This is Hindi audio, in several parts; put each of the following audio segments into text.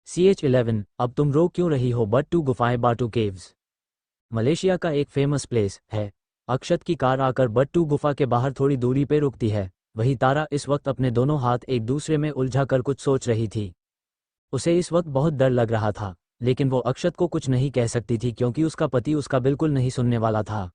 CH11 अब तुम रो क्यों रही हो बट टू गुफाएं बाटू केव्स। मलेशिया का एक फेमस प्लेस है। अक्षत की कार आकर बट्टू गुफा के बाहर थोड़ी दूरी पे रुकती है। वही तारा इस वक्त अपने दोनों हाथ एक दूसरे में उलझा कर कुछ सोच रही थी। उसे इस वक्त बहुत डर लग रहा था, लेकिन वो अक्षत को कुछ नहीं कह सकती थी क्योंकि उसका पति उसका बिल्कुल नहीं सुनने वाला था।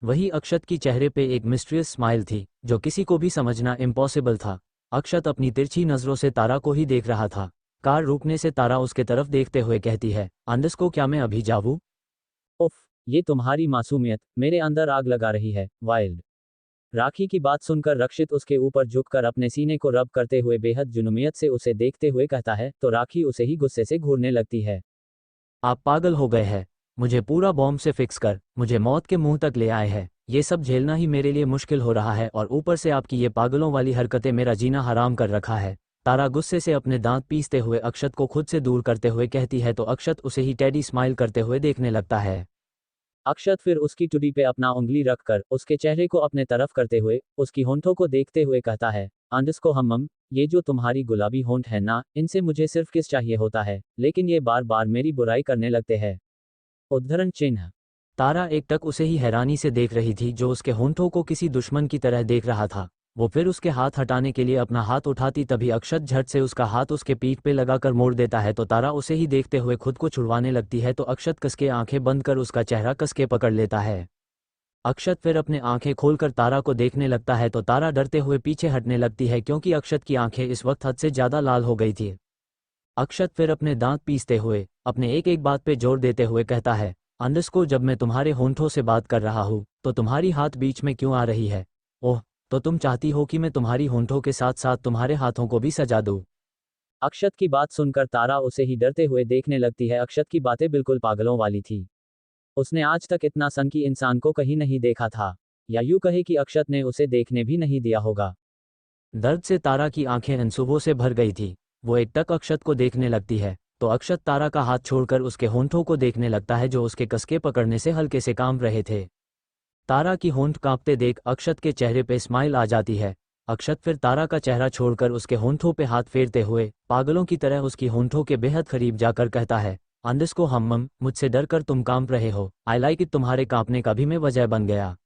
वही अक्षत की चेहरे पे एक मिस्ट्रियस स्माइल थी जो किसी को भी समझना इम्पॉसिबल था। अक्षत अपनी तिरछी नज़रों से तारा को ही देख रहा था। कार रुकने से तारा उसके तरफ देखते हुए कहती है, अंडस को क्या मैं अभी जाऊँ? उफ, ये तुम्हारी मासूमियत मेरे अंदर आग लगा रही है, वाइल्ड। राखी की बात सुनकर रक्षित उसके ऊपर झुककर अपने सीने को रब करते हुए बेहद जुनूनियत से उसे देखते हुए कहता है, तो राखी उसे ही गुस्से से घूरने लगती है। आप पागल हो गए हैं। मुझे पूरा बॉम्ब से फिक्स कर मुझे मौत के मुंह तक ले आए हैं। ये सब झेलना ही मेरे लिए मुश्किल हो रहा है और ऊपर से आपकी ये पागलों वाली हरकतें मेरा जीना हराम कर रखा है। तारा गुस्से से अपने दांत पीसते हुए अक्षत को खुद से दूर करते हुए कहती है तो अक्षत उसे ही टेडी स्माइल करते हुए देखने लगता है। अक्षत फिर उसकी टुडी पे अपना उंगली रखकर उसके चेहरे को अपने तरफ करते हुए उसकी होंठों को देखते हुए कहता है, अंडस को हम ये जो तुम्हारी गुलाबी होंठ है ना, इनसे मुझे सिर्फ किस चाहिए होता है, लेकिन ये बार बार मेरी बुराई करने लगते हैं। उद्धरण चिन्ह। तारा एकटक उसे ही हैरानी से देख रही थी जो उसके होंठों को किसी दुश्मन की तरह देख रहा था। वो फिर उसके हाथ हटाने के लिए अपना हाथ उठाती तभी अक्षत झट से उसका हाथ उसके पीठ पे लगाकर मोड़ देता है तो तारा उसे ही देखते हुए खुद को छुड़वाने लगती है तो अक्षत कसके आंखें बंद कर उसका चेहरा कसके पकड़ लेता है। अक्षत फिर अपने आंखें खोलकर तारा को देखने लगता है तो तारा डरते हुए पीछे हटने लगती है क्योंकि अक्षत की आंखें इस वक्त हद से ज्यादा लाल हो गई थी। अक्षत फिर अपने दांत पीसते हुए अपने एक एक बात पे जोर देते हुए कहता है, अंडस को जब मैं तुम्हारे होंठों से बात कर रहा हूँ तो तुम्हारी हाथ बीच में क्यों आ रही है? ओह, तो तुम चाहती हो कि मैं तुम्हारी होंठों के साथ साथ तुम्हारे हाथों को भी सजा दूं? अक्षत की बात सुनकर तारा उसे ही डरते हुए देखने लगती है। अक्षत की बातें बिल्कुल पागलों वाली थी। उसने आज तक इतना सनकी इंसान को कहीं नहीं देखा था, या यूं कहे कि अक्षत ने उसे देखने भी नहीं दिया होगा। दर्द से तारा की आंखें आंसुओं से भर गई थी। वो एकटक अक्षत को देखने लगती है तो अक्षत तारा का हाथ छोड़कर उसके होंठों को देखने लगता है जो उसके कसके पकड़ने से हल्के से कांप रहे थे। तारा की होंठ कांपते देख अक्षत के चेहरे पे स्माइल आ जाती है। अक्षत फिर तारा का चेहरा छोड़कर उसके होंठों पे हाथ फेरते हुए पागलों की तरह उसकी होंठों के बेहद करीब जाकर कहता है, अंडस को हम मुझसे डर कर तुम कांप रहे हो। आई लाइक इट, तुम्हारे कांपने का भी मैं वजह बन गया।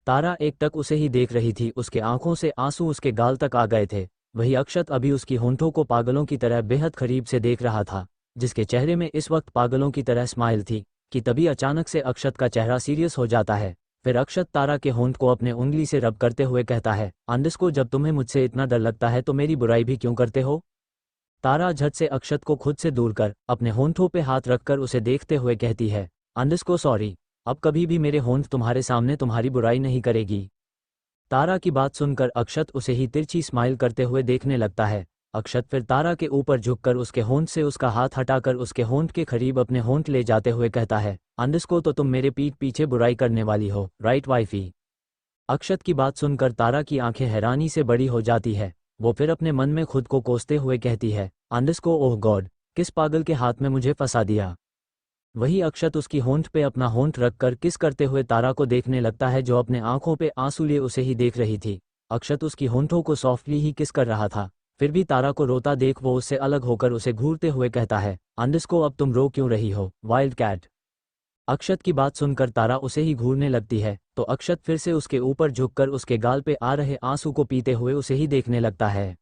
तारा एकटक उसे ही देख रही थी। उसके आंखों से आंसू उसके गाल तक आ गए थे। वही अक्षत अभी उसकी होंठों को पागलों की तरह बेहद करीब से देख रहा था, जिसके चेहरे में इस वक्त पागलों की तरह स्माइल थी कि तभी अचानक से अक्षत का चेहरा सीरियस हो जाता है। फिर अक्षत तारा के होंठ को अपने उंगली से रब करते हुए कहता है, अंडस को जब तुम्हें मुझसे इतना डर लगता है तो मेरी बुराई भी क्यों करते हो? तारा झट से अक्षत को खुद से दूर कर अपने होंठों पे हाथ रखकर उसे देखते हुए कहती है, अंडस को सॉरी, अब कभी भी मेरे होंठ तुम्हारे सामने तुम्हारी बुराई नहीं करेगी। तारा की बात सुनकर अक्षत उसे ही तिरछी स्माइल करते हुए देखने लगता है। अक्षत फिर तारा के ऊपर झुककर उसके होंठ से उसका हाथ हटाकर उसके होंठ के करीब अपने होंठ ले जाते हुए कहता है, अंडस को तो तुम मेरे पीठ पीछे बुराई करने वाली हो, राइट वाइफी? अक्षत की बात सुनकर तारा की आंखें हैरानी से बड़ी हो जाती है। वो फिर अपने मन में खुद को कोसते हुए कहती है, अंडस को ओह गॉड, किस पागल के हाथ में मुझे फंसा दिया। वही अक्षत उसकी होंठ पे अपना होंठ रखकर किस करते हुए तारा को देखने लगता है जो अपने आंखों पे आंसू लिए उसे ही देख रही थी। अक्षत उसकी होंठों को सॉफ्टली ही किस कर रहा था। फिर भी तारा को रोता देख वो उससे अलग होकर उसे घूरते हुए कहता है, अंडस को अब तुम रो क्यों रही हो, वाइल्ड कैट? अक्षत की बात सुनकर तारा उसे ही घूरने लगती है तो अक्षत फिर से उसके ऊपर झुककर उसके गाल पे आ रहे आंसू को पीते हुए उसे ही देखने लगता है।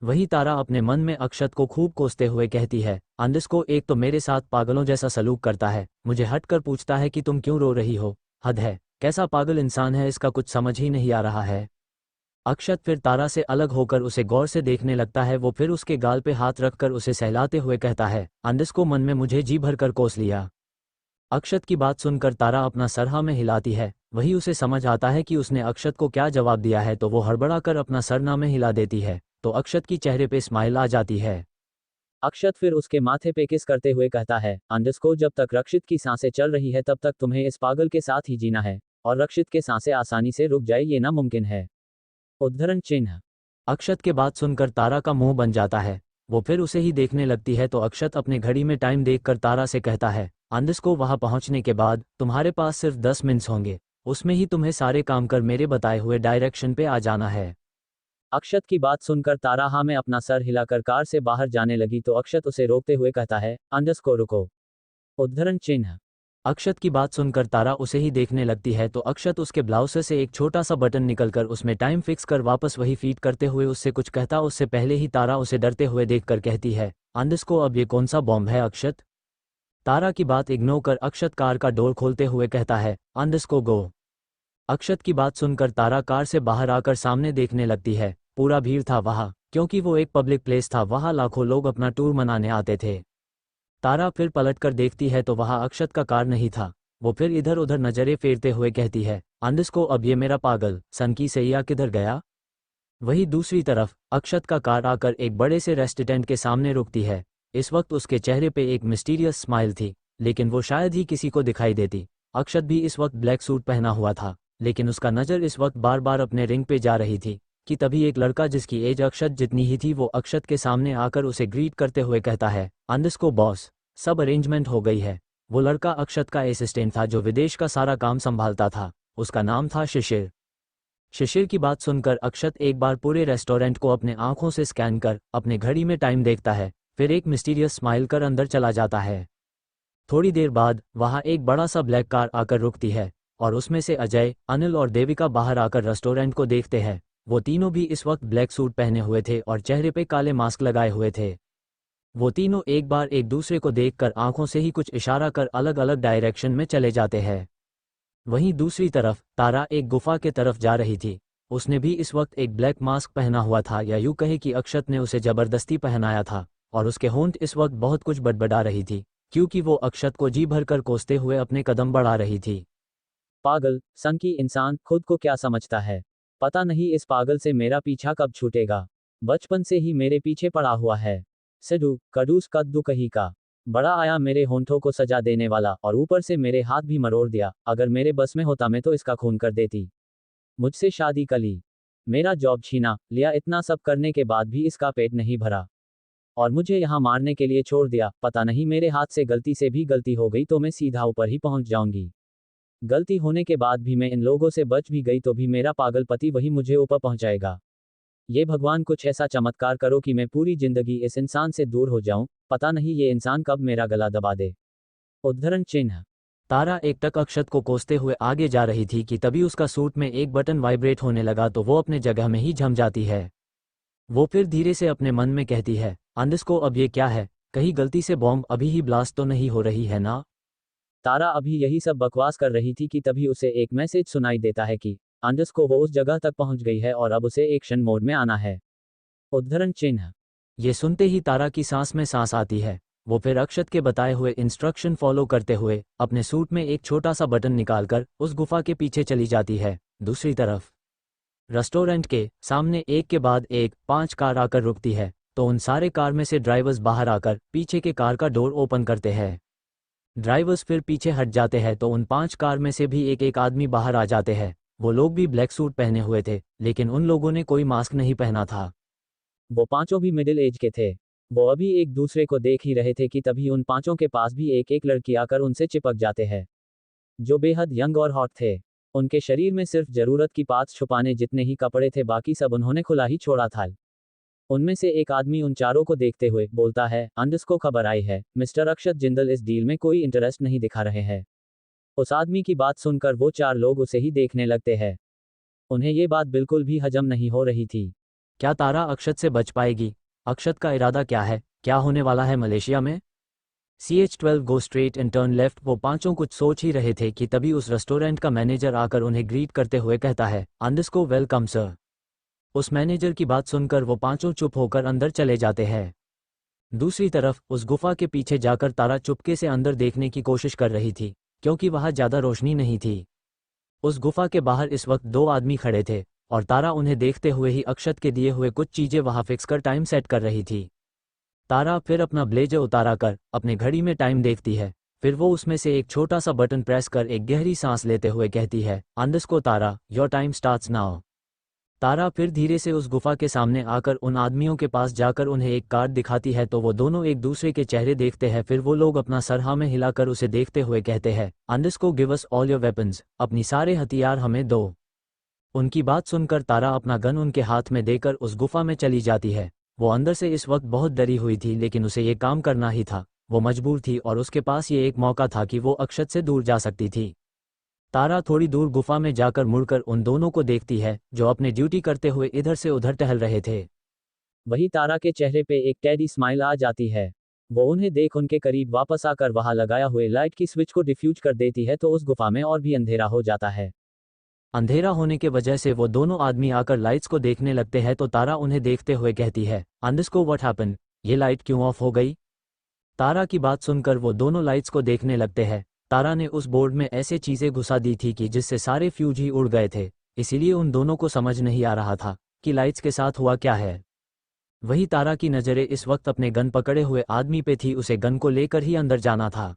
वही तारा अपने मन में अक्षत को खूब कोसते हुए कहती है, अंडस को एक तो मेरे साथ पागलों जैसा सलूक करता है, मुझे हटकर पूछता है कि तुम क्यों रो रही हो। हद है, कैसा पागल इंसान है, इसका कुछ समझ ही नहीं आ रहा है। अक्षत फिर तारा से अलग होकर उसे गौर से देखने लगता है। वो फिर उसके गाल पे हाथ रखकर उसे सहलाते हुए कहता है, अंडस को मन में मुझे जी भरकर कोस लिया। अक्षत की बात सुनकर तारा अपना सर हाँ में हिलाती है। वही उसे समझ आता है कि उसने अक्षत को क्या जवाब दिया है तो वो हड़बड़ा कर अपना सर ना में हिला देती है तो अक्षत की चेहरे पे स्माइल आ जाती है। अक्षत फिर उसके माथे पे किस करते हुए कहता है, अंडस को जब तक रक्षित की सांसें चल रही है तब तक तुम्हें इस पागल के साथ ही जीना है, और रक्षित के सांसें आसानी से रुक जाए ये नामुमकिन है। उद्धरण चिन्ह। अक्षत के बात सुनकर तारा का मुंह बन जाता है। वो फिर उसे ही देखने लगती है तो अक्षत अपने घड़ी में टाइम देखकर तारा से कहता है, अंडस को वहां पहुंचने के बाद तुम्हारे पास सिर्फ 10 मिनट होंगे, उसमें ही तुम्हें सारे काम कर मेरे बताए हुए डायरेक्शन पे आ जाना है। अक्षत की बात सुनकर तारा हाँ में अपना सर हिलाकर कार से बाहर जाने लगी तो अक्षत उसे रोकते हुए कहता है, अंडरस्को रुको। उद्धरण चिन्ह। अक्षत की बात सुनकर तारा उसे ही देखने लगती है तो अक्षत उसके ब्लाउज से एक छोटा सा बटन निकलकर उसमें टाइम फिक्स कर वापस वही फीड करते हुए उससे कुछ कहता उससे पहले ही तारा उसे डरते हुए देखकर कहती है, अंडरस्को अब ये कौन सा बॉम्ब है अक्षत? तारा की बात इग्नोर कर अक्षत कार का डोर खोलते हुए कहता है, अंडरस्को गो। अक्षत की बात सुनकर तारा कार से बाहर आकर सामने देखने लगती है। पूरा भीड़ था वहाँ, क्योंकि वो एक पब्लिक प्लेस था, वहाँ लाखों लोग अपना टूर मनाने आते थे। तारा फिर पलटकर देखती है तो वहाँ अक्षत का कार नहीं था। वो फिर इधर उधर नजरें फेरते हुए कहती है, अंडरस्को अब ये मेरा पागल सन की सैया किधर गया? वहीं दूसरी तरफ अक्षत का कार आकर एक बड़े से रेस्टोरेंट के सामने रुकती है। इस वक्त उसके चेहरे पे एक मिस्टीरियस स्माइल थी, लेकिन वो शायद ही किसी को दिखाई देती। अक्षत भी इस वक्त ब्लैक सूट पहना हुआ था, लेकिन उसका नज़र इस वक्त बार बार अपने रिंग पे जा रही थी कि तभी एक लड़का जिसकी एज अक्षत जितनी ही थी वो अक्षत के सामने आकर उसे ग्रीट करते हुए कहता है, अंडरस्को बॉस, सब अरेंजमेंट हो गई है। वो लड़का अक्षत का असिस्टेंट था जो विदेश का सारा काम संभालता था। उसका नाम था शिशिर। शिशिर की बात सुनकर अक्षत एक बार पूरे रेस्टोरेंट को अपने आंखों से स्कैन कर अपने घड़ी में टाइम देखता है, फिर एक मिस्टीरियस स्माइल कर अंदर चला जाता है। थोड़ी देर बाद वहां एक बड़ा सा ब्लैक कार आकर रुकती है और उसमें से अजय, अनिल और देविका बाहर आकर रेस्टोरेंट को देखते हैं। वो तीनों भी इस वक्त ब्लैक सूट पहने हुए थे और चेहरे पे काले मास्क लगाए हुए थे। वो तीनों एक बार एक दूसरे को देखकर आंखों से ही कुछ इशारा कर अलग अलग डायरेक्शन में चले जाते हैं। वहीं दूसरी तरफ तारा एक गुफा के तरफ जा रही थी। उसने भी इस वक्त एक ब्लैक मास्क पहना हुआ था, या यूं कहे कि अक्षत ने उसे जबरदस्ती पहनाया था, और उसके होंठ इस वक्त बहुत कुछ बड़बड़ा रही थी, क्योंकि वो अक्षत को जी भरकर कोसते हुए अपने कदम बढ़ा रही थी। पागल सन की इंसान खुद को क्या समझता है? पता नहीं इस पागल से मेरा पीछा कब छूटेगा। बचपन से ही मेरे पीछे पड़ा हुआ है। सिडू कड़ूस कद्दू कही का। बड़ा आया मेरे होंठों को सजा देने वाला, और ऊपर से मेरे हाथ भी मरोड़ दिया। अगर मेरे बस में होता मैं तो इसका खून कर देती। मुझसे शादी कली, मेरा जॉब छीना लिया, इतना सब करने के बाद भी इसका पेट नहीं भरा और मुझे यहाँ मारने के लिए छोड़ दिया। पता नहीं मेरे हाथ से गलती से भी गलती हो गई तो मैं सीधा ऊपर ही पहुंच जाऊंगी। गलती होने के बाद भी मैं इन लोगों से बच भी गई तो भी मेरा पागल पति वही मुझे ऊपर पहुंचाएगा। ये भगवान कुछ ऐसा चमत्कार करो कि मैं पूरी जिंदगी इस इंसान से दूर हो जाऊं। पता नहीं ये इंसान कब मेरा गला दबा दे। उद्धरण चिन्ह। तारा एक टक अक्षत को कोसते हुए आगे जा रही थी कि तभी उसका सूट में एक बटन वाइब्रेट होने लगा तो वो अपने जगह में ही जम जाती है। वो फिर धीरे से अपने मन में कहती है, अंडरस्को अब ये क्या है? कहीं गलती से बॉम्ब अभी ही ब्लास्ट तो नहीं हो रही है ना? तारा अभी यही सब बकवास कर रही थी कि तभी उसे एक मैसेज सुनाई देता है कि अंडरस्को वो उस जगह तक पहुंच गई है और अब उसे एक्शन मोड में आना है। उद्धरण चिन्ह। ये सुनते ही तारा की सांस में सांस आती है। वो फिर अक्षत के बताए हुए इंस्ट्रक्शन फॉलो करते हुए अपने सूट में एक छोटा सा बटन निकालकर उस गुफा के पीछे चली जाती है। दूसरी तरफ रेस्टोरेंट के सामने एक के बाद एक 5 कार आकर रुकती है, तो उन सारे कार में से ड्राइवर्स बाहर आकर पीछे के कार का डोर ओपन करते हैं। ड्राइवर्स फिर पीछे हट जाते हैं तो उन 5 कार में से भी एक एक आदमी बाहर आ जाते हैं। वो लोग भी ब्लैक सूट पहने हुए थे, लेकिन उन लोगों ने कोई मास्क नहीं पहना था। वो पांचों भी मिडिल एज के थे। वो अभी एक दूसरे को देख ही रहे थे कि तभी उन पांचों के पास भी एक एक लड़की आकर उनसे चिपक जाते हैं, जो बेहद यंग और हॉट थे। उनके शरीर में सिर्फ जरूरत की पार्ट्स छुपाने जितने ही कपड़े थे, बाकी सब उन्होंने खुला ही छोड़ा था। उनमें से एक आदमी उन चारों को देखते हुए बोलता है, अंडरस्को खबर आई है, मिस्टर अक्षत जिंदल इस डील में कोई इंटरेस्ट नहीं दिखा रहे हैं। उस आदमी की बात सुनकर वो 4 लोग उसे ही देखने लगते हैं। उन्हें ये बात बिल्कुल भी हजम नहीं हो रही थी। क्या तारा अक्षत से बच पाएगी? अक्षत का इरादा क्या है? क्या होने वाला है मलेशिया में? CH12 go straight and turn left. वो पांचों कुछ सोच ही रहे थे कि तभी उस रेस्टोरेंट का मैनेजर आकर उन्हें ग्रीट करते हुए कहता है, अंडरस्को वेलकम सर। उस मैनेजर की बात सुनकर वो पांचों चुप होकर अंदर चले जाते हैं। दूसरी तरफ उस गुफा के पीछे जाकर तारा चुपके से अंदर देखने की कोशिश कर रही थी, क्योंकि वहां ज्यादा रोशनी नहीं थी। उस गुफा के बाहर इस वक्त 2 आदमी खड़े थे और तारा उन्हें देखते हुए ही अक्षत के दिए हुए कुछ चीजें वहां फिक्स कर टाइम सेट कर रही थी। तारा फिर अपना ब्लेजर उतारा कर अपने घड़ी में टाइम देखती है, फिर वो उसमें से एक छोटा सा बटन प्रेस कर एक गहरी सांस लेते हुए कहती है, अंडरस्को Tara, your time starts now. Tara फिर धीरे से उस गुफा के सामने आकर उन आदमियों के पास जाकर उन्हें एक कार्ड दिखाती है, तो वो दोनों एक दूसरे के चेहरे देखते हैं। फिर वो लोग अपना सर हाँ में हिलाकर उसे देखते हुए कहते हैं, अंडरस्को give us all your weapons, अपनी सारे हथियार हमें दो। उनकी बात सुनकर तारा अपना गन उनके हाथ में देकर उस गुफा में चली जाती है। वो अंदर से इस वक्त बहुत डरी हुई थी, लेकिन उसे ये काम करना ही था। वो मजबूर थी और उसके पास ये एक मौका था कि वो अक्षत से दूर जा सकती थी। तारा थोड़ी दूर गुफा में जाकर मुड़कर उन दोनों को देखती है जो अपनी ड्यूटी करते हुए इधर से उधर टहल रहे थे। वही तारा के चेहरे पे एक टेडी स्माइल आ जाती है। वो उन्हें देख उनके करीब वापस आकर वहां लगाया हुए लाइट की स्विच को डिफ्यूज कर देती है, तो उस गुफा में और भी अंधेरा हो जाता है। अंधेरा होने के वजह से वो दोनों आदमी आकर लाइट्स को देखने लगते हैं, तो तारा उन्हें देखते हुए कहती है, अंडरस्को व्हाट हैपेंड, ये लाइट क्यों ऑफ हो गई? तारा की बात सुनकर वो दोनों लाइट्स को देखने लगते हैं। तारा ने उस बोर्ड में ऐसे चीजें घुसा दी थी कि जिससे सारे फ्यूज ही उड़ गए थे, इसीलिए उन दोनों को समझ नहीं आ रहा था कि लाइट्स के साथ हुआ क्या है। वही तारा की नज़रें इस वक्त अपने गन पकड़े हुए आदमी पे थी, उसे गन को लेकर ही अंदर जाना था।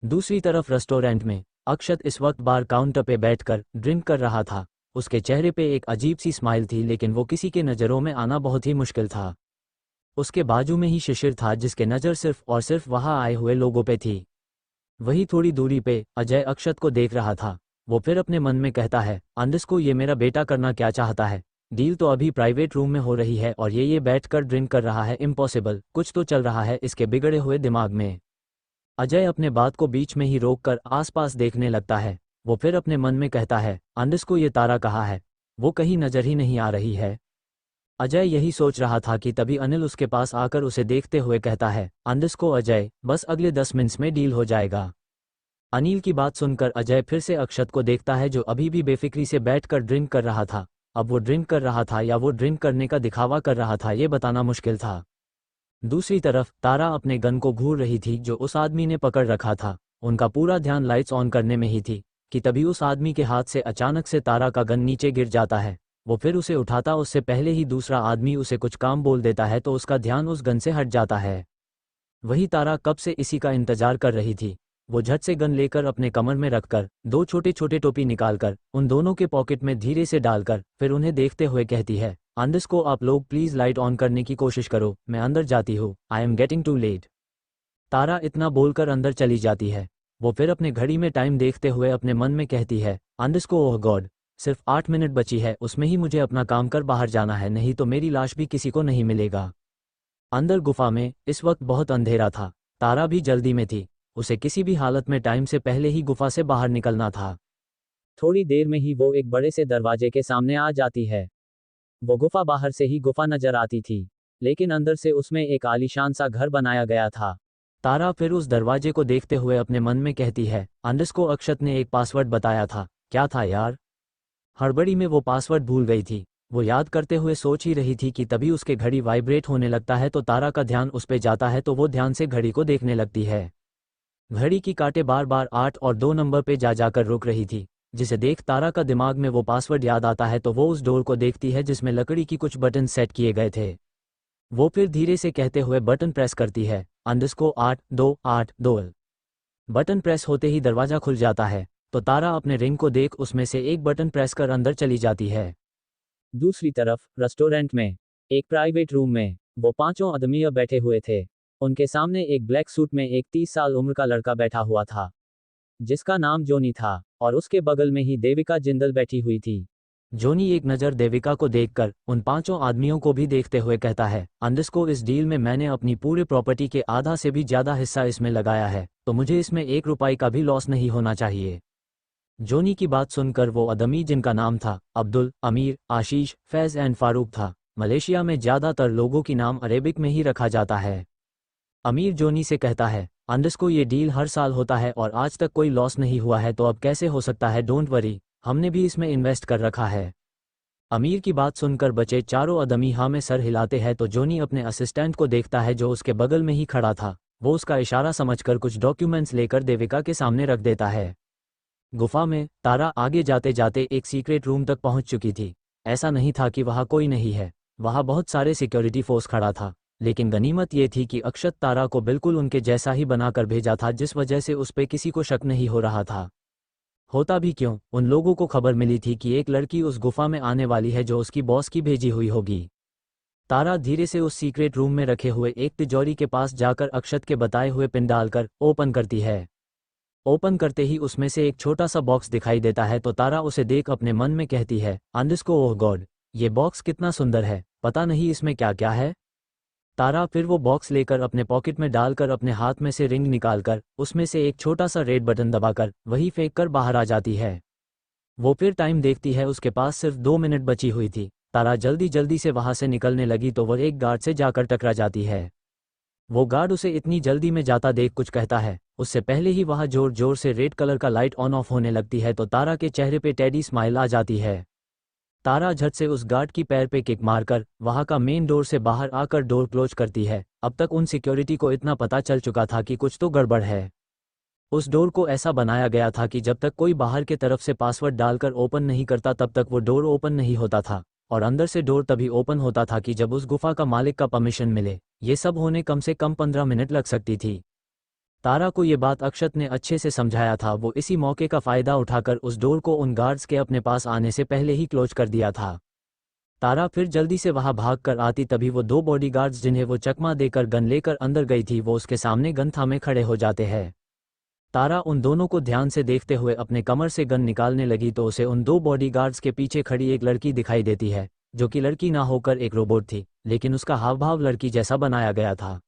दूसरी तरफ रेस्टोरेंट में अक्षत इस वक्त बार काउंटर पे बैठकर ड्रिंक कर रहा था। उसके चेहरे पे एक अजीब सी स्माइल थी, लेकिन वो किसी के नज़रों में आना बहुत ही मुश्किल था। उसके बाजू में ही शिशिर था, जिसके नज़र सिर्फ और सिर्फ वहां आए हुए लोगों पे थी। वही थोड़ी दूरी पे अजय अक्षत को देख रहा था। वो फिर अपने मन में कहता है, अंडस्को ये मेरा बेटा करना क्या चाहता है? डील तो अभी प्राइवेट रूम में हो रही है और ये बैठकर ड्रिंक कर रहा है। इम्पॉसिबल, कुछ तो चल रहा है इसके बिगड़े हुए दिमाग में। अजय अपने बात को बीच में ही रोककर आसपास देखने लगता है। वो फिर अपने मन में कहता है, अंडस्को ये तारा कहाँ है? वो कहीं नजर ही नहीं आ रही है। अजय यही सोच रहा था कि तभी अनिल उसके पास आकर उसे देखते हुए कहता है, अंडस्को अजय, बस अगले 10 मिनट में डील हो जाएगा। अनिल की बात सुनकर अजय फिर से अक्षत को देखता है, जो अभी भी बेफिक्री से बैठकर ड्रिंक कर रहा था। अब वो ड्रिंक कर रहा था या वो ड्रिंक करने का दिखावा कर रहा था, ये बताना मुश्किल था। दूसरी तरफ तारा अपने गन को घूर रही थी जो उस आदमी ने पकड़ रखा था। उनका पूरा ध्यान लाइट्स ऑन करने में ही थी कि तभी उस आदमी के हाथ से अचानक से तारा का गन नीचे गिर जाता है। वो फिर उसे उठाता, उससे पहले ही दूसरा आदमी उसे कुछ काम बोल देता है, तो उसका ध्यान उस गन से हट जाता है। वही तारा कब से इसी का इंतजार कर रही थी। वो झट से गन लेकर अपने कमर में रखकर दो छोटे छोटे टोपी निकालकर उन दोनों के पॉकेट में धीरे से डालकर फिर उन्हें देखते हुए कहती है, अंडस्को आप लोग प्लीज लाइट ऑन करने की कोशिश करो, मैं अंदर जाती हूँ, I am getting too late. Tara इतना बोलकर अंदर चली जाती है। वो फिर अपने घड़ी में टाइम देखते हुए अपने मन में कहती है, अंडस्को ओह गॉड, सिर्फ 8 मिनट बची है, उसमें ही मुझे अपना काम कर बाहर जाना है, नहीं तो मेरी लाश भी किसी को नहीं मिलेगा। अंदर गुफा में इस वक्त बहुत अंधेरा था। तारा भी जल्दी में थी, उसे किसी भी हालत में टाइम से पहले ही गुफा से बाहर निकलना था। थोड़ी देर में ही वो एक बड़े से दरवाजे के सामने आ जाती है। वो गुफा बाहर से ही गुफा नजर आती थी, लेकिन अंदर से उसमें एक आलीशान सा घर बनाया गया था। तारा फिर उस दरवाजे को देखते हुए अपने मन में कहती है, अंडस्को अक्षत ने एक पासवर्ड बताया था, क्या था यार? हड़बड़ी में वो पासवर्ड भूल गई थी। वो याद करते हुए सोच ही रही थी कि तभी उसके घड़ी वाइब्रेट होने लगता है, तो तारा का ध्यान उस पे जाता है, तो वो ध्यान से घड़ी को देखने लगती है। घड़ी की कांटे बार बार 8 और 2 नंबर पे जाकर रुक रही थी, जिसे देख तारा का दिमाग में वो पासवर्ड याद आता है, तो वो उस डोर को देखती है जिसमें लकड़ी की कुछ बटन सेट किए गए थे। वो फिर धीरे से कहते हुए बटन प्रेस करती है, अंडस्को 828 बटन प्रेस होते ही दरवाजा खुल जाता है, तो तारा अपने रिंग को देख उसमें से एक बटन प्रेस कर अंदर चली जाती है। दूसरी तरफ रेस्टोरेंट में एक प्राइवेट रूम में वो पांचों आदमी बैठे हुए थे। उनके सामने एक ब्लैक सूट में एक 30 साल उम्र का लड़का बैठा हुआ था, जिसका नाम जोनी था, और उसके बगल में ही देविका जिंदल बैठी हुई थी। जोनी एक नज़र देविका को देखकर उन पांचों आदमियों को भी देखते हुए कहता है, अंडस्को इस डील में मैंने अपनी पूरे प्रॉपर्टी के आधा से भी ज़्यादा हिस्सा इसमें लगाया है, तो मुझे इसमें 1 रुपये का भी लॉस नहीं होना चाहिए। जोनी की बात सुनकर वो आदमी, जिनका नाम था अब्दुल, अमीर, आशीष, फैज़ एंड फारूक था। मलेशिया में ज़्यादातर लोगों की नाम अरेबिक में ही रखा जाता है। अमीर जोनी से कहता है, अंडस्को ये डील हर साल होता है और आज तक कोई लॉस नहीं हुआ है, तो अब कैसे हो सकता है? डोंट वरी, हमने भी इसमें इन्वेस्ट कर रखा है। अमीर की बात सुनकर बचे चारों आदमी हाँ में सर हिलाते हैं, तो जोनी अपने असिस्टेंट को देखता है जो उसके बगल में ही खड़ा था। वो उसका इशारा समझकर कुछ डॉक्यूमेंट्स लेकर देविका के सामने रख देता है। गुफा में तारा आगे जाते जाते एक सीक्रेट रूम तक पहुंच चुकी थी। ऐसा नहीं था कि वहां कोई नहीं है, वहां बहुत सारे सिक्योरिटी फोर्स खड़ा था, लेकिन गनीमत ये थी कि अक्षत तारा को बिल्कुल उनके जैसा ही बनाकर भेजा था, जिस वजह से उस पे किसी को शक नहीं हो रहा था। होता भी क्यों, उन लोगों को खबर मिली थी कि एक लड़की उस गुफा में आने वाली है जो उसकी बॉस की भेजी हुई होगी। तारा धीरे से उस सीक्रेट रूम में रखे हुए एक तिजोरी के पास जाकर अक्षत के बताए हुए पिन डालकर ओपन करती है। ओपन करते ही उसमें से एक छोटा सा बॉक्स दिखाई देता है तो तारा उसे देख अपने मन में कहती है, ओह गॉड, ये बॉक्स कितना सुंदर है, पता नहीं इसमें क्या क्या है। तारा फिर वो बॉक्स लेकर अपने पॉकेट में डालकर अपने हाथ में से रिंग निकालकर उसमें से एक छोटा सा रेड बटन दबाकर वही फेंक कर बाहर आ जाती है। वो फिर टाइम देखती है, उसके पास सिर्फ 2 मिनट बची हुई थी। तारा जल्दी जल्दी से वहां से निकलने लगी तो वह एक गार्ड से जाकर टकरा जाती है। वो गार्ड उसे इतनी जल्दी में जाता देख कुछ कहता है, उससे पहले ही वहां जोर जोर से रेड कलर का लाइट ऑन ऑफ होने लगती है तो तारा के चेहरे पे टेडी स्माइल आ जाती है। तारा झट से उस गार्ड की पैर पे किक मारकर वहां का मेन डोर से बाहर आकर डोर क्लोज करती है। अब तक उन सिक्योरिटी को इतना पता चल चुका था कि कुछ तो गड़बड़ है। उस डोर को ऐसा बनाया गया था कि जब तक कोई बाहर के तरफ से पासवर्ड डालकर ओपन नहीं करता तब तक वो डोर ओपन नहीं होता था, और अंदर से डोर तभी ओपन होता था कि जब उस गुफा का मालिक का परमिशन मिले। ये सब होने कम से कम 15 मिनट लग सकती थी। तारा को ये बात अक्षत ने अच्छे से समझाया था। वो इसी मौके का फायदा उठाकर उस डोर को उन गार्ड्स के अपने पास आने से पहले ही क्लोज कर दिया था। तारा फिर जल्दी से वहां भाग कर आती तभी वो 2 बॉडीगार्ड्स जिन्हें वो चकमा देकर गन लेकर अंदर गई थी वो उसके सामने गन थामे खड़े हो जाते हैं। तारा उन दोनों को ध्यान से देखते हुए अपने कमर से गन निकालने लगी तो उसे उन 2 बॉडीगार्ड्स के पीछे खड़ी एक लड़की दिखाई देती है, जो कि लड़की ना होकर एक रोबोट थी, लेकिन उसका हाव भाव लड़की जैसा बनाया गया था।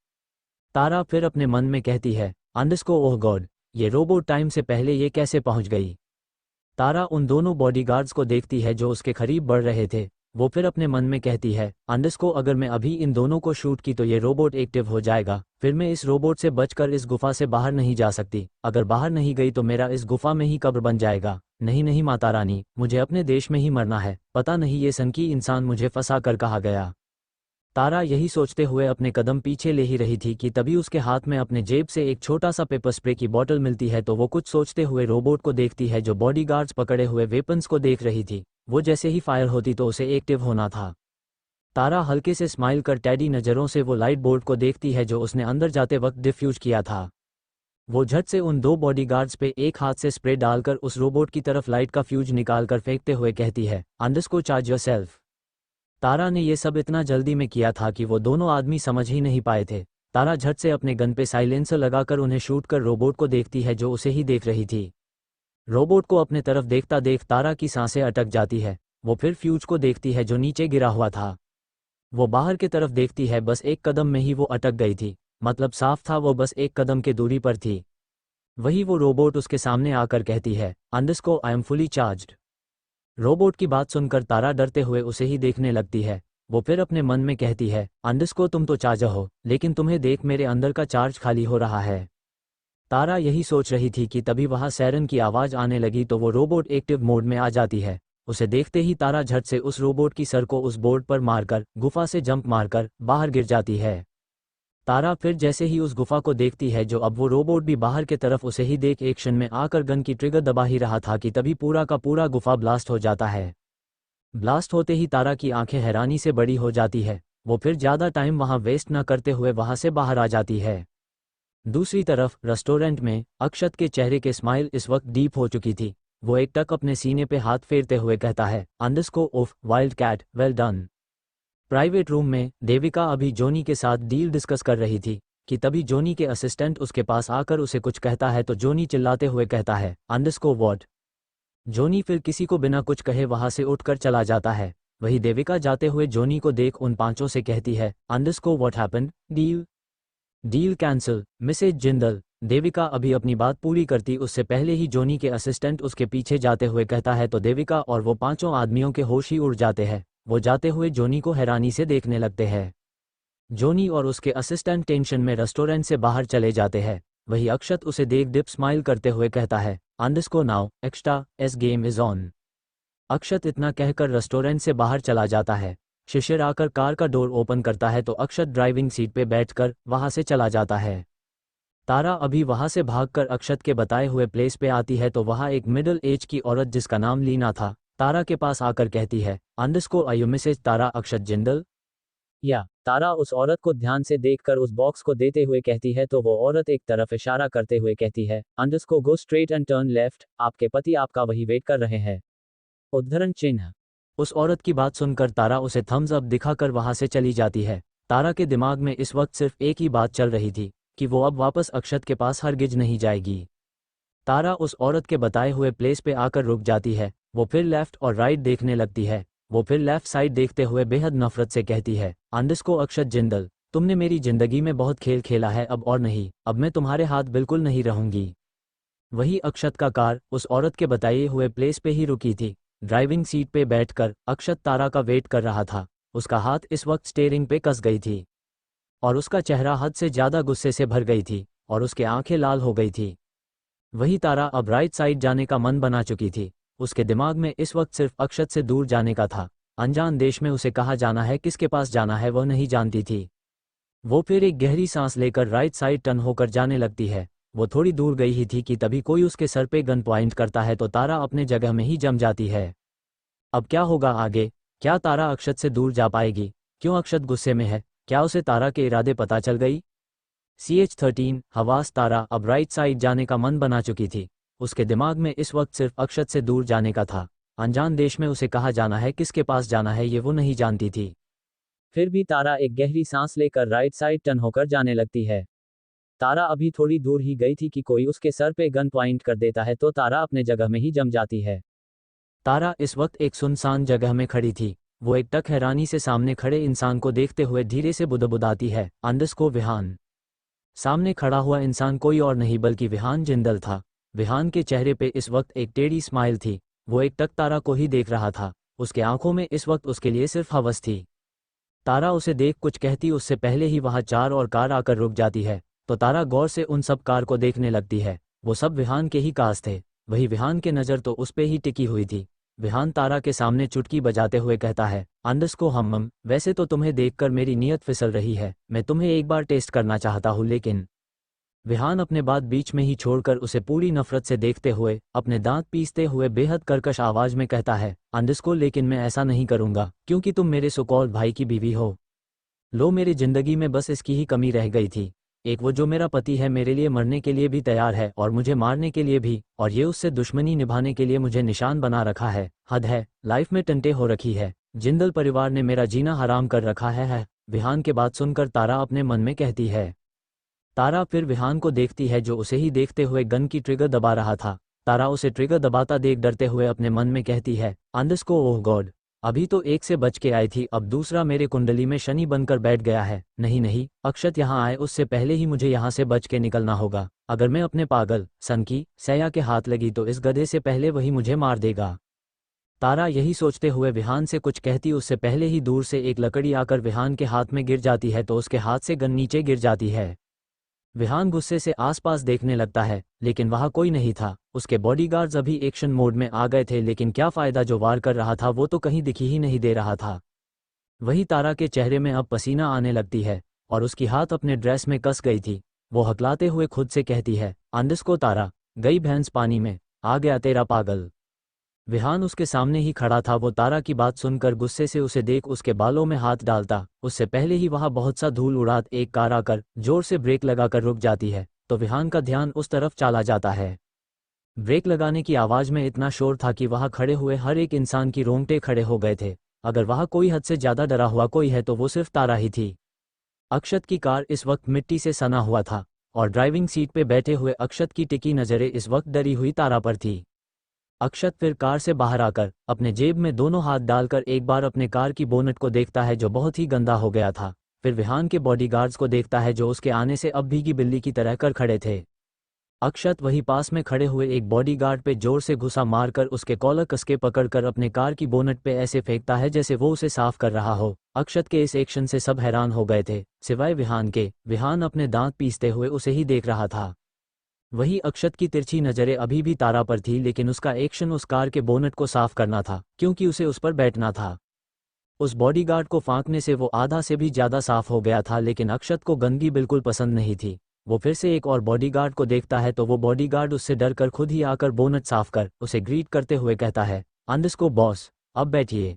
तारा फिर अपने मन में कहती है, ओह गॉड, ये रोबोट टाइम से पहले ये कैसे पहुंच गई। तारा उन दोनों बॉडीगार्ड्स को देखती है जो उसके करीब बढ़ रहे थे। वो फिर अपने मन में कहती है, अगर मैं अभी इन दोनों को शूट की तो ये रोबोट एक्टिव हो जाएगा, फिर मैं इस रोबोट से बचकर इस गुफा से बाहर नहीं जा सकती। अगर बाहर नहीं गई तो मेरा इस गुफा में ही कब्र बन जाएगा। नहीं नहीं माता रानी, मुझे अपने देश में ही मरना है। पता नहीं ये सनकी इंसान मुझे फंसा कर कहाँ गया। तारा यही सोचते हुए अपने कदम पीछे ले ही रही थी कि तभी उसके हाथ में अपने जेब से एक छोटा सा पेपर स्प्रे की बोतल मिलती है तो वो कुछ सोचते हुए रोबोट को देखती है जो बॉडीगार्ड्स पकड़े हुए वेपन्स को देख रही थी। वो जैसे ही फायर होती तो उसे एक्टिव होना था। तारा हल्के से स्माइल कर टैडी नज़रों से वो लाइट बोर्ड को देखती है जो उसने अंदर जाते वक्त डिफ्यूज किया था। वो झट से उन 2 बॉडीगार्ड्स पे एक हाथ से स्प्रे डालकर उस रोबोट की तरफ लाइट का फ्यूज निकालकर फेंकते हुए कहती है, चार्ज योरसेल्फ। तारा ने ये सब इतना जल्दी में किया था कि वो दोनों आदमी समझ ही नहीं पाए थे। तारा झट से अपने गन पे साइलेंसर लगाकर उन्हें शूट कर रोबोट को देखती है जो उसे ही देख रही थी। रोबोट को अपने तरफ देखता देख तारा की सांसें अटक जाती है। वो फिर फ्यूज को देखती है जो नीचे गिरा हुआ था। वो बाहर की तरफ देखती है, बस एक कदम में ही वो अटक गई थी। मतलब साफ था वो बस एक कदम के दूरी पर थी। वही वो रोबोट उसके सामने आकर कहती है, I am fully charged. Robot की बात सुनकर तारा डरते हुए उसे ही देखने लगती है। वो फिर अपने मन में कहती है, तुम तो चार्जर हो, लेकिन तुम्हें देख मेरे अंदर का चार्ज खाली हो रहा है। तारा यही सोच रही थी कि तभी वहां सायरन की आवाज आने लगी तो वो रोबोट एक्टिव मोड में आ जाती है। उसे देखते ही तारा झट से उस रोबोट की सर को उस बोर्ड पर मारकर गुफा से जंप मारकर बाहर गिर जाती है। तारा फिर जैसे ही उस गुफा को देखती है जो अब वो रोबोट भी बाहर के तरफ उसे ही देख एक्शन में आकर गन की ट्रिगर दबा ही रहा था कि तभी पूरा का पूरा गुफा ब्लास्ट हो जाता है। ब्लास्ट होते ही तारा की आंखें हैरानी से बड़ी हो जाती है। वो फिर ज़्यादा टाइम वहां वेस्ट न करते हुए वहां से बाहर आ जाती है। दूसरी तरफ रेस्टोरेंट में अक्षत के चेहरे के स्माइल इस वक्त डीप हो चुकी थी। वो एक टक अपने सीने पे हाथ फेरते हुए कहता है, off wild cat, well done. Private room में देविका अभी जोनी के साथ डील डिस्कस कर रही थी कि तभी जोनी के असिस्टेंट उसके पास आकर उसे कुछ कहता है तो जोनी चिल्लाते हुए कहता है, व्हाट। जोनी फिर किसी को बिना कुछ कहे वहां से उठकर चला जाता है। वही देविका जाते हुए जोनी को देख उन पांचों से कहती है, what happened, deal cancel, Mrs Jindal. Devika अभी अपनी बात पूरी करती उससे पहले ही जोनी के असिस्टेंट उसके पीछे जाते हुए कहता है तो देविका और वो पांचों आदमियों के होश ही उड़ जाते हैं। वो जाते हुए जोनी को हैरानी से देखने लगते हैं। जोनी और उसके असिस्टेंट टेंशन में रेस्टोरेंट से बाहर चले जाते हैं। वही अक्षत उसे देख डिप स्माइल करते हुए कहता है, नाउ एक्स्ट्रा एस गेम इज ऑन। अक्षत इतना कहकर रेस्टोरेंट से बाहर चला जाता है। शिशिर आकर कार का डोर ओपन करता है तो अक्षत ड्राइविंग सीट पे बैठकर वहां से चला जाता है। तारा अभी वहां से भागकर अक्षत के बताए हुए प्लेस पे आती है तो वहां एक मिडिल एज की औरत जिसका नाम लीना था तारा के पास आकर कहती है, आयु मिसेज तारा अक्षत जिंदल। या तारा उस औरत को ध्यान से देखकर उस बॉक्स को देते हुए कहती है तो वो औरत एक तरफ इशारा करते हुए कहती है, go straight and turn left, आपके पति आपका वही वेट कर रहे हैं। उद्धरण चिन्ह। उस औरत की बात सुनकर तारा उसे थम्स अप दिखाकर वहां से चली जाती है। तारा के दिमाग में इस वक्त सिर्फ एक ही बात चल रही थी कि वो अब वापस अक्षत के पास हरगिज नहीं जाएगी। तारा उस औरत के बताए हुए प्लेस पे आकर रुक जाती है। वो फिर लेफ्ट और राइट देखने लगती है। वो फिर लेफ्ट साइड देखते हुए बेहद नफरत से कहती है, अंडस्को अक्षत जिंदल, तुमने मेरी जिंदगी में बहुत खेल खेला है, अब और नहीं, अब मैं तुम्हारे हाथ बिल्कुल नहीं रहूंगी। वही अक्षत का कार उस औरत के बताए हुए प्लेस पे ही रुकी थी। ड्राइविंग सीट पे बैठकर अक्षत तारा का वेट कर रहा था। उसका हाथ इस वक्त स्टीयरिंग पे कस गई थी और उसका चेहरा हद से ज्यादा गुस्से से भर गई थी और उसके आंखें लाल हो गई थी। वही तारा अब राइट साइड जाने का मन बना चुकी थी। उसके दिमाग में इस वक्त सिर्फ अक्षत से दूर जाने का था। अनजान देश में उसे कहाँ जाना है, किसके पास जाना है, वह नहीं जानती थी। वो फिर एक गहरी सांस लेकर राइट साइड टर्न होकर जाने लगती है। वो थोड़ी दूर गई ही थी कि तभी कोई उसके सर पे गन पॉइंट करता है तो तारा अपने जगह में ही जम जाती है। अब क्या होगा आगे? क्या तारा अक्षत से दूर जा पाएगी? क्यों अक्षत गुस्से में है? क्या उसे तारा के इरादे पता चल गई? CH-13 हवास तारा अब राइट साइड जाने का मन बना चुकी थी। उसके दिमाग में इस वक्त सिर्फ अक्षत से दूर जाने का था। अनजान देश में उसे कहाँ जाना है, किसके पास जाना है, ये वो नहीं जानती थी। फिर भी तारा एक गहरी सांस लेकर राइट साइड टर्न होकर जाने लगती है। तारा अभी थोड़ी दूर ही गई थी कि कोई उसके सर पे गन पॉइंट कर देता है तो तारा अपने जगह में ही जम जाती है। तारा इस वक्त एक सुनसान जगह में खड़ी थी। वो एक टक हैरानी से सामने खड़े इंसान को देखते हुए धीरे से बुदबुदाती है, अंडस्को विहान। सामने खड़ा हुआ इंसान कोई और नहीं बल्कि विहान जिंदल था। विहान के चेहरे पे इस वक्त एक टेढ़ी स्माइल थी। वो एक टक तारा को ही देख रहा था। उसके आंखों में इस वक्त उसके लिए सिर्फ हवस थी। तारा उसे देख कुछ कहती उससे पहले ही वहां चार और कार आकर रुक जाती है तो तारा गौर से उन सब कार को देखने लगती है। वो सब विहान के ही कार्स थे। वही विहान के नज़र तो उस पे ही टिकी हुई थी। विहान तारा के सामने चुटकी बजाते हुए कहता है, अंडस्को हम्मम, वैसे तो तुम्हें देखकर मेरी नीयत फिसल रही है, मैं तुम्हें एक बार टेस्ट करना चाहता हूँ लेकिन। विहान अपने बात बीच में ही छोड़कर उसे पूरी नफरत से देखते हुए अपने दांत पीसते हुए बेहद कर्कश आवाज में कहता है, अंडस्को लेकिन मैं ऐसा नहीं करूंगा क्योंकि तुम मेरे सुकौल भाई की बीवी हो। लो, मेरी जिंदगी में बस इसकी ही कमी रह गई थी। एक वो जो मेरा पति है, मेरे लिए मरने के लिए भी तैयार है और मुझे मारने के लिए भी, और ये उससे दुश्मनी निभाने के लिए मुझे निशान बना रखा है। हद है, लाइफ में टंटे हो रखी है। जिंदल परिवार ने मेरा जीना हराम कर रखा है। विहान के बात सुनकर तारा अपने मन में कहती है। तारा फिर विहान को देखती है जो उसे ही देखते हुए गन की ट्रिगर दबा रहा था। तारा उसे ट्रिगर दबाता देख डरते हुए अपने मन में कहती है, अंडस्को ओह गॉड, अभी तो एक से बच के आई थी, अब दूसरा मेरे कुंडली में शनि बनकर बैठ गया है। नहीं नहीं, अक्षत यहाँ आए उससे पहले ही मुझे यहाँ से बच के निकलना होगा। अगर मैं अपने पागल सन की सया के हाथ लगी तो इस गधे से पहले वही मुझे मार देगा। तारा यही सोचते हुए विहान से कुछ कहती उससे पहले ही दूर से एक लकड़ी आकर विहान के हाथ में गिर जाती है तो उसके हाथ से गन नीचे गिर जाती है। विहान गुस्से से आसपास देखने लगता है लेकिन वहां कोई नहीं था। उसके बॉडीगार्ड्स अभी एक्शन मोड में आ गए थे लेकिन क्या फायदा, जो वार कर रहा था वो तो कहीं दिखी ही नहीं दे रहा था। वही तारा के चेहरे में अब पसीना आने लगती है और उसकी हाथ अपने ड्रेस में कस गई थी। वो हकलाते हुए खुद से कहती है, अंडस्को तारा, गई भैंस पानी में, आ गया तेरा पागल। विहान उसके सामने ही खड़ा था। वो तारा की बात सुनकर गुस्से से उसे देख उसके बालों में हाथ डालता उससे पहले ही वहां बहुत सा धूल उड़ात एक कार आकर जोर से ब्रेक लगाकर रुक जाती है तो विहान का ध्यान उस तरफ चला जाता है। ब्रेक लगाने की आवाज में इतना शोर था कि वहां खड़े हुए हर एक इंसान की रोंगटे खड़े हो गए थे। अगर वहां कोई हद से ज्यादा डरा हुआ कोई है तो वो सिर्फ तारा ही थी। अक्षत की कार इस वक्त मिट्टी से सना हुआ था और ड्राइविंग सीट पे बैठे हुए अक्षत की टिकी नजरें इस वक्त डरी हुई तारा पर थी। अक्षत फिर कार से बाहर आकर अपने जेब में दोनों हाथ डालकर एक बार अपने कार की बोनट को देखता है जो बहुत ही गंदा हो गया था। फिर विहान के बॉडीगार्ड्स को देखता है जो उसके आने से अब भीगी बिल्ली की तरह कर खड़े थे। अक्षत वही पास में खड़े हुए एक बॉडीगार्ड पे जोर से घुसा मारकर उसके कॉलर कसके पकड़कर अपने कार की बोनट पे ऐसे फेंकता है जैसे वो उसे साफ कर रहा हो। अक्षत के इस एक्शन से सब हैरान हो गए थे सिवाय विहान के। विहान अपने दांत पीसते हुए उसे ही देख रहा था। वही अक्षत की तिरछी नजरें अभी भी तारा पर थी लेकिन उसका एक्शन उस कार के बोनट को साफ करना था क्योंकि उसे उस पर बैठना था। उस बॉडीगार्ड को फांकने से वो आधा से भी ज्यादा साफ हो गया था लेकिन अक्षत को गंदगी बिल्कुल पसंद नहीं थी। वो फिर से एक और बॉडीगार्ड को देखता है तो वो बॉडीगार्ड उससे डरकर खुद ही आकर बोनट साफ कर उसे ग्रीट करते हुए कहता है, अंडस्को बॉस, अब बैठिए।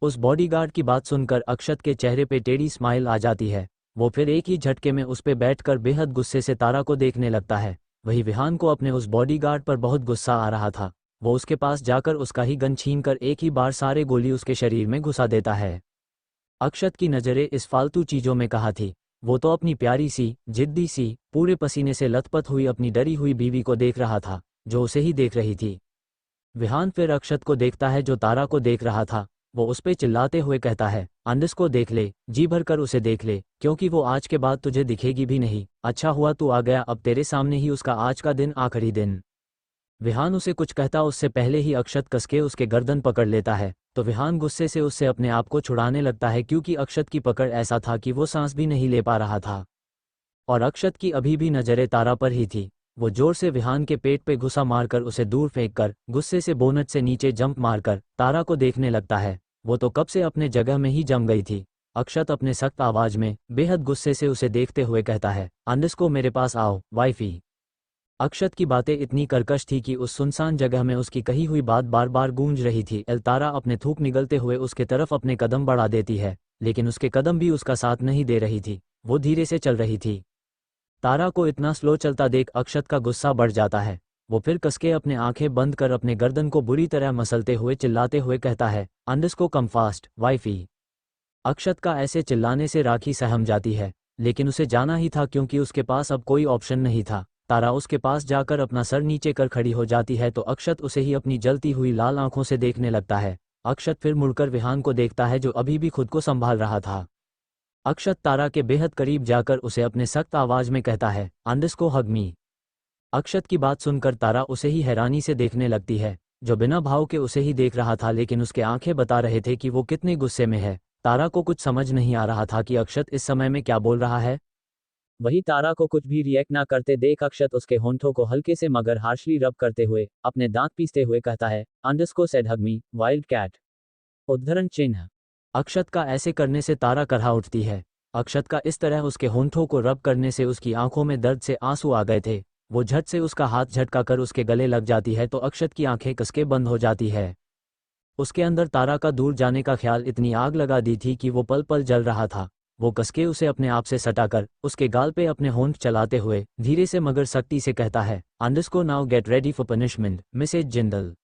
उस बॉडीगार्ड की बात सुनकर अक्षत के चेहरे पे टेढ़ी स्माइल आ जाती है। वो फिर एक ही झटके में उस पे बैठकर बेहद गुस्से से तारा को देखने लगता है। वही विहान को अपने उस बॉडीगार्ड पर बहुत गुस्सा आ रहा था। वो उसके पास जाकर उसका ही गन छीनकर एक ही बार सारे गोली उसके शरीर में घुसा देता है। अक्षत की नज़रें इस फालतू चीज़ों में कहाँ थी? वो तो अपनी प्यारी सी, जिद्दी सी, पूरे पसीने से लथपथ हुई अपनी डरी हुई बीवी को देख रहा था, जो उसे ही देख रही थी। विहान फिर अक्षत को देखता है जो तारा को देख रहा था। वो उस पे चिल्लाते हुए कहता है, अंडस को देख ले, जी भर कर उसे देख ले, क्योंकि वो आज के बाद तुझे दिखेगी भी नहीं। अच्छा हुआ तू आ गया, अब तेरे सामने ही उसका आज का दिन आखिरी दिन। विहान उसे कुछ कहता उससे पहले ही अक्षत कसके उसके गर्दन पकड़ लेता है, तो विहान गुस्से से उससे अपने आप को छुड़ाने लगता है, क्योंकि अक्षत की पकड़ ऐसा था कि वो सांस भी नहीं ले पा रहा था। और अक्षत की अभी भी नजरें तारा पर ही थी। वो जोर से विहान के पेट पे घुसा मारकर उसे दूर फेंककर गुस्से से बोनट से नीचे जंप मारकर तारा को देखने लगता है। वो तो कब से अपने जगह में ही जम गई थी। अक्षत अपने सख्त आवाज में बेहद गुस्से से उसे देखते हुए कहता है, अंडस को मेरे पास आओ वाइफी। अक्षत की बातें इतनी कर्कश थी कि उस सुनसान जगह में उसकी कही हुई बात बार बार गूंज रही थी। तारा अपने थूक निगलते हुए उसके तरफ अपने कदम बढ़ा देती है, लेकिन उसके कदम भी उसका साथ नहीं दे रही थी। वो धीरे से चल रही थी। तारा को इतना स्लो चलता देख अक्षत का गुस्सा बढ़ जाता है। वो फिर कसके अपने आंखें बंद कर अपने गर्दन को बुरी तरह मसलते हुए चिल्लाते हुए कहता है, अंडस को कम फास्ट वाइफी। अक्षत का ऐसे चिल्लाने से राखी सहम जाती है, लेकिन उसे जाना ही था क्योंकि उसके पास अब कोई ऑप्शन नहीं था। तारा उसके पास जाकर अपना सर नीचे कर खड़ी हो जाती है, तो अक्षत उसे ही अपनी जलती हुई लाल आंखों से देखने लगता है। अक्षत फिर मुड़कर विहान को देखता है, जो अभी भी खुद को संभाल रहा था। अक्षत तारा के बेहद करीब जाकर उसे अपने सख्त आवाज में कहता है, अंडस को हग मी। अक्षत की बात सुनकर तारा उसे ही हैरानी से देखने लगती है, जो बिना भाव के उसे ही देख रहा था, लेकिन उसके आंखें बता रहे थे कि वो कितने गुस्से में है। तारा को कुछ समझ नहीं आ रहा था कि अक्षत इस समय में क्या बोल रहा है। वही तारा को कुछ भी रिएक्ट ना करते देख अक्षत उसके होंठों को हल्के से मगर हार्शली रब करते हुए अपने दांत पीसते हुए कहता है, अंडस को सेड हग मी वाइल्ड कैट। उद्धरण चिन्ह। अक्षत का ऐसे करने से तारा करहा उठती है। अक्षत का इस तरह उसके होंठों को रब करने से उसकी आंखों में दर्द से आंसू आ गए थे। वो झट से उसका हाथ झटका कर उसके गले लग जाती है, तो अक्षत की आंखें कसके बंद हो जाती है। उसके अंदर तारा का दूर जाने का ख्याल इतनी आग लगा दी थी कि वो पल पल जल रहा था। वो कसके उसे अपने आप से सटाकर उसके गाल पे अपने होंठ चलाते हुए धीरे से मगर सख्ती से कहता है, underscore now get ready for punishment Mrs Jindal.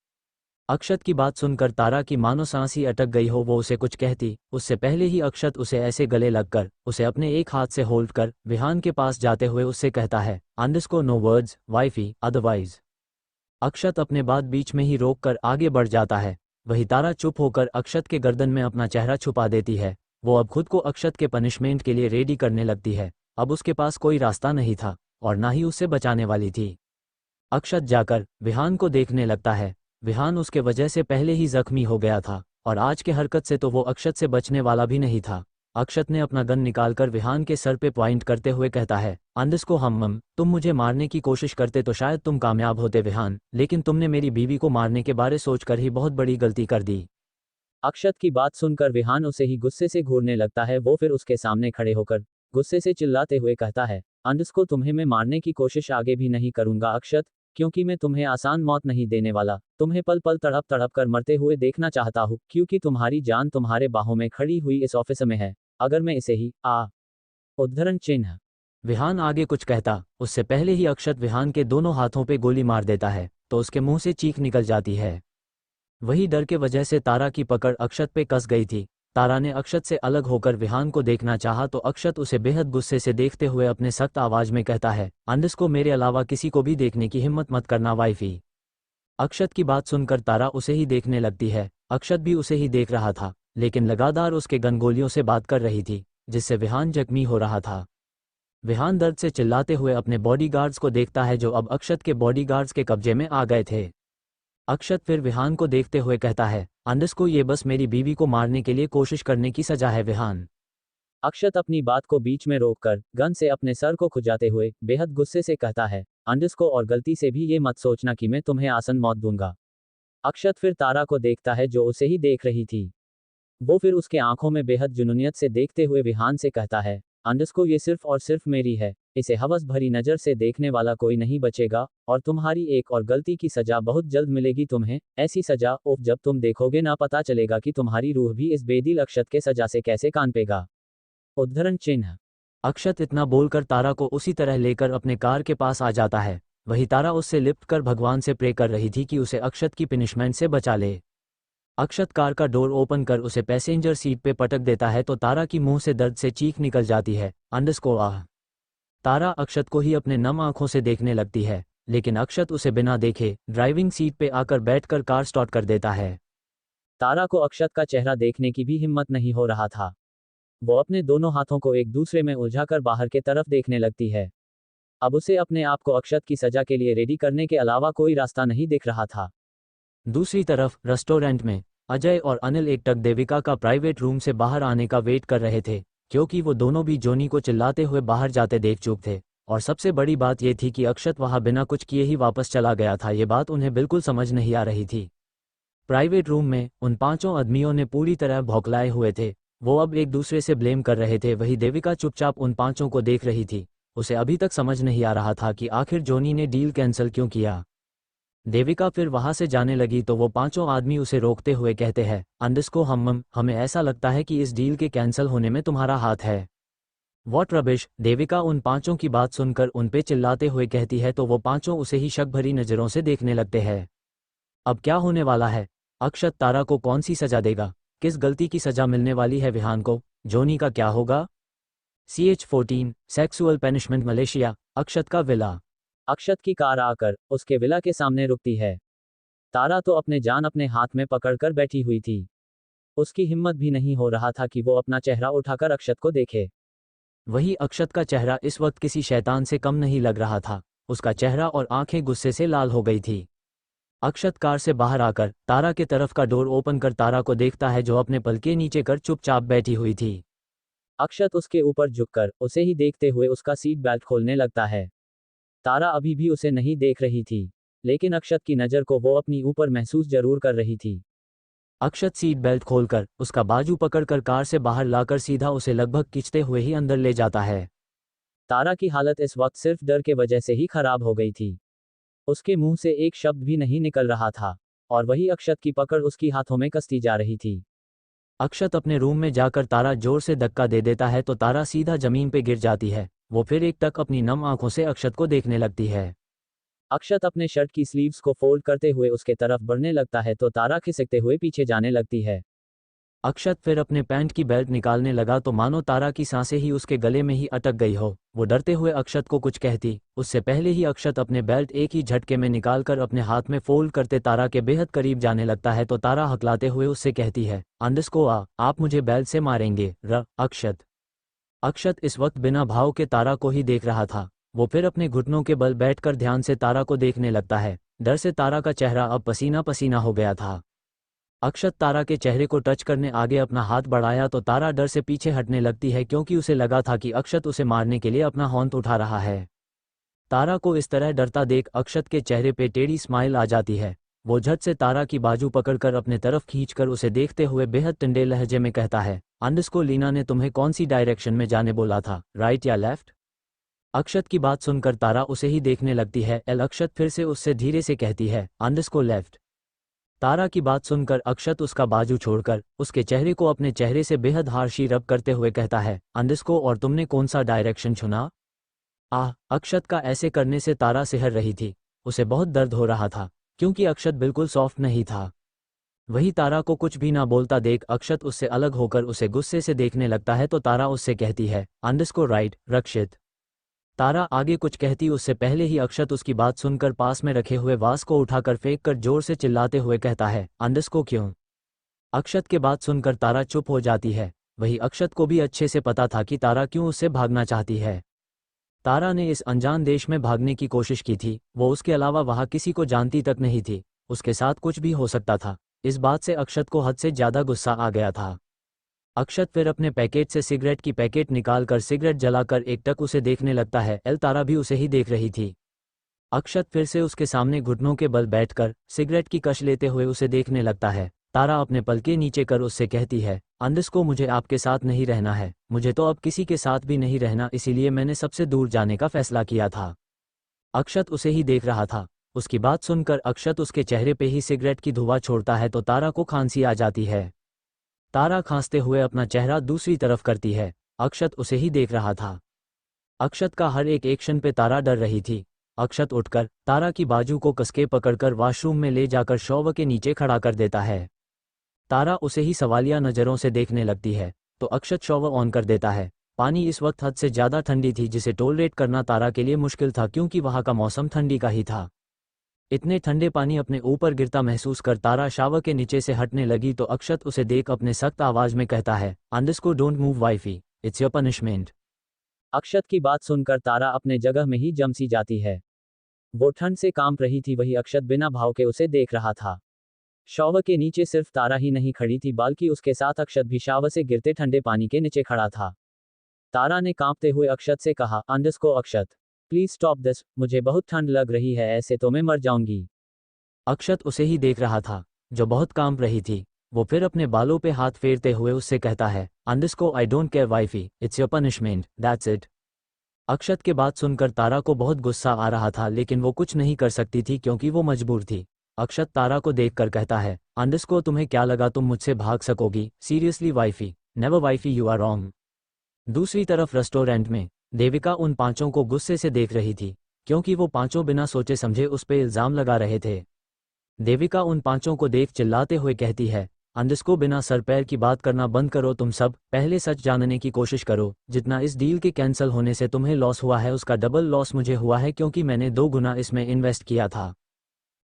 Akshat की बात सुनकर तारा की मानो सांस ही अटक गई हो। वो उसे कुछ कहती उससे पहले ही अक्षत उसे ऐसे गले लगकर उसे अपने एक हाथ से होल्ड कर विहान के पास जाते हुए उससे कहता है, अंडस को नो वर्ड्स वाइफी अदरवाइज। अक्षत अपने बात बीच में ही रोक कर आगे बढ़ जाता है। वही तारा चुप होकर अक्षत के गर्दन में अपना चेहरा छुपा देती है। वो अब खुद को अक्षत के पनिशमेंट के लिए रेडी करने लगती है। अब उसके पास कोई रास्ता नहीं था और ना ही उससे बचाने वाली थी। अक्षत जाकर विहान को देखने लगता है। विहान उसके वजह से पहले ही जख्मी हो गया था और आज के हरकत से तो वो अक्षत से बचने वाला भी नहीं था। अक्षत ने अपना गन निकालकर विहान के सर पे पॉइंट करते हुए कहता है, अंडस को हम तुम मुझे मारने की कोशिश करते तो शायद तुम कामयाब होते विहान, लेकिन तुमने मेरी बीवी को मारने के बारे सोचकर ही बहुत बड़ी गलती कर दी। अक्षत की बात सुनकर विहान उसे ही गुस्से से घूरने लगता है। वो फिर उसके सामने खड़े होकर गुस्से से चिल्लाते हुए कहता है, अंडस को तुम्हें मैं मारने की कोशिश आगे भी नहीं करूंगा अक्षत, क्योंकि मैं तुम्हें आसान मौत नहीं देने वाला। तुम्हें पल पल तड़प तड़प कर मरते हुए देखना चाहता हूँ, क्योंकि तुम्हारी जान तुम्हारे बाहों में खड़ी हुई इस ऑफिस में है। अगर मैं इसे ही उद्धरण चिन्ह। विहान आगे कुछ कहता उससे पहले ही अक्षत विहान के दोनों हाथों पे गोली मार देता है, तो उसके मुंह से चीख निकल जाती है। वही डर के वजह से तारा की पकड़ अक्षत पे कस गई थी। तारा ने अक्षत से अलग होकर विहान को देखना चाहा, तो अक्षत उसे बेहद गुस्से से देखते हुए अपने सख्त आवाज में कहता है, अंडस को मेरे अलावा किसी को भी देखने की हिम्मत मत करना वाइफी। अक्षत की बात सुनकर तारा उसे ही देखने लगती है। अक्षत भी उसे ही देख रहा था, लेकिन लगातार उसके गनगोलियों से बात कर रही थी, जिससे विहान जख्मी हो रहा था। विहान दर्द से चिल्लाते हुए अपने बॉडीगार्ड्स को देखता है, जो अब अक्षत के बॉडीगार्ड्स के कब्जे में आ गए थे। अक्षत फिर विहान को देखते हुए कहता है, अंडस को ये बस मेरी बीवी को मारने के लिए कोशिश करने की सजा है विहान। अक्षत अपनी बात को बीच में रोककर गन से अपने सर को खुजाते हुए बेहद गुस्से से कहता है, अंडस को और गलती से भी ये मत सोचना कि मैं तुम्हें आसन मौत दूंगा। अक्षत फिर तारा को देखता है, जो उसे ही देख रही थी। वो फिर उसके आंखों में बेहद जुनूनियत से देखते हुए विहान से कहता है, अंडस को ये सिर्फ और सिर्फ मेरी है। इसे हवस भरी नजर से देखने वाला कोई नहीं बचेगा, और तुम्हारी एक और गलती की सजा बहुत जल्द मिलेगी तुम्हें। ऐसी सजा जब तुम देखोगे ना, पता चलेगा कि तुम्हारी रूह भी इस बेदिल अक्षत के सजा से कैसे कांपेगा। उद्धरण चिन्ह। अक्षत इतना बोलकर तारा को उसी तरह लेकर अपने कार के पास आ जाता है। वही तारा उससे लिपट कर भगवान से प्रे कर रही थी कि उसे अक्षत की पनिशमेंट से बचा ले। अक्षत कार का डोर ओपन कर उसे पैसेंजर सीट पे पटक देता है तो तारा की मुंह से दर्द से चीख निकल जाती है। आह। तारा अक्षत को ही अपने नम आंखों से देखने लगती है, लेकिन अक्षत उसे बिना देखे ड्राइविंग सीट पे आकर बैठकर कार स्टार्ट कर देता है। तारा को अक्षत का चेहरा देखने की भी हिम्मत नहीं हो रहा था। वो अपने दोनों हाथों को एक दूसरे में उलझाकर बाहर के तरफ देखने लगती है। अब उसे अपने आप को अक्षत की सजा के लिए रेडी करने के अलावा कोई रास्ता नहीं दिख रहा था। दूसरी तरफ रेस्टोरेंट में अजय और अनिल एकटक देविका का प्राइवेट रूम से बाहर आने का वेट कर रहे थे, क्योंकि वो दोनों भी जोनी को चिल्लाते हुए बाहर जाते देख चुके थे। और सबसे बड़ी बात ये थी कि अक्षत वहां बिना कुछ किए ही वापस चला गया था। ये बात उन्हें बिल्कुल समझ नहीं आ रही थी। प्राइवेट रूम में उन पांचों आदमियों ने पूरी तरह भौंकलाए हुए थे। वो अब एक दूसरे से ब्लेम कर रहे थे। वही देविका चुपचाप उन पांचों को देख रही थी। उसे अभी तक समझ नहीं आ रहा था कि आखिर जोनी ने डील कैंसिल क्यों किया। देविका फिर वहां से जाने लगी तो वो पांचों आदमी उसे रोकते हुए कहते हैं, अंडस्को हमें ऐसा लगता है कि इस डील के कैंसिल होने में तुम्हारा हाथ है। What rubbish. देविका उन पांचों की बात सुनकर उन पे चिल्लाते हुए कहती है तो वो पांचों उसे ही शक भरी नजरों से देखने लगते हैं। अब क्या होने वाला है? अक्षत तारा को कौन सी सजा देगा? किस गलती की सजा मिलने वाली है विहान को? जोनी का क्या होगा? CH14 sexual punishment Malaysia. अक्षत का विला। अक्षत की कार आकर उसके विला के सामने रुकती है। तारा तो अपने जान अपने हाथ में पकड़कर बैठी हुई थी। उसकी हिम्मत भी नहीं हो रहा था कि वो अपना चेहरा उठाकर अक्षत को देखे। वही अक्षत का चेहरा इस वक्त किसी शैतान से कम नहीं लग रहा था। उसका चेहरा और आंखें गुस्से से लाल हो गई थी। अक्षत कार से बाहर आकर तारा के तरफ का डोर ओपन कर तारा को देखता है, जो अपने पलके नीचे कर चुपचाप बैठी हुई थी। अक्षत उसके ऊपर झुककर उसे ही देखते हुए उसका सीट बेल्ट खोलने लगता है। तारा अभी भी उसे नहीं देख रही थी, लेकिन अक्षत की नज़र को वो अपनी ऊपर महसूस जरूर कर रही थी। अक्षत सीट बेल्ट खोलकर उसका बाजू पकड़कर कार से बाहर लाकर सीधा उसे लगभग खींचते हुए ही अंदर ले जाता है। तारा की हालत इस वक्त सिर्फ डर के वजह से ही खराब हो गई थी। उसके मुंह से एक शब्द भी नहीं निकल रहा था, और वही अक्षत की पकड़ उसकी हाथों में कसती जा रही थी। अक्षत अपने रूम में जाकर तारा जोर से धक्का दे देता है तो तारा सीधा जमीन पे गिर जाती है। वो फिर एक टक अपनी नम आंखों से अक्षत को देखने लगती है। अक्षत अपने शर्ट की स्लीव्स को फोल्ड करते हुए उसके तरफ बढ़ने लगता है तो तारा खिसकते हुए पीछे जाने लगती है। अक्षत फिर अपने पैंट की बेल्ट निकालने लगा तो मानो तारा की सांसें ही उसके गले में ही अटक गई हो। वो डरते हुए अक्षत को कुछ कहती, उससे पहले ही अक्षत अपने बेल्ट एक ही झटके में निकालकर अपने हाथ में फोल्ड करते तारा के बेहद करीब जाने लगता है तो तारा हकलाते हुए उससे कहती है, अंडस्को आप मुझे बेल्ट से मारेंगे? अक्षत। अक्षत इस वक्त बिना भाव के तारा को ही देख रहा था। वो फिर अपने घुटनों के बल बैठकर ध्यान से तारा को देखने लगता है। डर से तारा का चेहरा अब पसीना पसीना हो गया था। अक्षत तारा के चेहरे को टच करने आगे अपना हाथ बढ़ाया तो तारा डर से पीछे हटने लगती है, क्योंकि उसे लगा था कि अक्षत उसे मारने के लिए अपना हॉन्ट उठा रहा है। तारा को इस तरह डरता देख अक्षत के चेहरे पे टेढ़ी स्माइल आ जाती है। वो झट से तारा की बाजू पकड़कर अपने तरफ खींचकर उसे देखते हुए बेहद टंडे लहजे में कहता है, अंडस्को लीना ने तुम्हें कौन सी डायरेक्शन में जाने बोला था, राइट या लेफ्ट? अक्षत की बात सुनकर तारा उसे ही देखने लगती है। अक्षत फिर से उससे धीरे से कहती है, अंडस्को लेफ्ट। तारा की बात सुनकर अक्षत उसका बाजू छोड़कर उसके चेहरे को अपने चेहरे से बेहद हार्शी रब करते हुए कहता है, अंडस्को और तुमने कौन सा डायरेक्शन चुना? अक्षत का ऐसे करने से तारा सिहर रही थी। उसे बहुत दर्द हो रहा था, क्योंकि अक्षत बिल्कुल सॉफ्ट नहीं था। वही तारा को कुछ भी ना बोलता देख अक्षत उससे अलग होकर उसे गुस्से से देखने लगता है तो तारा उससे कहती है, अंडस्को राइट रक्षित। तारा आगे कुछ कहती उससे पहले ही अक्षत उसकी बात सुनकर पास में रखे हुए वास को उठाकर फेंक कर जोर से चिल्लाते हुए कहता है, अंडस्को क्यों? अक्षत के बात सुनकर तारा चुप हो जाती है। वही अक्षत को भी अच्छे से पता था कि तारा क्यों उससे भागना चाहती है। तारा ने इस अनजान देश में भागने की कोशिश की थी। वो उसके अलावा वहां किसी को जानती तक नहीं थी। उसके साथ कुछ भी हो सकता था। इस बात से अक्षत को हद से ज्यादा गुस्सा आ गया था। अक्षत फिर अपने पैकेट से सिगरेट की पैकेट निकालकर सिगरेट जलाकर एक टक उसे देखने लगता है। तारा भी उसे ही देख रही थी। अक्षत फिर से उसके सामने घुटनों के बल बैठकर सिगरेट की कश लेते हुए उसे देखने लगता है। तारा अपने पलके नीचे कर उससे कहती है, अंडस्को मुझे आपके साथ नहीं रहना है। मुझे तो अब किसी के साथ भी नहीं रहना, इसीलिए मैंने सबसे दूर जाने का फैसला किया था। अक्षत उसे ही देख रहा था। उसकी बात सुनकर अक्षत उसके चेहरे पे ही सिगरेट की धुआं छोड़ता है तो तारा को खांसी आ जाती है। तारा खांसते हुए अपना चेहरा दूसरी तरफ करती है। अक्षत उसे ही देख रहा था। अक्षत का हर एक एक्शन पे तारा डर रही थी। अक्षत उठकर तारा की बाजू को कसके पकड़कर वॉशरूम में ले जाकर शॉवर के नीचे खड़ा कर देता है। तारा उसे ही सवालिया नज़रों से देखने लगती है तो अक्षत शॉवर ऑन कर देता है। पानी इस वक्त हद से ज़्यादा ठंडी थी जिसे टॉलरेट करना तारा के लिए मुश्किल था क्योंकि वहाँ का मौसम ठंडी का ही था। इतने ठंडे पानी अपने ऊपर गिरता महसूस कर तारा शावर के नीचे से हटने लगी तो अक्षत उसे देख अपने सख्त आवाज में कहता है, underscore don't move wifey, it's your punishment. Akshat की बात सुनकर तारा अपने जगह में ही जम सी जाती है। वो ठंड से कांप रही थी, वही अक्षत बिना भाव के उसे देख रहा था। शॉवर के नीचे सिर्फ तारा ही नहीं खड़ी थी बल्कि उसके साथ अक्षत भी शावर से गिरते ठंडे पानी के नीचे खड़ा था। तारा ने कांपते हुए अक्षत से कहा, अंडरस्को अक्षत, प्लीज स्टॉप दिस, मुझे बहुत ठंड लग रही है, ऐसे तो मैं मर जाऊंगी। अक्षत उसे ही देख रहा था जो बहुत कांप रही थी। वो फिर अपने बालों पे हाथ फेरते हुए उससे कहता है, underscore I don't care wifey, it's your punishment, that's it. Akshat के बात सुनकर तारा को बहुत गुस्सा आ रहा था लेकिन वो कुछ नहीं कर सकती थी क्योंकि वो मजबूर थी। अक्षत तारा को देखकर कहता है, अंडरस्को तुम्हें क्या लगा तुम मुझसे भाग सकोगी? Seriously wifey, never wifey, you are wrong. दूसरी तरफ रेस्टोरेंट में देविका उन पांचों को गुस्से से देख रही थी क्योंकि वो पांचों बिना सोचे समझे उस पर इल्जाम लगा रहे थे। देविका उन पांचों को देख चिल्लाते हुए कहती है, अंडरस्को बिना सर पैर की बात करना बंद करो, तुम सब पहले सच जानने की कोशिश करो। जितना इस डील के कैंसिल होने से तुम्हें लॉस हुआ है उसका डबल लॉस मुझे हुआ है क्योंकि मैंने 2 गुना इसमें इन्वेस्ट किया था।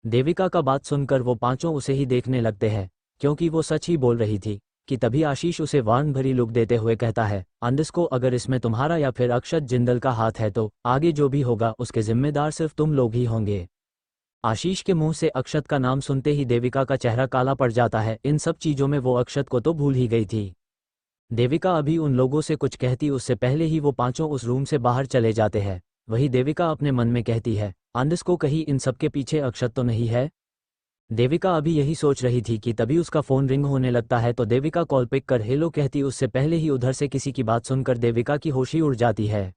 देविका का बात सुनकर वो पांचों उसे ही देखने लगते हैं क्योंकि वो सच ही बोल रही थी कि तभी आशीष उसे वार्न भरी लुक देते हुए कहता है, अंडरस्को अगर इसमें तुम्हारा या फिर अक्षत जिंदल का हाथ है तो आगे जो भी होगा उसके जिम्मेदार सिर्फ तुम लोग ही होंगे। आशीष के मुंह से अक्षत का नाम सुनते ही देविका का चेहरा काला पड़ जाता है। इन सब चीजों में वो अक्षत को तो भूल ही गई थी। देविका अभी उन लोगों से कुछ कहती उससे पहले ही वो पांचों उस रूम से बाहर चले जाते हैं। वही देविका अपने मन में कहती है, अंडरस्को कहीं इन सब के पीछे अक्षत तो नहीं है। देविका अभी यही सोच रही थी कि तभी उसका फोन रिंग होने लगता है तो देविका कॉल पिक कर हेलो कहती उससे पहले ही उधर से किसी की बात सुनकर देविका की होश ही उड़ जाती है।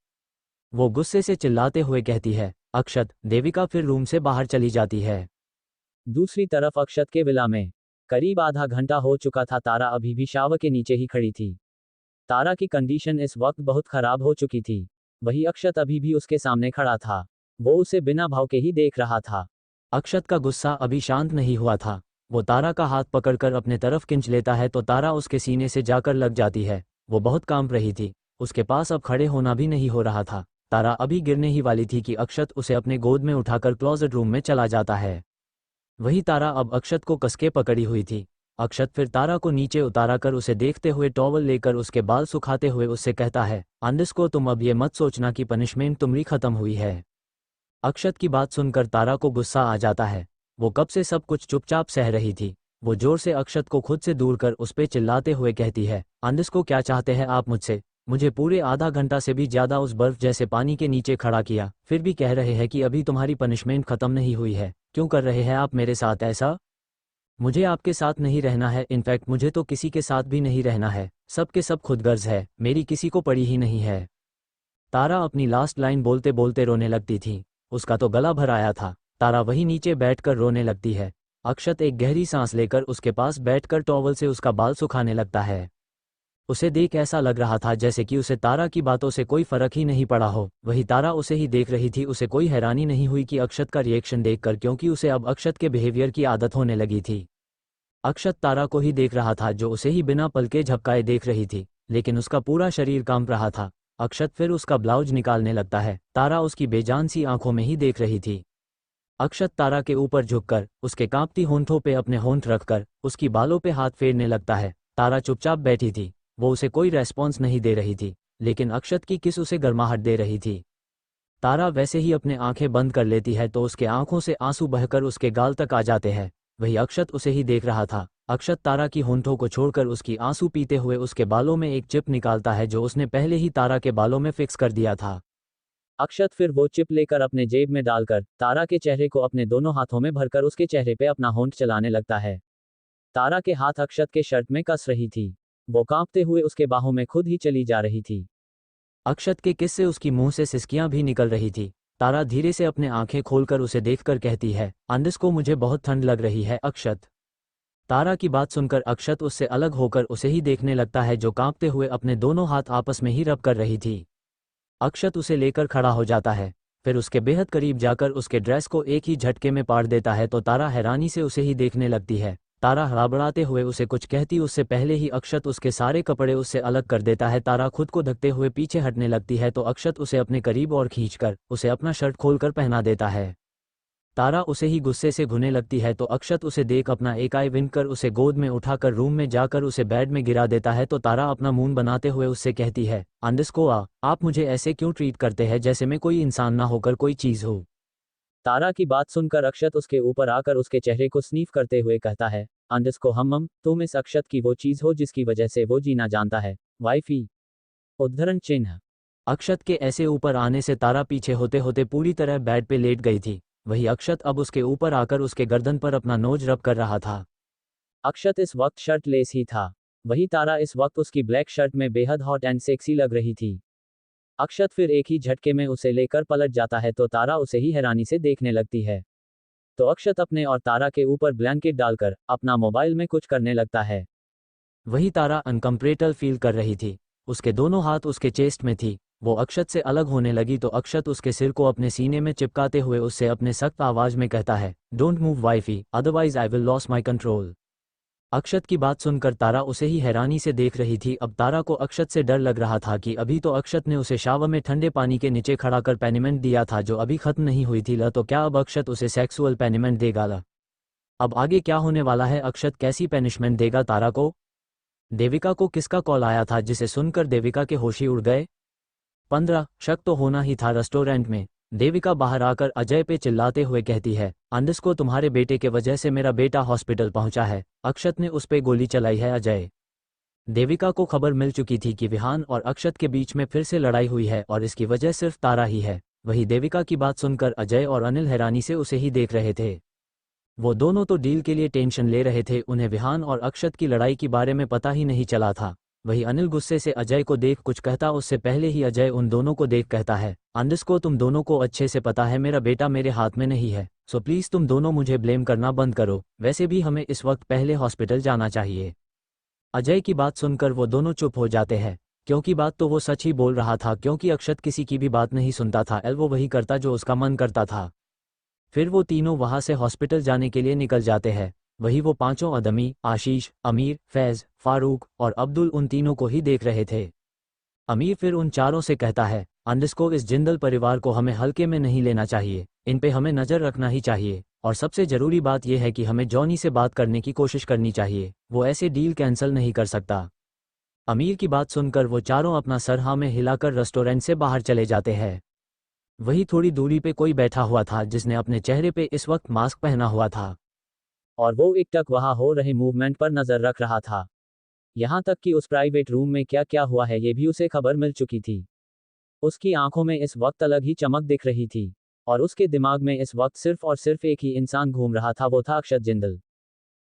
वो गुस्से से चिल्लाते हुए कहती है, अक्षत। देविका फिर रूम से बाहर चली जाती है। दूसरी तरफ अक्षत के विला में करीब आधा घंटा हो चुका था। तारा अभी भी शावर के नीचे ही खड़ी थी। तारा की कंडीशन इस वक्त बहुत खराब हो चुकी थी। वही अक्षत अभी भी उसके सामने खड़ा था। वो उसे बिना भाव के ही देख रहा था। अक्षत का गुस्सा अभी शांत नहीं हुआ था। वो तारा का हाथ पकड़कर अपने तरफ खींच लेता है तो तारा उसके सीने से जाकर लग जाती है। वो बहुत कांप रही थी, उसके पास अब खड़े होना भी नहीं हो रहा था। तारा अभी गिरने ही वाली थी कि अक्षत उसे अपने गोद में उठाकर क्लोजेट रूम में चला जाता है। वही तारा अब अक्षत को कसके पकड़ी हुई थी। अक्षत फिर तारा को नीचे उतारा कर उसे देखते हुए टॉवल लेकर उसके बाल सुखाते हुए उससे कहता है, अंडरस्को तुम अब ये मत सोचना कि पनिशमेंट तुम्हारी खत्म हुई है। अक्षत की बात सुनकर तारा को गुस्सा आ जाता है। वो कब से सब कुछ चुपचाप सह रही थी। वो जोर से अक्षत को खुद से दूर कर उस पे चिल्लाते हुए कहती है, अंडरस्को क्या चाहते हैं आप मुझसे? मुझे पूरे आधा घंटा से भी ज्यादा उस बर्फ जैसे पानी के नीचे खड़ा किया, फिर भी कह रहे हैं कि अभी तुम्हारी पनिशमेंट खत्म नहीं हुई है। क्यों कर रहे हैं आप मेरे साथ ऐसा? मुझे आपके साथ नहीं रहना है, इनफैक्ट मुझे तो किसी के साथ भी नहीं रहना है। सब के सब खुदगर्ज है, मेरी किसी को पड़ी ही नहीं है। तारा अपनी लास्ट लाइन बोलते बोलते रोने लगती थी। उसका तो गला भर आया था। तारा वहीं नीचे बैठकर रोने लगती है। अक्षत एक गहरी सांस लेकर उसके पास बैठकर टॉवल से उसका बाल सुखाने लगता है। उसे देख ऐसा लग रहा था जैसे कि उसे तारा की बातों से कोई फर्क ही नहीं पड़ा हो। वही तारा उसे ही देख रही थी। उसे कोई हैरानी नहीं हुई कि अक्षत का रिएक्शन देखकर, क्योंकि उसे अब अक्षत के बिहेवियर की आदत होने लगी थी। अक्षत तारा को ही देख रहा था जो उसे ही बिना पलके झपकाए देख रही थी, लेकिन उसका पूरा शरीर कांप रहा था। अक्षत फिर उसका ब्लाउज निकालने लगता है। तारा उसकी बेजान सी आंखों में ही देख रही थी। अक्षत तारा के ऊपर झुककर उसके कांपती होंठों पे अपने होंठ रखकर उसकी बालों पे हाथ फेरने लगता है। तारा चुपचाप बैठी थी। वो उसे कोई रेस्पॉन्स नहीं दे रही थी, लेकिन अक्षत की किस उसे गर्माहट दे रही थी। तारा वैसे ही अपने आंखें बंद कर लेती है तो उसके आंखों से आंसू बहकर उसके गाल तक आ जाते हैं। वही अक्षत उसे ही देख रहा था। अक्षत तारा की होंठों को छोड़कर उसकी आंसू पीते हुए उसके बालों में एक चिप निकालता है जो उसने पहले ही तारा के बालों में फिक्स कर दिया था। अक्षत फिर वो चिप लेकर अपने जेब में डालकर तारा के चेहरे को अपने दोनों हाथों में भरकर उसके चेहरे पे अपना होंठ चलाने लगता है। तारा के हाथ अक्षत के शर्ट में कस रही थी। वो कांपते हुए उसके बाहों में खुद ही चली जा रही थी। अक्षत के किस से उसकी मुंह से सिसकियां भी निकल रही थी। तारा धीरे से अपने आंखें खोलकर उसे देखकर कहती है, अंडरस्को मुझे बहुत ठंड लग रही है अक्षत। तारा की बात सुनकर अक्षत उससे अलग होकर उसे ही देखने लगता है जो कांपते हुए अपने दोनों हाथ आपस में ही रब कर रही थी। अक्षत उसे लेकर खड़ा हो जाता है, फिर उसके बेहद करीब जाकर उसके ड्रेस को एक ही झटके में पाड़ देता है तो तारा हैरानी से उसे ही देखने लगती है। तारा हड़बड़ाते हुए उसे कुछ कहती उससे पहले ही अक्षत उसके सारे कपड़े उससे अलग कर देता है। तारा खुद को ढकते हुए पीछे हटने लगती है तो अक्षत उसे अपने करीब और खींचकर उसे अपना शर्ट खोलकर पहना देता है। तारा उसे ही गुस्से से घुने लगती है तो अक्षत उसे देख अपना एक आई विंक कर उसे गोद में उठाकर रूम में जाकर उसे बेड में गिरा देता है तो तारा अपना मुंह बनाते हुए उससे कहती है, अंडरस्कोर, आप मुझे ऐसे क्यों ट्रीट करते हैं जैसे मैं कोई इंसान ना होकर कोई चीज़ हूँ। तारा की बात सुनकर अक्षत उसके ऊपर आकर उसके चेहरे को स्नीफ करते हुए कहता है, अंडरस्कोर हम तुम इस अक्षत की वो चीज हो जिसकी वजह से वो जीना जानता है, वाइफी। उद्धरण चिन्ह। अक्षत के ऐसे ऊपर आने से तारा पीछे होते होते पूरी तरह बेड पे लेट गई थी। वही अक्षत अब उसके ऊपर आकर उसके गर्दन पर अपना नोज रब कर रहा था। अक्षत इस वक्त शर्टलेस ही था। वही तारा इस वक्त उसकी ब्लैक शर्ट में बेहद हॉट एंड सेक्सी लग रही थी। अक्षत फिर एक ही झटके में उसे लेकर पलट जाता है तो तारा उसे ही हैरानी से देखने लगती है। तो अक्षत अपने और तारा के ऊपर ब्लैंकेट डालकर अपना मोबाइल में कुछ करने लगता है। वही तारा अनकंफर्टेबल फील कर रही थी। उसके दोनों हाथ उसके चेस्ट में थी। वो अक्षत से अलग होने लगी तो अक्षत उसके सिर को अपने सीने में चिपकाते हुए उससे अपने सख्त आवाज में कहता है, don't move wifey, otherwise I will loss my control. Akshat की बात सुनकर तारा उसे ही हैरानी से देख रही थी। अब तारा को अक्षत से डर लग रहा था कि अभी तो अक्षत ने उसे शावर में ठंडे पानी के नीचे खड़ा कर पेनिमेंट दिया था जो अभी खत्म नहीं हुई थी। तो क्या अब अक्षत उसे सेक्सुअल पेनिमेंट देगा? अब आगे क्या होने वाला है? अक्षत कैसी पेनिशमेंट देगा तारा को? देविका को किसका कॉल आया था जिसे सुनकर देविका के होश ही उड़ गए? 15 शक तो होना ही था। रेस्टोरेंट में देविका बाहर आकर अजय पे चिल्लाते हुए कहती है, अंडस्को, तुम्हारे बेटे के वजह से मेरा बेटा हॉस्पिटल पहुंचा है। अक्षत ने उस पे गोली चलाई है। अजय। देविका को खबर मिल चुकी थी कि विहान और अक्षत के बीच में फिर से लड़ाई हुई है और इसकी वजह सिर्फ तारा ही है। वही देविका की बात सुनकर अजय और अनिल हैरानी से उसे ही देख रहे थे। वो दोनों तो डील के लिए टेंशन ले रहे थे, उन्हें विहान और अक्षत की लड़ाई के बारे में पता ही नहीं चला था। वही अनिल गुस्से से अजय को देख कुछ कहता उससे पहले ही अजय उन दोनों को देख कहता है, अंडस्को, तुम दोनों को अच्छे से पता है मेरा बेटा मेरे हाथ में नहीं है, सो प्लीज तुम दोनों मुझे ब्लेम करना बंद करो। वैसे भी हमें इस वक्त पहले हॉस्पिटल जाना चाहिए। अजय की बात सुनकर वो दोनों चुप हो जाते हैं, क्योंकि बात तो वो सच ही बोल रहा था, क्योंकि अक्षत किसी की भी बात नहीं सुनता था। वो वही करता जो उसका मन करता था। फिर वो तीनों वहां से हॉस्पिटल जाने के लिए निकल जाते हैं। वही वो पांचों आदमी, आशीष, अमीर, फैज, फारूक और अब्दुल उन तीनों को ही देख रहे थे। अमीर फिर उन चारों से कहता है, अंडस्को, इस जिंदल परिवार को हमें हल्के में नहीं लेना चाहिए, इन पे हमें नज़र रखना ही चाहिए। और सबसे ज़रूरी बात यह है कि हमें जॉनी से बात करने की कोशिश करनी चाहिए, वो ऐसे डील कैंसिल नहीं कर सकता। अमीर की बात सुनकर वो चारों अपना सर हाँ में हिलाकर रेस्टोरेंट से बाहर चले जाते हैं। वही थोड़ी दूरी पे कोई बैठा हुआ था जिसने अपने चेहरे पे इस वक्त मास्क पहना हुआ था और वो एकटक वहां हो रहे मूवमेंट पर नजर रख रहा था। यहां तक कि उस प्राइवेट रूम में क्या क्या हुआ है ये भी उसे खबर मिल चुकी थी। उसकी आंखों में इस वक्त अलग ही चमक दिख रही थी और उसके दिमाग में इस वक्त सिर्फ और सिर्फ एक ही इंसान घूम रहा था, वो था अक्षत जिंदल।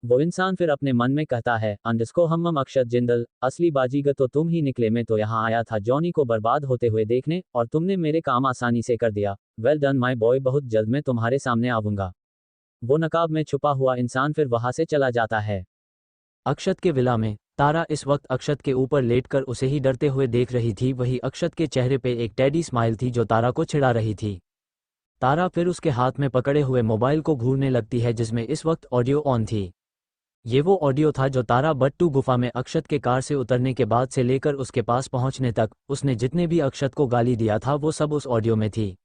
वो इंसान फिर अपने मन में कहता है, अंडस्को, हम अक्षत जिंदल, असली बाजीगर तो तुम ही निकले। मैं तो यहाँ आया था जॉनी को बर्बाद होते हुए देखने और तुमने मेरे काम आसानी से कर दिया। वेल डन माय बॉय, बहुत जल्द मैं तुम्हारे सामने आऊंगा। वो नकाब में छुपा हुआ इंसान फिर वहां से चला जाता है। अक्षत के विला में तारा इस वक्त अक्षत के ऊपर लेटकर उसे ही डरते हुए देख रही थी। वही अक्षत के चेहरे पे एक टेडी स्माइल थी जो तारा को चिढ़ा रही थी। तारा फिर उसके हाथ में पकड़े हुए मोबाइल को घूरने लगती है जिसमें इस वक्त ऑडियो ऑन थी। ये वो ऑडियो था जो तारा बट्टू गुफा में अक्षत के कार से उतरने के बाद से लेकर उसके पास पहुंचने तक उसने जितने भी अक्षत को गाली दिया था वो सब उस ऑडियो में थी।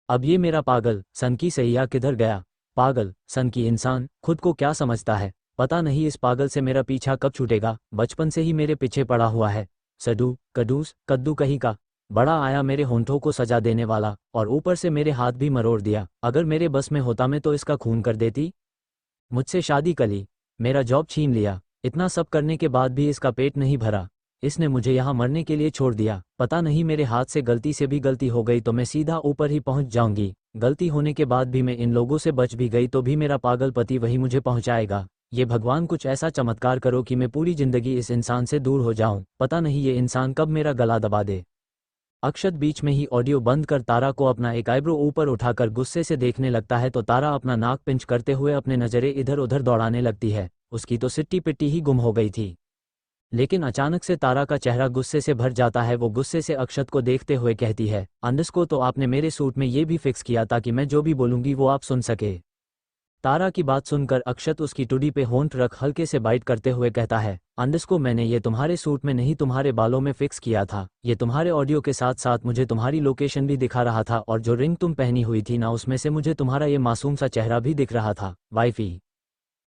अब ये मेरा पागल सन की सैया किधर गया? पागल सन की इंसान खुद को क्या समझता है? पता नहीं इस पागल से मेरा पीछा कब छूटेगा। बचपन से ही मेरे पीछे पड़ा हुआ है। सडू कदूस कद्दू कहीं का बड़ा आया मेरे होंठों को सजा देने वाला और ऊपर से मेरे हाथ भी मरोड़ दिया। अगर मेरे बस में होता मैं तो इसका खून कर देती। मुझसे शादी करी, मेरा जॉब छीन लिया, इतना सब करने के बाद भी इसका पेट नहीं भरा। इसने मुझे यहाँ मरने के लिए छोड़ दिया। पता नहीं मेरे हाथ से गलती से भी गलती हो गई तो मैं सीधा ऊपर ही पहुँच जाऊंगी। गलती होने के बाद भी मैं इन लोगों से बच भी गई तो भी मेरा पागल पति वही मुझे पहुँचाएगा। ये भगवान कुछ ऐसा चमत्कार करो कि मैं पूरी जिंदगी इस इंसान से दूर हो जाऊं। पता नहीं ये इंसान कब मेरा गला दबा दे। अक्षत बीच में ही ऑडियो बंद कर तारा को अपना एक आईब्रो ऊपर उठाकर गुस्से से देखने लगता है तो तारा अपना नाक पिंच करते हुए अपने नजरें इधर उधर दौड़ाने लगती है। उसकी तो सिट्टी पिट्टी ही गुम हो गई थी। लेकिन अचानक से तारा का चेहरा गुस्से से भर जाता है। वो गुस्से से अक्षत को देखते हुए कहती है, अंडस्को, तो आपने मेरे सूट में ये भी फिक्स किया ताकि मैं जो भी बोलूंगी वो आप सुन सके। तारा की बात सुनकर अक्षत उसकी टुडी पे होंठ रख हल्के से बाइट करते हुए कहता है, अंडस्को मैंने ये तुम्हारे सूट में नहीं तुम्हारे बालों में फिक्स किया था। ये तुम्हारे ऑडियो के साथ साथ मुझे तुम्हारी लोकेशन भी दिखा रहा था और जो रिंग तुम पहनी हुई थी ना उसमें से मुझे तुम्हारा ये मासूम सा चेहरा भी दिख रहा था वाइफी।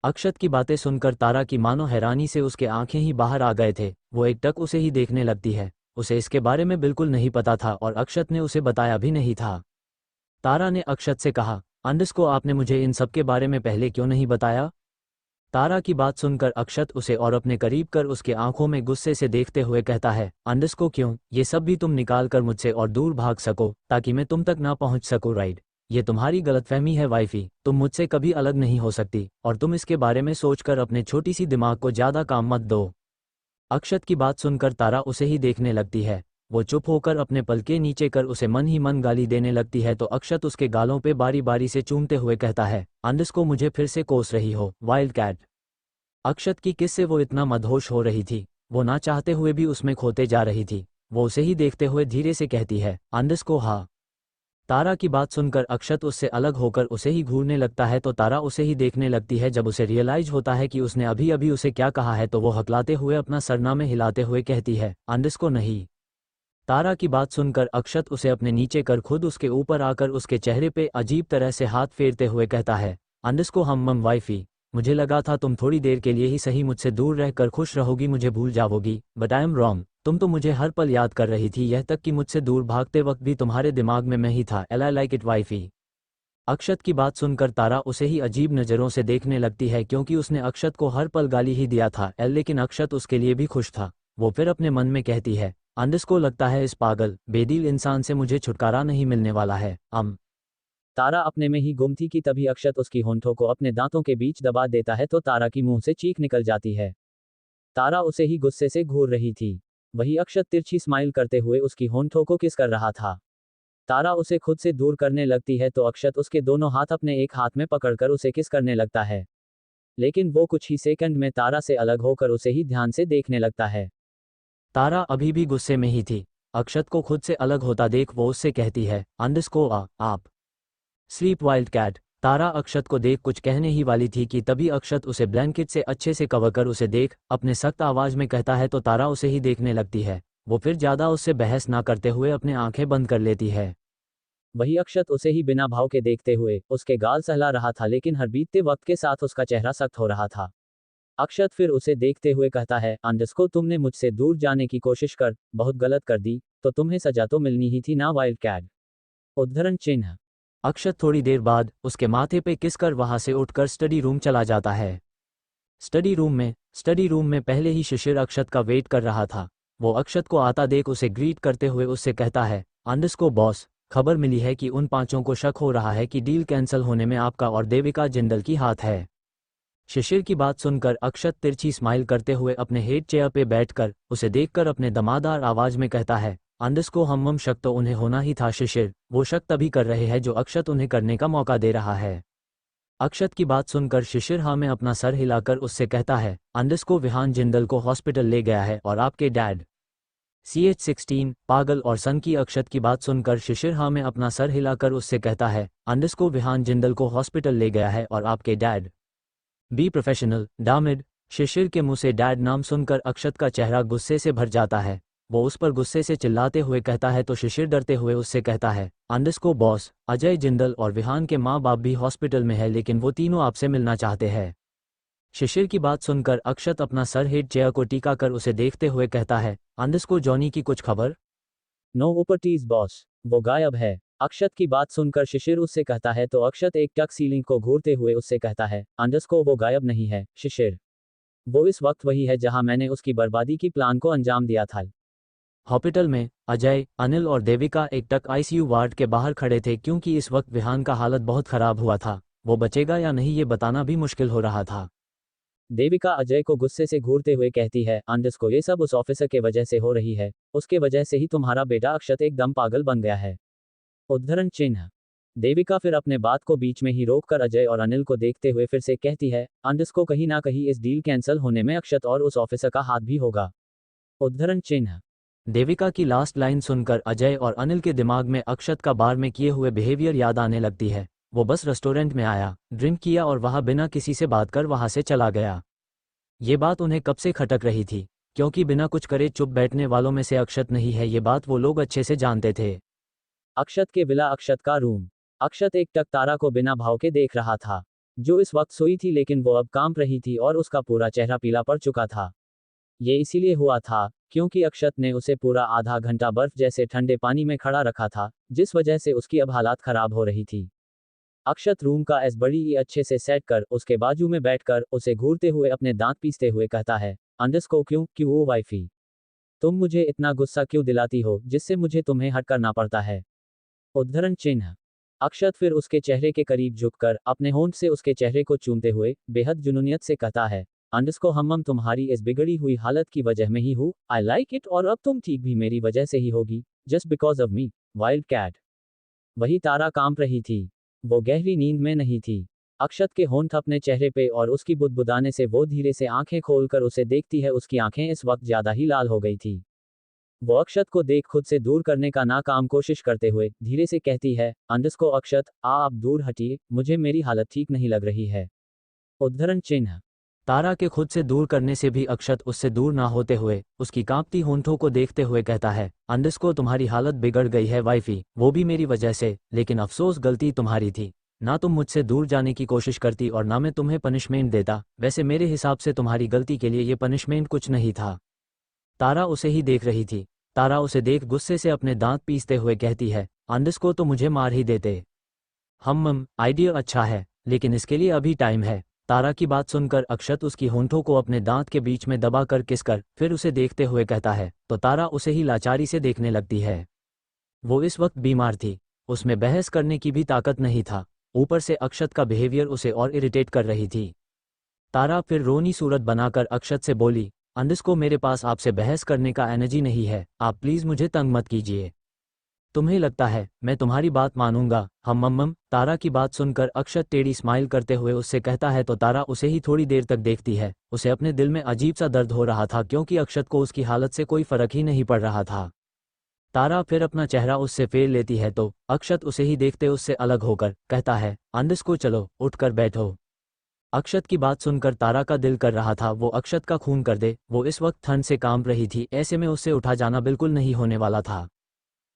अक्षत की बातें सुनकर तारा की मानो हैरानी से उसके आंखें ही बाहर आ गए थे। वो एकटक उसे ही देखने लगती है। उसे इसके बारे में बिल्कुल नहीं पता था और अक्षत ने उसे बताया भी नहीं था। तारा ने अक्षत से कहा, अंडस्को आपने मुझे इन सब के बारे में पहले क्यों नहीं बताया? तारा की बात सुनकर अक्षत उसे और अपने करीब कर उसके आंखों में गुस्से से देखते हुए कहता है, अंडस्को क्यों? ये सब भी तुम निकाल कर मुझसे और दूर भाग सको ताकि मैं तुम तक ना पहुंच सकूं, राइट? ये तुम्हारी गलतफहमी है वाइफी। तुम मुझसे कभी अलग नहीं हो सकती और तुम इसके बारे में सोचकर अपने छोटी सी दिमाग को ज्यादा काम मत दो। अक्षत की बात सुनकर तारा उसे ही देखने लगती है। वो चुप होकर अपने पलके नीचे कर उसे मन ही मन गाली देने लगती है तो अक्षत उसके गालों पे बारी बारी से चूमते हुए कहता है, अंडस्को मुझे फिर से कोस रही हो वाइल्ड कैट। अक्षत की किस से वो इतना मदहोश हो रही थी। वो ना चाहते हुए भी उसमें खोते जा रही थी। वो उसे ही देखते हुए धीरे से कहती है, अंडस्को हाँ। तारा की बात सुनकर अक्षत उससे अलग होकर उसे ही घूरने लगता है तो तारा उसे ही देखने लगती है। जब उसे रियलाइज होता है कि उसने अभी अभी उसे क्या कहा है तो वो हकलाते हुए अपना सरना में हिलाते हुए कहती है, अंडस्को नहीं। तारा की बात सुनकर अक्षत उसे अपने नीचे कर खुद उसके ऊपर आकर उसके चेहरे पे अजीब तरह से हाथ फेरते हुए कहता है, अंडस्को हम वाइफी। मुझे लगा था तुम थोड़ी देर के लिए ही सही मुझसे दूर रहकर खुश रहोगी, मुझे भूल जाओगी, बट आई एम रॉन्ग। तुम तो मुझे हर पल याद कर रही थी, यह तक कि मुझसे दूर भागते वक्त भी तुम्हारे दिमाग में मैं ही था। Well I like it wifey. Akshat की बात सुनकर तारा उसे ही अजीब नज़रों से देखने लगती है क्योंकि उसने अक्षत को हर पल गाली ही दिया था, लेकिन अक्षत उसके लिए भी खुश था। वो फिर अपने मन में कहती है, अंडस्को लगता है इस पागल बेदिल इंसान से मुझे छुटकारा नहीं मिलने वाला है। तारा अपने में ही गुम थी कि तभी अक्षत उसकी होंठों को अपने दांतों के बीच दबा देता है तो तारा की मुंह से चीख निकल जाती है। तारा उसे ही गुस्से से घूर रही थी। वही अक्षत तिरछी स्माइल करते हुए उसकी होंठों को किस कर रहा था। तारा उसे खुद से दूर करने लगती है तो अक्षत उसके दोनों हाथ अपने एक हाथ में पकड़कर उसे किस करने लगता है। लेकिन वो कुछ ही सेकंड में तारा से अलग होकर उसे ही ध्यान से देखने लगता है। तारा अभी भी गुस्से में ही थी। अक्षत को खुद से अलग होता देख वो उससे कहती है, अंडस्को आप स्लीप वाइल्ड कैट। तारा अक्षत को देख कुछ कहने ही वाली थी कि तभी अक्षत उसे ब्लैंकेट से अच्छे से कवर कर उसे देख अपने सख्त आवाज में कहता है तो तारा उसे ही देखने लगती है। वो फिर ज्यादा उससे बहस ना करते हुए अपने आंखें बंद कर लेती है। वही अक्षत उसे ही बिना भाव के देखते हुए उसके गाल सहला रहा था लेकिन हर बीतते वक्त के साथ उसका चेहरा सख्त हो रहा था। अक्षत फिर उसे देखते हुए कहता है, अंडस्को तुमने मुझसे दूर जाने की कोशिश कर बहुत गलत कर दी, तो तुम्हें सजा तो मिलनी ही थी ना वाइल्ड कैट। उद्धरण चिन्ह। अक्षत थोड़ी देर बाद उसके माथे पे किस कर वहां से उठकर स्टडी रूम चला जाता है। स्टडी रूम में पहले ही शिशिर अक्षत का वेट कर रहा था। वो अक्षत को आता देख उसे ग्रीट करते हुए उससे कहता है, अंडस्को बॉस, खबर मिली है कि उन पांचों को शक हो रहा है कि डील कैंसिल होने में आपका और देविका जिंदल की हाथ है। शिशिर की बात सुनकर अक्षत तिरछी स्माइल करते हुए अपने हेड चेयर पे बैठकर उसे देखकर अपने दमादार आवाज में कहता है, अंडस्को हम शक तो उन्हें होना ही था शिशिर, वो शक तभी कर रहे हैं जो अक्षत उन्हें करने का मौका दे रहा है। अक्षत की बात सुनकर शिशिर हाँ में अपना सर हिलाकर उससे कहता है, अंडस्को विहान जिंदल को हॉस्पिटल ले गया है और आपके डैड CH16 पागल और सन की। अक्षत की बात सुनकर शिशिर हाँ में अपना सर हिलाकर उससे कहता है, अंडस्को विहान जिंदल को हॉस्पिटल ले गया है और आपके डैड बी प्रोफेशनल डामिड। शिशिर के मुंह से डैड नाम सुनकर अक्षत का चेहरा गुस्से से भर जाता है। वो उस पर गुस्से से चिल्लाते हुए कहता है तो शिशिर डरते हुए उससे कहता है, अंडस्को बॉस, अजय जिंदल और विहान के माँ बाप भी हॉस्पिटल में है लेकिन वो तीनों आपसे मिलना चाहते हैं। शिशिर की बात सुनकर अक्षत अपना सर हेड चेयर को टीका कर उसे देखते हुए कहता है, अंडस्को जॉनी की कुछ खबर? नो ऊपरटीज बॉस, वो गायब है। अक्षत की बात सुनकर शिशिर उससे कहता है तो अक्षत एक टक सीलिंग को घूरते हुए उससे कहता है, अंडस्को वो गायब नहीं है शिशिर। वो इस वक्त वही है जहां मैंने उसकी बर्बादी की प्लान को अंजाम दिया था। हॉस्पिटल में अजय, अनिल और देविका एक टक ICU वार्ड के बाहर खड़े थे क्योंकि इस वक्त विहान का हालत बहुत खराब हुआ था। वो बचेगा या नहीं ये बताना भी मुश्किल हो रहा था। देविका अजय को गुस्से से घूरते हुए कहती है, अंडस्को ये सब उस ऑफिसर के वजह से हो रही है, उसके वजह से ही तुम्हारा बेटा अक्षत एकदम पागल बन गया है। उद्धरण चिन्ह। देविका फिर अपने बात को बीच में ही रोककर अजय और अनिल को देखते हुए फिर से कहती है, अंडस्को कहीं ना कहीं इस डील कैंसिल होने में अक्षत और उस ऑफिसर का हाथ भी होगा। उद्धरण चिन्ह। देविका की लास्ट लाइन सुनकर अजय और अनिल के दिमाग में अक्षत का बार में किए हुए बिहेवियर याद आने लगती है। वो बस रेस्टोरेंट में आया, ड्रिंक किया और वहाँ बिना किसी से बात कर वहाँ से चला गया। ये बात उन्हें कब से खटक रही थी, क्योंकि बिना कुछ करे चुप बैठने वालों में से अक्षत नहीं है, ये बात वो लोग अच्छे से जानते थे। अक्षत के विला, अक्षत का रूम। अक्षत एकटक तारा को बिना भाव के देख रहा था, जो इस वक्त सोई थी लेकिन वो अब कांप रही थी और उसका पूरा चेहरा पीला पड़ चुका था। ये इसीलिए हुआ था क्योंकि अक्षत ने उसे पूरा आधा घंटा बर्फ जैसे ठंडे पानी में खड़ा रखा था, जिस वजह से उसकी अब हालात खराब हो रही थी। अक्षत रूम का एस बड़ी ही अच्छे से सेट कर उसके बाजू में बैठकर उसे घूरते हुए अपने दांत पीसते हुए कहता है, अंडस को क्यों क्यों ओ वाइफी, तुम मुझे इतना गुस्सा क्यों दिलाती हो जिससे मुझे तुम्हें हट करना पड़ता है। उद्धरण चिन्ह। अक्षत फिर उसके चेहरे के करीब झुककर अपने होंठ से उसके चेहरे को चूमते हुए बेहद जुनूनियत से कहता है, अंडस को हम तुम्हारी इस बिगड़ी हुई हालत की वजह में ही हूँ, आई लाइक इट, और अब तुम ठीक भी मेरी वजह से ही होगी, just because of me, wild cat. वही तारा कांप रही थी, वो गहरी नींद में नहीं थी। अक्षत के होंठ अपने चेहरे पे और उसकी बुदबुदाने से वो धीरे से आंखें खोलकर उसे देखती है। उसकी आंखें इस वक्त ज्यादा ही लाल हो गई थी। वो अक्षत को देख खुद से दूर करने का नाकाम कोशिश करते हुए धीरे से कहती है, अंडस को अक्षत आप दूर हटिए, मुझे मेरी हालत ठीक नहीं लग रही है। उद्धरण चिन्ह। तारा के खुद से दूर करने से भी अक्षत उससे दूर ना होते हुए उसकी कांपती होंठों को देखते हुए कहता है, अंडस को तुम्हारी हालत बिगड़ गई है वाइफी, वो भी मेरी वजह से, लेकिन अफसोस गलती तुम्हारी थी। ना तुम मुझसे दूर जाने की कोशिश करती और ना मैं तुम्हें पनिशमेंट देता, वैसे मेरे हिसाब से तुम्हारी गलती के लिए ये पनिशमेंट कुछ नहीं था। तारा उसे ही देख रही थी। तारा उसे देख गुस्से से अपने दांत पीसते हुए कहती है, अंडस को तो मुझे मार ही देते। आइडिया अच्छा है, लेकिन इसके लिए अभी टाइम है। तारा की बात सुनकर अक्षत उसकी होंठों को अपने दांत के बीच में दबाकर किस कर फिर उसे देखते हुए कहता है, तो तारा उसे ही लाचारी से देखने लगती है। वो इस वक्त बीमार थी, उसमें बहस करने की भी ताकत नहीं था, ऊपर से अक्षत का बिहेवियर उसे और इरिटेट कर रही थी। तारा फिर रोनी सूरत बनाकर अक्षत से बोली, अंडस को मेरे पास आपसे बहस करने का एनर्जी नहीं है, आप प्लीज मुझे तंग मत कीजिए। तुम्हें लगता है मैं तुम्हारी बात मानूंगा? तारा की बात सुनकर अक्षत टेढ़ी स्माइल करते हुए उससे कहता है, तो तारा उसे ही थोड़ी देर तक देखती है। उसे अपने दिल में अजीब सा दर्द हो रहा था क्योंकि अक्षत को उसकी हालत से कोई फर्क ही नहीं पड़ रहा था। तारा फिर अपना चेहरा उससे फेर लेती है तो अक्षत उसे ही देखते उससे अलग होकर कहता है, अंडस को चलो उठकर बैठो। अक्षत की बात सुनकर तारा का दिल कर रहा था वो अक्षत का खून कर दे। वो इस वक्त ठंड से कांप रही थी, ऐसे में उससे उठा जाना बिल्कुल नहीं होने वाला था।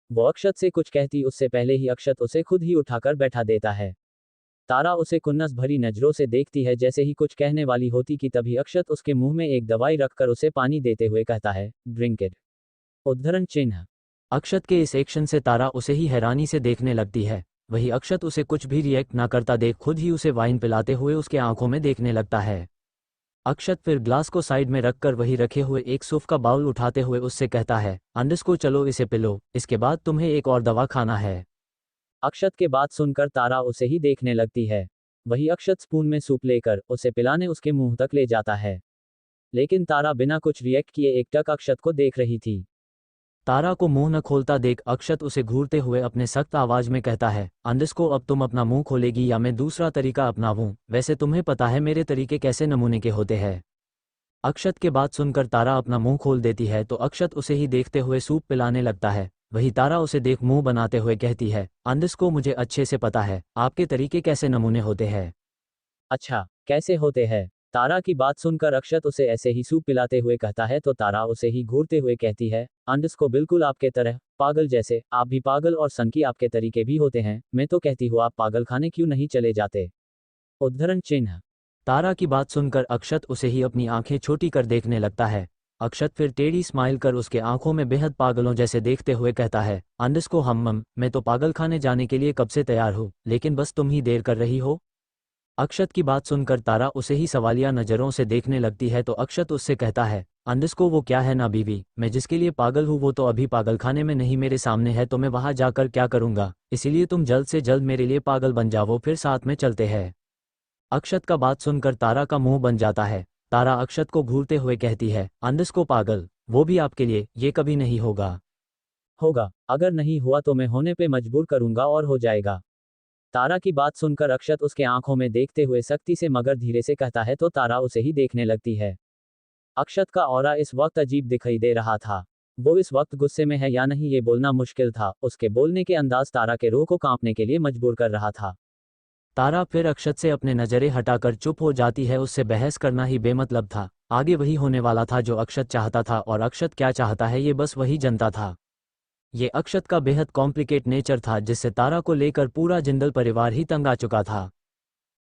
वो अक्षत से कुछ कहती उससे पहले ही अक्षत उसे खुद ही उठाकर बैठा देता है। तारा उसे कुन्नस भरी नजरों से देखती है। जैसे ही कुछ कहने वाली होती कि तभी अक्षत उसके मुंह में एक दवाई रखकर उसे पानी देते हुए कहता है, ड्रिंक इट। उद्धरण चिन्ह। अक्षत के इस एक्शन से तारा उसे ही हैरानी से देखने लगती है। वही अक्षत उसे कुछ भी रिएक्ट ना करता देख खुद ही उसे वाइन पिलाते हुए उसके आंखों में देखने लगता है। अक्षत फिर ग्लास को साइड में रखकर वही रखे हुए एक सूफ का बाउल उठाते हुए उससे कहता है, अंडस को चलो इसे पिलो, इसके बाद तुम्हें एक और दवा खाना है। अक्षत के बात सुनकर तारा उसे ही देखने लगती है। वही अक्षत स्पून में सूप लेकर उसे पिलाने उसके मुंह तक ले जाता है, लेकिन तारा बिना कुछ रिएक्ट किए एकटक अक्षत को देख रही थी। तारा को मुंह न खोलता देख अक्षत उसे घूरते हुए अपने सख्त आवाज में कहता है, अंडस को अब तुम अपना मुंह खोलेगी या मैं दूसरा तरीका अपनाऊं? वैसे तुम्हें पता है मेरे तरीके कैसे नमूने के होते हैं। अक्षत के बात सुनकर तारा अपना मुंह खोल देती है तो अक्षत उसे ही देखते हुए सूप पिलाने लगता है। वही तारा उसे देख मुंह बनाते हुए कहती है, अंडस को मुझे अच्छे से पता है आपके तरीके कैसे नमूने होते हैं। अच्छा, कैसे होते हैं? तारा की बात सुनकर अक्षत उसे ऐसे ही सूप पिलाते हुए कहता है तो तारा उसे ही घूरते हुए कहती है, अंडस को बिल्कुल आपके तरह, पागल जैसे। आप भी पागल और सनकी आपके तरीके भी होते हैं। मैं तो कहती हूँ आप पागल खाने क्यों नहीं चले जाते। उद्धरण चिन्ह। तारा की बात सुनकर अक्षत उसे ही अपनी आंखें छोटी कर देखने लगता है। अक्षत फिर टेढ़ी स्माइल कर उसके आंखों में बेहद पागलों जैसे देखते हुए कहता है, अंडस को मैं तो पागल खाने जाने के लिए कब से तैयार हूँ, लेकिन बस तुम ही देर कर रही हो। अक्षत की बात सुनकर तारा उसे ही सवालिया नजरों से देखने लगती है तो अक्षत उससे कहता है, अंडस को वो क्या है ना बीवी, मैं जिसके लिए पागल हूँ वो तो अभी पागल खाने में नहीं मेरे सामने है, तो मैं वहां जाकर क्या करूंगा? इसीलिए तुम जल्द से जल्द मेरे लिए पागल बन जाओ, फिर साथ में चलते हैं। अक्षत का बात सुनकर तारा का मुंह बन जाता है। तारा अक्षत को घूरते हुए कहती है, अंडस को पागल, वो भी आपके लिए, ये कभी नहीं होगा। होगा, अगर नहीं हुआ तो मैं होने पे मजबूर करूंगा और हो जाएगा। तारा की बात सुनकर अक्षत उसके आंखों में देखते हुए सख्ती से मगर धीरे से कहता है तो तारा उसे ही देखने लगती है। अक्षत का ऑरा इस वक्त अजीब दिखाई दे रहा था। वो इस वक्त गुस्से में है या नहीं ये बोलना मुश्किल था। उसके बोलने के अंदाज तारा के रूह को कांपने के लिए मजबूर कर रहा था। तारा फिर अक्षत से अपने नजरें हटाकर चुप हो जाती है। उससे बहस करना ही बेमतलब था। आगे वही होने वाला था जो अक्षत चाहता था, और अक्षत क्या चाहता है ये बस वही जनता था। ये अक्षत का बेहद कॉम्प्लिकेट नेचर था जिससे तारा को लेकर पूरा जिंदल परिवार ही तंग आ चुका था।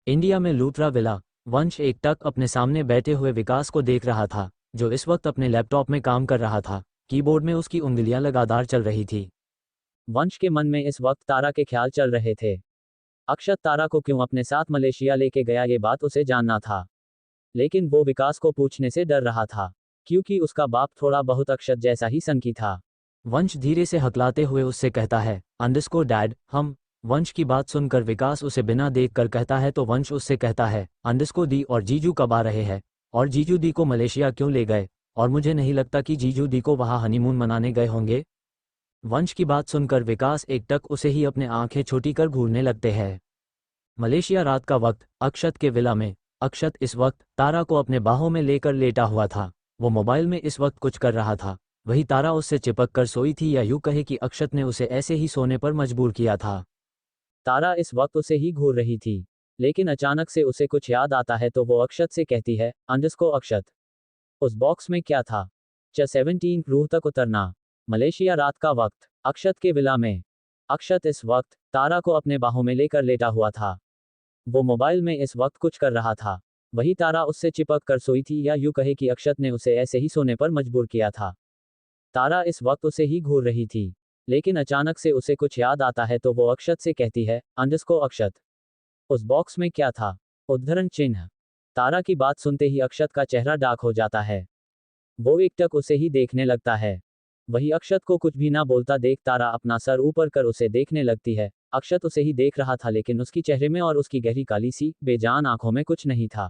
इंडिया में लूथरा विला। वंश एकटक अपने सामने बैठे हुए विकास को देख रहा था, जो इस वक्त अपने लैपटॉप में काम कर रहा था। कीबोर्ड में उसकी उंगलियां लगातार चल रही थी। वंश के मन में इस वक्त तारा के ख्याल चल रहे थे। अक्षत तारा को क्यों अपने साथ मलेशिया लेके गया ये बात उसे जानना था, लेकिन वो विकास को पूछने से डर रहा था, क्योंकि उसका बाप थोड़ा बहुत अक्षत जैसा ही सनकी था। वंश धीरे से हकलाते हुए उससे कहता है, अंडरस्कोर डैड, हम। वंश की बात सुनकर विकास उसे बिना देख कर कहता है तो वंश उससे कहता है, अंडरस्कोर दी और जीजू कब आ रहे हैं, और जीजू दी को मलेशिया क्यों ले गए, और मुझे नहीं लगता कि जीजू दी को वहाँ हनीमून मनाने गए होंगे। वंश की बात सुनकर विकास एकटक उसे ही अपने आंखें छोटी कर घूरने लगते हैं। मलेशिया रात का वक्त, अक्षत के विला में। अक्षत इस वक्त तारा को अपने बाहों में लेकर लेटा हुआ था। वो मोबाइल में इस वक्त कुछ कर रहा था। वही तारा उससे चिपक कर सोई थी, या यूं कहे कि अक्षत ने उसे ऐसे ही सोने पर मजबूर किया था। तारा इस वक्त उसे ही घूर रही थी, लेकिन अचानक से उसे कुछ याद आता है तो वो अक्षत से कहती है, अंडरस्कोर अक्षत, उस बॉक्स में क्या था। 17 रूह तक उतरना। मलेशिया रात का वक्त, अक्षत के विला में। अक्षत इस वक्त तारा को अपने बाहों में लेकर लेटा हुआ था। वो मोबाइल में इस वक्त कुछ कर रहा था। वही तारा उससे चिपक कर सोई थी, या यूं कहे कि अक्षत ने उसे ऐसे ही सोने पर मजबूर किया था। तारा इस वक्त उसे ही घूर रही थी, लेकिन अचानक से उसे कुछ याद आता है तो वो अक्षत से कहती है, अंडरस्कोर अक्षत, उस बॉक्स में क्या था। उद्धरण चिन्ह। तारा की बात सुनते ही अक्षत का चेहरा डार्क हो जाता है। वो एकटक उसे ही देखने लगता है। वही अक्षत को कुछ भी ना बोलता देख तारा अपना सर ऊपर कर उसे देखने लगती है। अक्षत उसे ही देख रहा था, लेकिन उसकी चेहरे में और उसकी गहरी काली सी बेजान आंखों में कुछ नहीं था।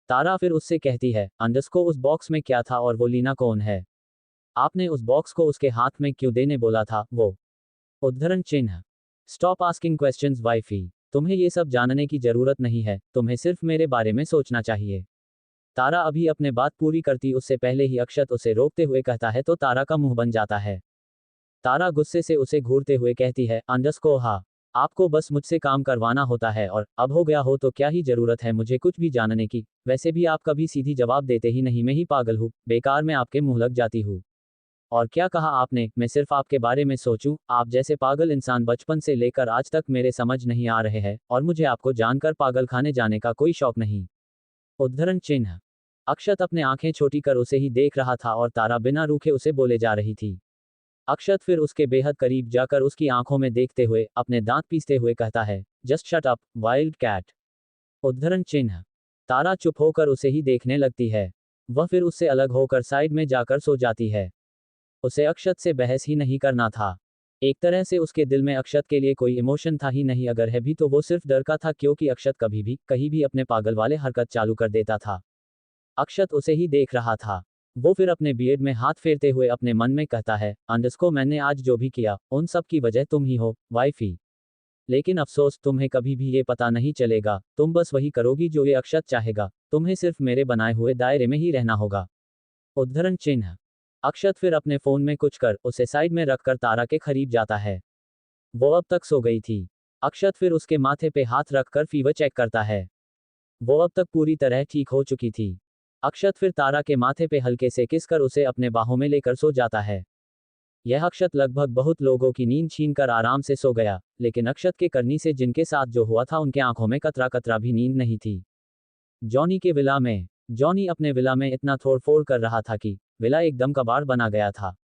तारा फिर उससे कहती है, अंडरस्कोर उस बॉक्स में क्या था, और वो लीना कौन है। आपने उस बॉक्स को उसके हाथ में क्यों देने बोला था। वो। उद्धरण चिन्ह। स्टॉप आस्किंग क्वेश्चंस वाइफी, तुम्हें ये सब जानने की जरूरत नहीं है, तुम्हें सिर्फ मेरे बारे में सोचना चाहिए। तारा अभी अपने बात पूरी करती उससे पहले ही अक्षत उसे रोकते हुए कहता है तो तारा का मुंह बन जाता है। तारा गुस्से से उसे घूरते हुए कहती है, अंडरस्कोर हाँ, आपको बस मुझसे काम करवाना होता है, और अब हो गया हो तो क्या ही जरूरत है मुझे कुछ भी जानने की। वैसे भी आप कभी सीधी जवाब देते ही नहीं, मैं ही पागल हूँ, बेकार में आपके मुंह लग जाती हूँ। और क्या कहा आपने, मैं सिर्फ आपके बारे में सोचूं। आप जैसे पागल इंसान बचपन से लेकर आज तक मेरे समझ नहीं आ रहे हैं, और मुझे आपको जानकर पागल खाने जाने का कोई शौक नहीं। उद्धरण चिन्ह। अक्षत अपने आंखें छोटी कर उसे ही देख रहा था, और तारा बिना रूखे उसे बोले जा रही थी। अक्षत फिर उसके बेहद करीब जाकर उसकी आंखों में देखते हुए अपने दांत पीसते हुए कहता है, just shut up wild cat. उद्धरण चिन्ह। तारा चुप होकर उसे ही देखने लगती है। वह फिर उससे अलग होकर साइड में जाकर सो जाती है। उसे अक्षत से बहस ही नहीं करना था। एक तरह से उसके दिल में अक्षत के लिए कोई इमोशन था ही नहीं, अगर है भी तो वो सिर्फ डर का था, क्योंकि अक्षत कभी भी कहीं भी अपने पागल वाले हरकत चालू कर देता था। अक्षत उसे ही देख रहा था। वो फिर अपने बियर्ड में हाथ फेरते हुए अपने मन में कहता है, अंडरस्कोर मैंने आज जो भी किया उन सब की वजह तुम ही हो वाइफी। लेकिन अफसोस तुम्हें कभी भी ये पता नहीं चलेगा, तुम बस वही करोगी जो ये अक्षत चाहेगा, तुम्हें सिर्फ मेरे बनाए हुए दायरे में ही रहना होगा। उद्धरण चिन्ह। अक्षत फिर अपने फोन में कुछ कर उसे साइड में रखकर तारा के करीब जाता है। वो अब तक सो गई थी। अक्षत फिर उसके माथे पे हाथ रखकर फीवर चेक करता है। वो अब तक पूरी तरह ठीक हो चुकी थी। अक्षत फिर तारा के माथे पे हल्के से किस कर उसे अपने बाहों में लेकर सो जाता है। यह अक्षत लगभग बहुत लोगों की नींद छीन कर आराम से सो गया, लेकिन अक्षत के करनी से जिनके साथ जो हुआ था उनके आंखों में कतरा कतरा भी नींद नहीं थी। जॉनी के विला में। जॉनी अपने विला में इतना तोड़फोड़ कर रहा था कि विला एकदम कबाड़ बना गया था,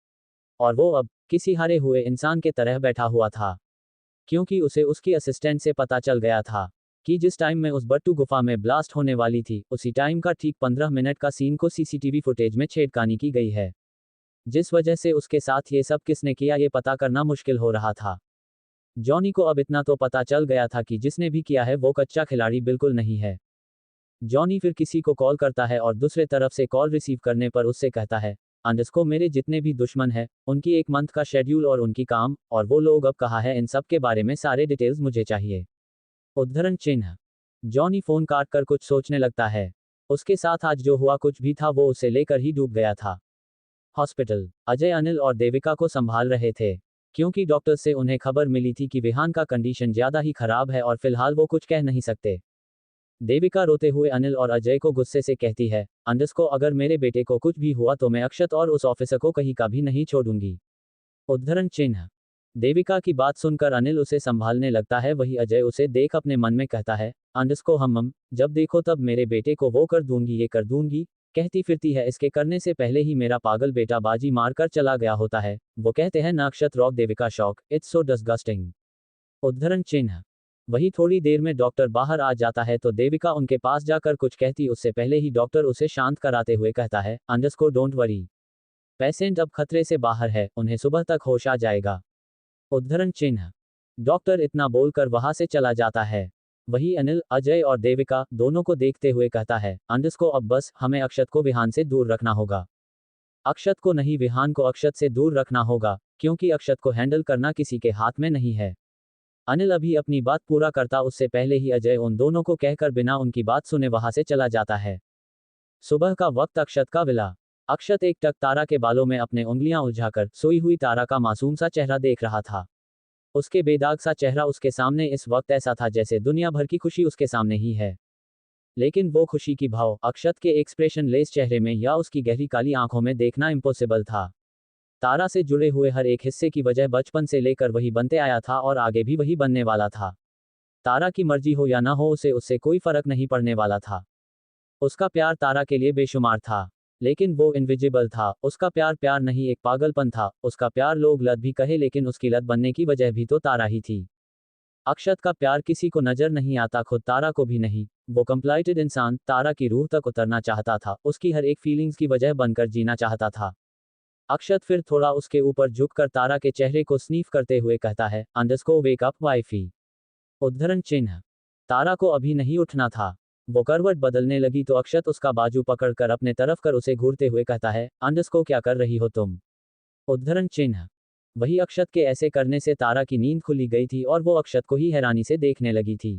और वो अब किसी हारे हुए इंसान के तरह बैठा हुआ था, क्योंकि उसे उसकी असिस्टेंट से पता चल गया था कि जिस टाइम में उस बट्टू गुफा में ब्लास्ट होने वाली थी, उसी टाइम का ठीक 15 मिनट का सीन को सीसीटीवी फुटेज में छेड़खानी की गई है, जिस वजह से उसके साथ ये सब किसने किया ये पता करना मुश्किल हो रहा था। जॉनी को अब इतना तो पता चल गया था कि जिसने भी किया है वो कच्चा खिलाड़ी बिल्कुल नहीं है। जॉनी फिर किसी को कॉल करता है, और दूसरे तरफ से कॉल रिसीव करने पर उससे कहता है, अंडरस्कोर मेरे जितने भी दुश्मन हैं उनकी एक मंथ का शेड्यूल और उनकी काम और वो लोग अब कहाँ है, इन सब के बारे में सारे डिटेल्स मुझे चाहिए। उद्धरण चिन्ह। जॉनी फोन काट कर कुछ सोचने लगता है। उसके साथ आज जो हुआ कुछ भी था वो उसे लेकर ही डूब गया था। हॉस्पिटल। अजय अनिल और देविका को संभाल रहे थे, क्योंकि डॉक्टर से उन्हें खबर मिली थी कि विहान का कंडीशन ज्यादा ही खराब है और फिलहाल वो कुछ कह नहीं सकते। देविका रोते हुए अनिल और अजय को गुस्से से कहती है, अंडस्को अगर मेरे बेटे को कुछ भी हुआ तो मैं अक्षत और उस ऑफिसर को कहीं का भी नहीं छोड़ूंगी। उद्धरण चिन्ह। देविका की बात सुनकर अनिल उसे संभालने लगता है, वही अजय उसे देख अपने मन में कहता है, अंडस्को हम जब देखो तब मेरे बेटे को वो कर दूंगी ये कर दूंगी कहती फिरती है, इसके करने से पहले ही मेरा पागल बेटा बाजी मारकर चला गया होता है। वो कहते हैं ना Akshat rock Devika shock, it's so disgusting. उद्धरण चिन्ह। वही थोड़ी देर में डॉक्टर बाहर आ जाता है तो देविका उनके पास जाकर कुछ कहती उससे पहले ही डॉक्टर उसे शांत कराते हुए कहता है, अंडस्को डोंट वरी, पेशेंट अब खतरे से बाहर है, उन्हें सुबह तक होश आ जाएगा। उद्धरण चिन्ह। डॉक्टर इतना बोलकर वहां से चला जाता है। वही अनिल, अजय और देविका दोनों को देखते हुए कहता है, अंडस्को अब बस हमें अक्षत को विहान से दूर रखना होगा। अक्षत को नहीं, विहान को अक्षत से दूर रखना होगा, क्योंकि अक्षत को हैंडल करना किसी के हाथ में नहीं है। अनिल अभी अपनी बात पूरा करता उससे पहले ही अजय उन दोनों को कहकर बिना उनकी बात सुने वहां से चला जाता है। सुबह का वक्त, अक्षत का विला। अक्षत एक टक तारा के बालों में अपने उंगलियां उलझाकर सोई हुई तारा का मासूम सा चेहरा देख रहा था। उसके बेदाग सा चेहरा उसके सामने इस वक्त ऐसा था जैसे दुनिया भर की खुशी उसके सामने ही है। लेकिन वो खुशी की भाव अक्षत के एक्सप्रेशन लेस चेहरे में या उसकी गहरी काली आंखों में देखना इम्पॉसिबल था। तारा से जुड़े हुए हर एक हिस्से की वजह बचपन से लेकर वही बनते आया था और आगे भी वही बनने वाला था। तारा की मर्जी हो या ना हो उसे उससे कोई फर्क नहीं पड़ने वाला था। उसका प्यार तारा के लिए बेशुमार था, लेकिन वो इनविजिबल था। उसका प्यार प्यार नहीं, एक पागलपन था। उसका प्यार लोग लत भी कहे, लेकिन उसकी लत बनने की वजह भी तो तारा ही थी। अक्षत का प्यार किसी को नजर नहीं आता, खुद तारा को भी नहीं। वो कंप्लाइटेड इंसान तारा की रूह तक उतरना चाहता था, उसकी हर एक फीलिंग्स की वजह बनकर जीना चाहता था। अक्षत फिर थोड़ा उसके ऊपर झुककर तारा के चेहरे को स्नीफ करते हुए कहता है, अंडस्को वेक अप वाइफी। उद्धरण चिन्ह। तारा को अभी नहीं उठना था। वो करवट बदलने लगी तो अक्षत उसका बाजू पकड़कर अपने तरफ कर उसे घूरते हुए कहता है, अंडस्को क्या कर रही हो तुम। उद्धरण चिन्ह। वही अक्षत के ऐसे करने से तारा की नींद खुली गई थी और वो अक्षत को ही हैरानी से देखने लगी थी।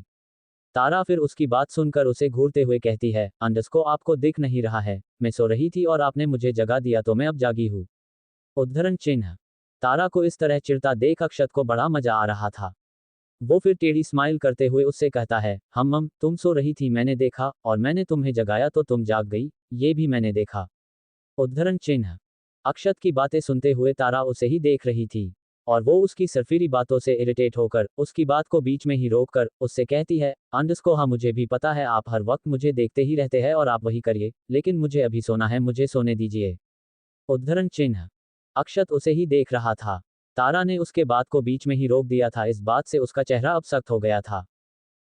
तारा फिर उसकी बात सुनकर उसे घूरते हुए कहती है, अंडस्को आपको दिख नहीं रहा है, मैं सो रही थी और आपने मुझे जगा दिया तो मैं अब जागी हूँ। उद्धरण चिन्ह। तारा को इस तरह चिढ़ता देख अक्षत को बड़ा मजा आ रहा था। वो फिर टेढ़ी स्माइल करते हुए उससे कहता है, हम तुम सो रही थी मैंने देखा, और मैंने तुम्हें जगाया तो तुम जाग गई, ये भी मैंने देखा। उद्धरण चिन्ह। अक्षत की बातें सुनते हुए तारा उसे ही देख रही थी, और वो उसकी सरफिरी बातों से इरिटेट होकर उसकी बात को बीच में ही रोककर उससे कहती है, अंडस्को हाँ मुझे भी पता है आप हर वक्त मुझे देखते ही रहते हैं और आप वही करिए, लेकिन मुझे अभी सोना है, मुझे सोने दीजिए। उद्धरण चिन्ह। अक्षत उसे ही देख रहा था। तारा ने उसके बात को बीच में ही रोक दिया था, इस बात से उसका चेहरा अब सख्त हो गया था।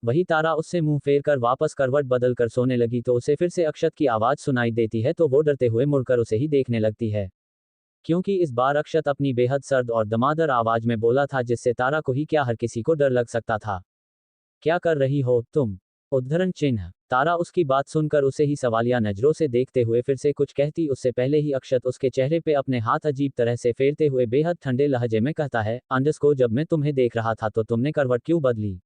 वही तारा उससे मुंह फेर कर वापस करवट बदल कर सोने लगी तो उसे फिर से अक्षत की आवाज सुनाई देती है तो वो डरते हुए मुड़कर उसे ही देखने लगती है, क्योंकि इस बार अक्षत अपनी बेहद सर्द और दमादर आवाज में बोला था जिससे तारा को ही क्या हर किसी को डर लग सकता था। क्या कर रही हो तुम। उद्धरण चिन्ह। तारा उसकी बात सुनकर उसे ही सवालिया नजरों से देखते हुए फिर से कुछ कहती उससे पहले ही अक्षत उसके चेहरे पे अपने हाथ अजीब तरह से फेरते हुए बेहद ठंडे लहजे में कहता है, अंडस्को जब मैं तुम्हें देख रहा था तो तुमने करवट क्यों बदली,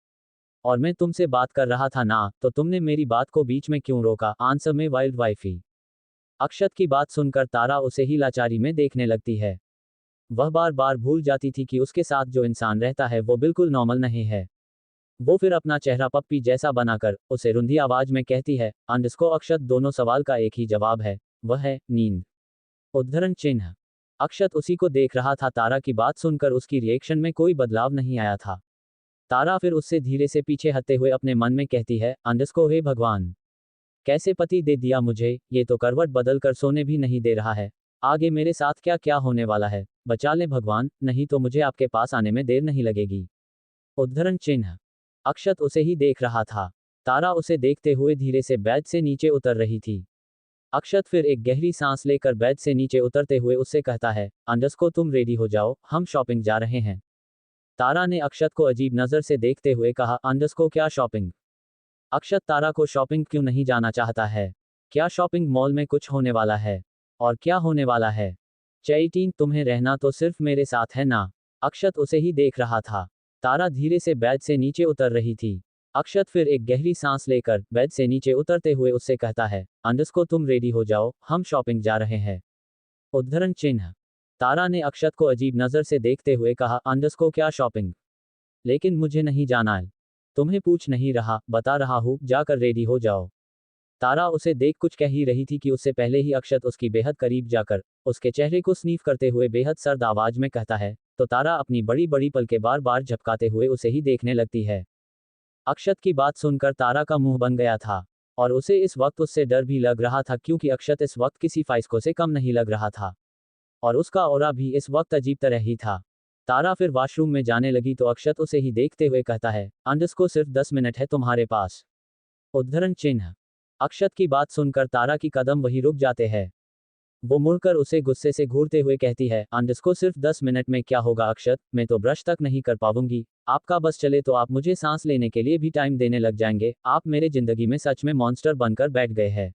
और मैं तुमसे बात कर रहा था ना तो तुमने मेरी बात को बीच में क्यों रोका, आंसर में वाइल्ड वाइफी। अक्षत की बात सुनकर तारा उसे ही लाचारी में देखने लगती है। वह बार बार भूल जाती थी कि उसके साथ जो इंसान रहता है वो बिल्कुल नॉर्मल नहीं है। वो फिर अपना चेहरा पप्पी जैसा बनाकर उसे रुंधी आवाज में कहती है, अंडस्को अक्षत दोनों सवाल का एक ही जवाब है, वह है नींद। उद्धरण चिन्ह। अक्षत उसी को देख रहा था। तारा की बात सुनकर उसकी रिएक्शन में कोई बदलाव नहीं आया था। तारा फिर उससे धीरे से पीछे हटते हुए अपने मन में कहती है, अंडस्को हे भगवान, कैसे पति दे दिया मुझे, ये तो करवट बदल कर सोने भी नहीं दे रहा है, आगे मेरे साथ क्या क्या होने वाला है, बचा ले भगवान, नहीं तो मुझे आपके पास आने में देर नहीं लगेगी। उद्धरण चिन्ह। अक्षत उसे ही देख रहा था। तारा उसे देखते हुए धीरे से बेड से नीचे उतर रही थी। अक्षत फिर एक गहरी सांस लेकर बेड से नीचे उतरते हुए उससे कहता है, अंडस्को तुम रेडी हो जाओ, हम शॉपिंग जा रहे हैं। तारा ने अक्षत को अजीब नजर से देखते हुए कहा, अंडस्को क्या शॉपिंग। अक्षत तारा को शॉपिंग क्यों नहीं जाना चाहता है, क्या शॉपिंग मॉल में कुछ होने वाला है, और क्या होने वाला है। चैटीन तुम्हें रहना तो सिर्फ मेरे साथ है ना। अक्षत उसे ही देख रहा था। तारा धीरे से बेड से नीचे उतर रही थी। अक्षत फिर एक गहरी सांस लेकर बेड से नीचे उतरते हुए उससे कहता है, अंडस्को तुम रेडी हो जाओ, हम शॉपिंग जा रहे हैं। उद्धरण चिन्ह। तारा ने अक्षत को अजीब नज़र से देखते हुए कहा, अंडरस्को क्या शॉपिंग? लेकिन मुझे नहीं जाना है। तुम्हें पूछ नहीं रहा, बता रहा हूँ, जाकर रेडी हो जाओ। तारा उसे देख कुछ कह ही रही थी कि उससे पहले ही अक्षत उसकी बेहद करीब जाकर उसके चेहरे को स्नीफ करते हुए बेहद सर्द आवाज में कहता है, तो तारा अपनी बड़ी बड़ी पलकें बार बार झपकाते हुए उसे ही देखने लगती है। अक्षत की बात सुनकर तारा का मुंह बन गया था और उसे इस वक्त उससे डर भी लग रहा था, क्योंकि अक्षत इस वक्त किसी फाइस्को से कम नहीं लग रहा था और उसका ऑरा भी इस वक्त अजीब तरह ही था। तारा फिर वॉशरूम में जाने लगी तो अक्षत उसे ही देखते हुए कहता है, अंडरस्को सिर्फ 10 मिनट है तुम्हारे पास। उद्धरण चिन्ह। अक्षत की बात सुनकर तारा की कदम वही रुक जाते हैं। वो मुड़कर उसे गुस्से से घूरते हुए कहती है, अंडरस्को सिर्फ 10 मिनट में क्या होगा अक्षत, मैं तो ब्रश तक नहीं कर पाऊंगी। आपका बस चले तो आप मुझे सांस लेने के लिए भी टाइम देने लग जाएंगे। आप मेरे जिंदगी में सच में मॉन्स्टर बनकर बैठ गए हैं।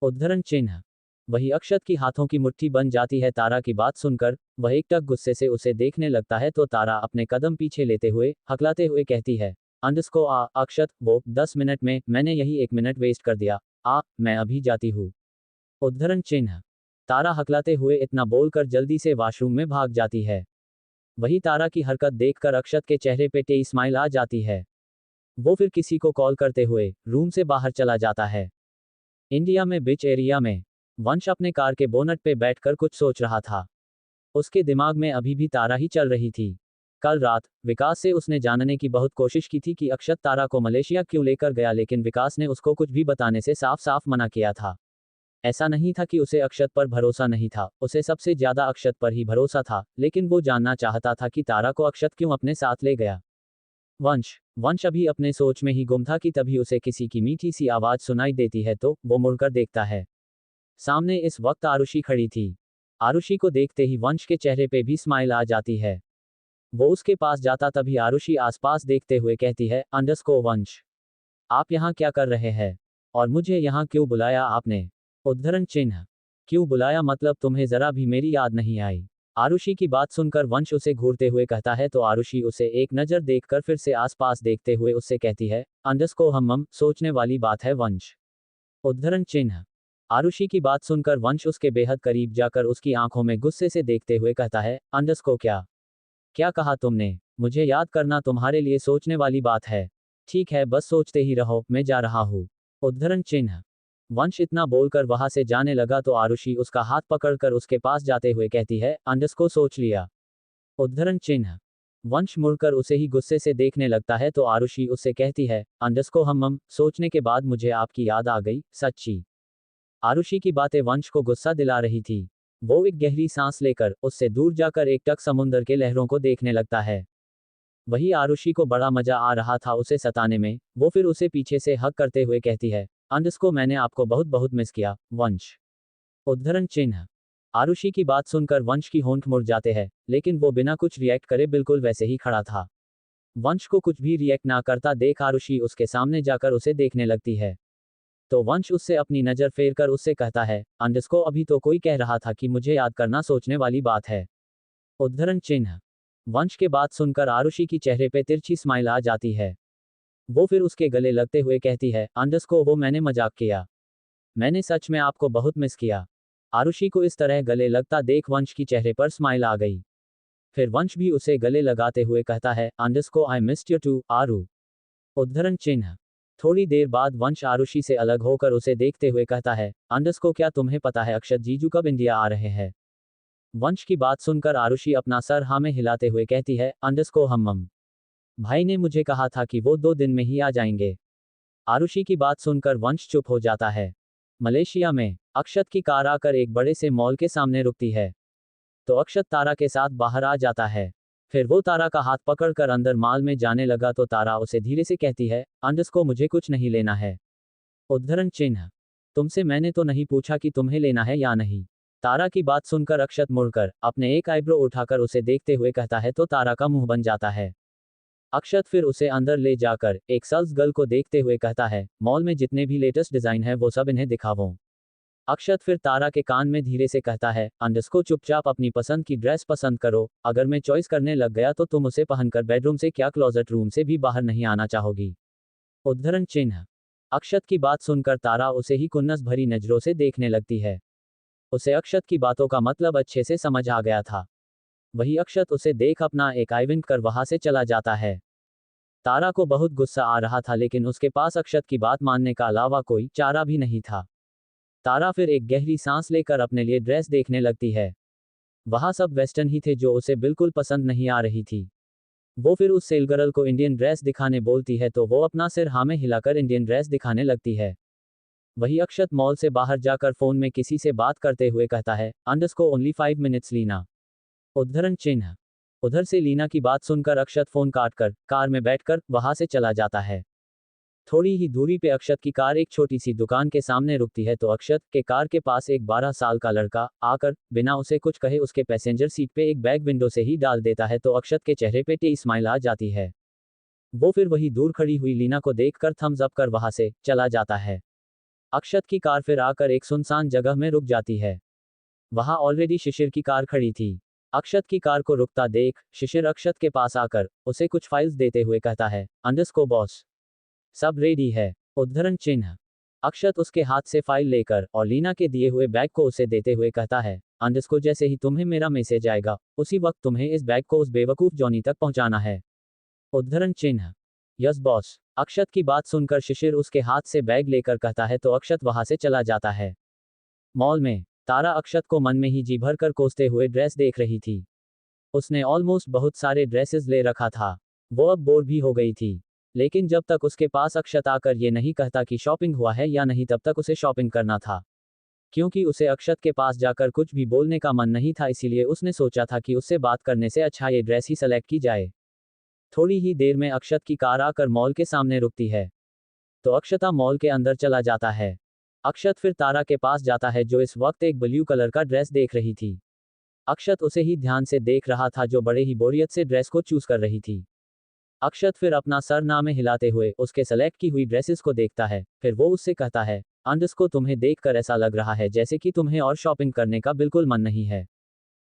उद्धरण चिन्ह। वही अक्षत की हाथों की मुट्ठी बन जाती है। तारा की बात सुनकर वह एकटक गुस्से से उसे देखने लगता है तो तारा अपने कदम पीछे लेते हुए हकलाते हुए कहती है, अंडरस्को अक्षत, वो 10 मिनट में मैंने यही 1 मिनट वेस्ट कर दिया। मैं अभी जाती हूँ। उद्धरण चिन्ह। तारा हकलाते हुए इतना बोलकर जल्दी से वॉशरूम में भाग जाती है। वही तारा की हरकत देखकर अक्षत के चेहरे पे टेई स्माइल आ जाती है। वो फिर किसी को कॉल करते हुए रूम से बाहर चला जाता है। इंडिया में बीच एरिया में वंश अपने कार के बोनट पे बैठकर कुछ सोच रहा था। उसके दिमाग में अभी भी तारा ही चल रही थी। कल रात विकास से उसने जानने की बहुत कोशिश की थी कि अक्षत तारा को मलेशिया क्यों लेकर गया, लेकिन विकास ने उसको कुछ भी बताने से साफ साफ मना किया था। ऐसा नहीं था कि उसे अक्षत पर भरोसा नहीं था, उसे सबसे ज्यादा अक्षत पर ही भरोसा था, लेकिन वो जानना चाहता था कि तारा को अक्षत क्यों अपने साथ ले गया। वंश अभी अपने सोच में ही गुम था कि तभी उसे किसी की मीठी सी आवाज सुनाई देती है तो वो मुड़कर देखता है। सामने इस वक्त आरुषि खड़ी थी। आरुषि को देखते ही वंश के चेहरे पे भी स्माइल आ जाती है। वो उसके पास जाता तभी आरुषि आसपास देखते हुए कहती है, अंडरस्को वंश, आप यहाँ क्या कर रहे हैं और मुझे यहाँ क्यों बुलाया आपने? उद्धरण चिन्ह। क्यों बुलाया मतलब तुम्हें जरा भी मेरी याद नहीं आई? आरुषि की बात सुनकर वंश उसे घूरते हुए कहता है तो आरुषि उसे एक नजर देखकर फिर से आसपास देखते हुए उससे कहती है, अंडरस्को हम सोचने वाली बात है वंश। उद्धरण चिन्ह। आरुषि की बात सुनकर वंश उसके बेहद करीब जाकर उसकी आंखों में गुस्से से देखते हुए कहता है, अंडरस्को क्या कहा तुमने? मुझे याद करना तुम्हारे लिए सोचने वाली बात है। ठीक है, बस सोचते ही रहो, मैं जा रहा हूँ। उद्धरण चिन्ह। वंश इतना बोलकर वहां से जाने लगा तो आरुषि उसका हाथ पकड़कर उसके पास जाते हुए कहती है, अंडरस्को सोच लिया? उद्धरण चिन्ह। वंश मुड़कर उसे ही गुस्से से देखने लगता है तो आरुषि उससे कहती है, अंडरस्को हम सोचने के बाद मुझे आपकी याद आ गई, सच्ची। आरुषि की बातें वंश को गुस्सा दिला रही थी। वो एक गहरी सांस लेकर उससे दूर जाकर एकटक समुंदर के लहरों को देखने लगता है। वही आरुषि को बड़ा मजा आ रहा था उसे सताने में। वो फिर उसे पीछे से हक करते हुए कहती है, अंडरस्को मैंने आपको बहुत बहुत मिस किया वंश। उद्धरण चिन्ह। आरुषि की बात सुनकर वंश की होंठ मुड़ जाते हैं, लेकिन वो बिना कुछ रिएक्ट करे बिल्कुल वैसे ही खड़ा था। वंश को कुछ भी रिएक्ट ना करता देख आरुषि उसके सामने जाकर उसे देखने लगती है। तो वंश उससे अपनी नजर फेर कर उससे कहता है, अंडरस्को अभी तो कोई कह रहा था कि मुझे याद करना सोचने वाली बात है। उद्धरण चिन्ह। वंश के बात सुनकर आरुषि की चेहरे पे तिरछी स्माइल आ जाती है। वो फिर उसके गले लगते हुए कहती है, अंडरस्को वो मैंने मजाक किया, मैंने सच में आपको बहुत मिस किया। आरुषि को इस तरह गले लगता देख वंश की चेहरे पर स्माइल आ गई। फिर वंश भी उसे गले लगाते हुए कहता है, underscore I missed you too Aru. उद्धरण चिन्ह। थोड़ी देर बाद वंश आरुषि से अलग होकर उसे देखते हुए कहता है, अंडरस्को क्या तुम्हें पता है अक्षत जीजू कब इंडिया आ रहे हैं? वंश की बात सुनकर आरुषि अपना सर हाँ में हिलाते हुए कहती है, अंडरस्को हम भाई ने मुझे कहा था कि वो 2 दिन में ही आ जाएंगे। आरुषि की बात सुनकर वंश चुप हो जाता है। मलेशिया में अक्षत की कार आकर एक बड़े से मॉल के सामने रुकती है। तो अक्षत तारा के साथ बाहर आ जाता है। फिर वो तारा का हाथ पकड़कर अंदर मॉल में जाने लगा तो तारा उसे धीरे से कहती है, अंडरस्को मुझे कुछ नहीं लेना है। उद्धरण चिन्ह। तुमसे मैंने तो नहीं पूछा कि तुम्हें लेना है या नहीं। तारा की बात सुनकर अक्षत मुड़कर अपने एक आईब्रो उठाकर उसे देखते हुए कहता है तो तारा का मुंह बन जाता है। अक्षत फिर उसे अंदर ले जाकर एक सेल्स गर्ल को देखते हुए कहता है, मॉल में जितने भी लेटेस्ट डिजाइन है वो सब इन्हें दिखाओ। अक्षत फिर तारा के कान में धीरे से कहता है, अंडरस्को चुपचाप अपनी पसंद की ड्रेस पसंद करो, अगर मैं चॉइस करने लग गया तो तुम उसे पहनकर बेडरूम से क्या क्लोजेट रूम से भी बाहर नहीं आना चाहोगी। उद्धरण चिन्ह। अक्षत की बात सुनकर तारा उसे ही कुन्नस भरी नजरों से देखने लगती है। उसे अक्षत की बातों का मतलब अच्छे से समझ आ गया था। वही अक्षत उसे देख अपना एक आइविंक कर वहां से चला जाता है। तारा को बहुत गुस्सा आ रहा था, लेकिन उसके पास अक्षत की बात मानने का अलावा कोई चारा भी नहीं था। तारा फिर एक गहरी सांस लेकर अपने लिए ड्रेस देखने लगती है। वहां सब वेस्टर्न ही थे जो उसे बिल्कुल पसंद नहीं आ रही थी। वो फिर उस सेलगर्ल को इंडियन ड्रेस दिखाने बोलती है तो वो अपना सिर हाँ में हिलाकर इंडियन ड्रेस दिखाने लगती है। वही अक्षत मॉल से बाहर जाकर फोन में किसी से बात करते हुए कहता है, अंडरस्को ओनली 5 मिनट्स लीना। उद्धरण चिन्ह। उधर से लीना की बात सुनकर अक्षत फोन काटकर कार में बैठकर वहां से चला जाता है। थोड़ी ही दूरी पे अक्षत की कार एक छोटी सी दुकान के सामने रुकती है तो अक्षत के कार के पास एक 12 साल का लड़का आकर बिना उसे कुछ कहे उसके पैसेंजर सीट पे एक बैग विंडो से ही डाल देता है तो अक्षत के चेहरे पे टी स्माइल आ जाती है। वो फिर वही दूर खड़ी हुई लीना को देखकर थम्स अप कर वहां से चला जाता है। अक्षत की कार फिर आकर एक सुनसान जगह में रुक जाती है। वहां ऑलरेडी शिशिर की कार खड़ी थी। अक्षत की कार को रुकता देख शिशिर अक्षत के पास आकर उसे कुछ फाइल्स देते हुए कहता है, अंडरस्को बॉस, सब रेडी है। उद्धरण चिन्ह। अक्षत उसके हाथ से फाइल लेकर और लीना के दिए हुए बैग को उसे देते हुए कहता है, अंडरस्को जैसे ही तुम्हें मेरा मैसेज आएगा उसी वक्त तुम्हें इस बैग को उस बेवकूफ जॉनी तक पहुंचाना है। उद्धरण चिन्ह। Yes boss. अक्षत की बात सुनकर शिशिर उसके हाथ से बैग लेकर कहता है तो अक्षत वहां से चला जाता है। मॉल में तारा अक्षत को मन में ही जी भर कर कोसते हुए ड्रेस देख रही थी। उसने ऑलमोस्ट बहुत सारे ड्रेसेस ले रखा था। वो अब बोर भी हो गई थी। लेकिन जब तक उसके पास अक्षत आकर ये नहीं कहता कि शॉपिंग हुआ है या नहीं तब तक उसे शॉपिंग करना था। क्योंकि उसे अक्षत के पास जाकर कुछ भी बोलने का मन नहीं था, इसीलिए उसने सोचा था कि उससे बात करने से अच्छा ये ड्रेस ही सेलेक्ट की जाए। थोड़ी ही देर में अक्षत की कार आकर मॉल के सामने रुकती है तो अक्षता मॉल के अंदर चला जाता है। अक्षत फिर तारा के पास जाता है जो इस वक्त एक ब्लू कलर का ड्रेस देख रही थी। अक्षत उसे ही ध्यान से देख रहा था जो बड़े ही बोरियत से ड्रेस को चूज कर रही थी। अक्षत फिर अपना सर नामे हिलाते हुए उसके सेलेक्ट की हुई ड्रेसेस को देखता है, फिर वो उससे कहता है, अंडरस्को तुम्हें देखकर ऐसा लग रहा है जैसे कि तुम्हें और शॉपिंग करने का बिल्कुल मन नहीं है।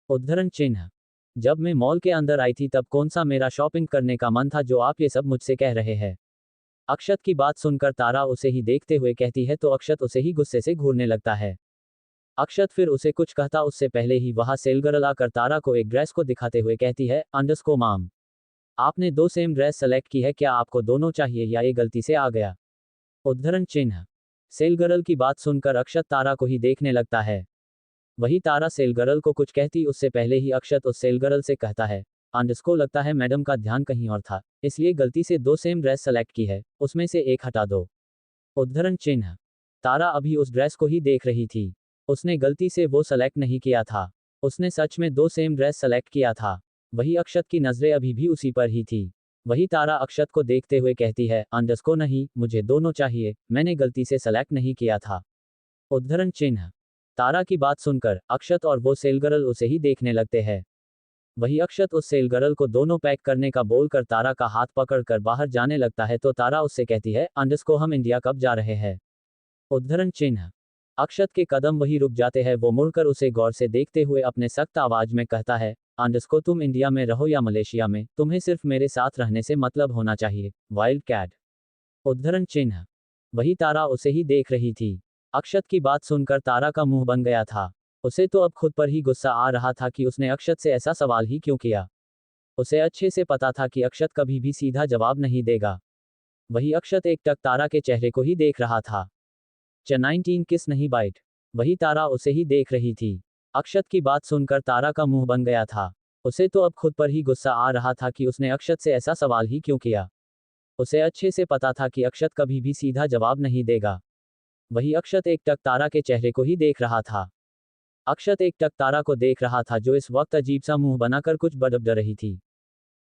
उद्धरण चिन्ह। जब मैं मॉल के अंदर आई थी तब कौन सा मेरा शॉपिंग करने का मन था जो आप ये सब मुझसे कह रहे हैं। अक्षत की बात सुनकर तारा उसे ही देखते हुए कहती है तो अक्षत उसे ही गुस्से से घूरने लगता है। अक्षत फिर उसे कुछ कहता उससे पहले ही वहां सेलगर्ल आकर तारा को एक ड्रेस को दिखाते हुए कहती है, अंडरस्को माम, आपने दो सेम ड्रेस सेलेक्ट की है, क्या आपको दोनों चाहिए या ये गलती से आ गया। उद्धरण चिन्ह। सेलगर्ल की बात सुनकर अक्षत तारा को ही देखने लगता है। वही तारा सेलगर्ल को कुछ कहती उससे पहले ही अक्षत उस सेलगर्ल से कहता है, अंडरस्को लगता है मैडम का ध्यान कहीं और था, इसलिए गलती से दो सेम ड्रेस सेलेक्ट की है, उसमें से एक हटा दो। उद्धरण चिन्ह। तारा अभी उस ड्रेस को ही देख रही थी। उसने गलती से वो सेलेक्ट नहीं किया था। उसने सच में दो सेम ड्रेस सेलेक्ट किया था। वही अक्षत की नजरें अभी भी उसी पर ही थी। वही तारा अक्षत को देखते हुए कहती है, अंडरस्को नहीं, मुझे दोनों चाहिए, मैंने गलती से सेलेक्ट नहीं किया था। उद्धरण चिन्ह। तारा की बात सुनकर अक्षत और वो सेलगर्ल उसे ही देखने लगते हैं। वही अक्षत उस सेलगर्ल को दोनों पैक करने का बोलकर तारा का हाथ पकड़कर बाहर जाने लगता है तो तारा उससे कहती है, अंडरस्को हम इंडिया कब जा रहे हैं। उद्धरण चिन्ह। अक्षत के कदम वही रुक जाते हैं। वो मुड़कर उसे गौर से देखते हुए अपने सख्त आवाज में कहता है, अंडरस्को तुम इंडिया में रहो या मलेशिया में, तुम्हें सिर्फ मेरे साथ रहने से मतलब होना चाहिए, वाइल्ड कैट। उद्धरण चिन्ह। वही तारा उसे ही देख रही थी। अक्षत की बात सुनकर तारा का मुंह बन गया था। उसे तो अब खुद पर ही गुस्सा आ रहा था कि उसने अक्षत से ऐसा सवाल ही क्यों किया। उसे अच्छे से पता था कि अक्षत कभी भी सीधा जवाब नहीं देगा। वही अक्षत एक टक तारा के चेहरे को ही देख रहा था। 19 किस नहीं बाइट। वही तारा उसे ही देख रही थी। अक्षत की बात सुनकर तारा का मुंह बन गया था। उसे तो अब खुद पर ही गुस्सा आ रहा था कि उसने अक्षत से ऐसा सवाल ही क्यों किया। उसे अच्छे से पता था कि अक्षत कभी भी सीधा जवाब नहीं देगा। वही अक्षत एक टक तारा के चेहरे को ही देख रहा था। अक्षत एक टक तारा को देख रहा था जो इस वक्त अजीब सा मुंह बनाकर कुछ बड़बड़ रही थी।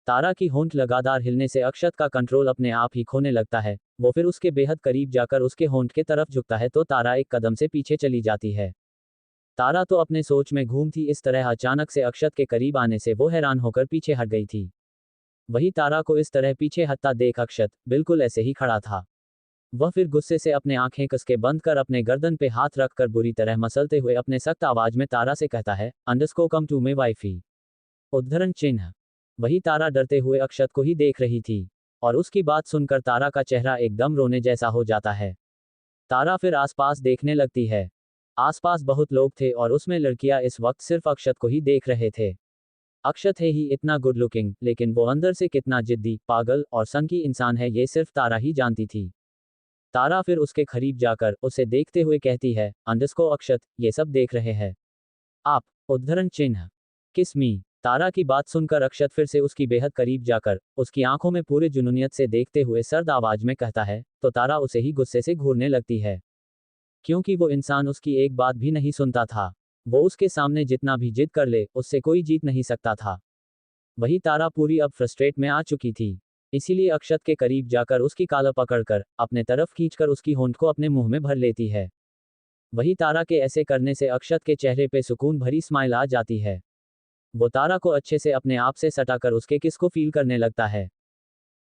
तारा की होंठ लगातार हिलने से अक्षत का कंट्रोल अपने आप ही खोने लगता है। वो फिर उसके बेहद करीब जाकर उसके होंठ के तरफ झुकता है तो तारा एक कदम से पीछे चली जाती है। तारा तो अपने सोच में घूम थी, इस तरह अचानक से अक्षत के करीब आने से वो हैरान होकर पीछे हट गई थी। वही तारा को इस तरह पीछे हटता देख अक्षत बिल्कुल ऐसे ही खड़ा था। वह फिर गुस्से से अपने आंखें कस के बंद कर अपने गर्दन पे हाथ रखकर बुरी तरह मसलते हुए अपने सख्त आवाज में तारा से कहता है, अंडरस्को कम टू मे वाइफी। उद्धरण चिन्ह। वही तारा डरते हुए अक्षत को ही देख रही थी और उसकी बात सुनकर तारा का चेहरा एकदम रोने जैसा हो जाता है। तारा फिर आसपास देखने लगती है। आसपास बहुत लोग थे और उसमें लड़कियां इस वक्त सिर्फ अक्षत को ही देख रहे थे। अक्षत है ही इतना गुड लुकिंग, लेकिन वो अंदर से कितना जिद्दी, पागल और संकी इंसान है ये सिर्फ तारा ही जानती थी। तारा फिर उसके करीब जाकर उसे देखते हुए कहती है, अंडरस्को अक्षत, ये सब देख रहे हैं आप? उद्धरण चिन्ह। किस मी। तारा की बात सुनकर अक्षत फिर से उसकी बेहद करीब जाकर उसकी आंखों में पूरे जुनूनियत से देखते हुए सर्द आवाज में कहता है, तो तारा उसे ही गुस्से से घूरने लगती है। क्योंकि वो इंसान उसकी एक बात भी नहीं सुनता था। वो उसके सामने जितना भी जिद कर ले, उससे कोई जीत नहीं सकता था। वही तारा पूरी अब फ्रस्ट्रेट में आ चुकी थी। इसीलिए अक्षत के करीब जाकर उसकी कालर पकड़कर अपने तरफ खींचकर उसकी होंठ को अपने मुंह में भर लेती है। वही तारा के ऐसे करने से अक्षत के चेहरे पे सुकून भरी स्माइल आ जाती है। वो तारा को अच्छे से अपने आप से सटाकर उसके किस को फील करने लगता है।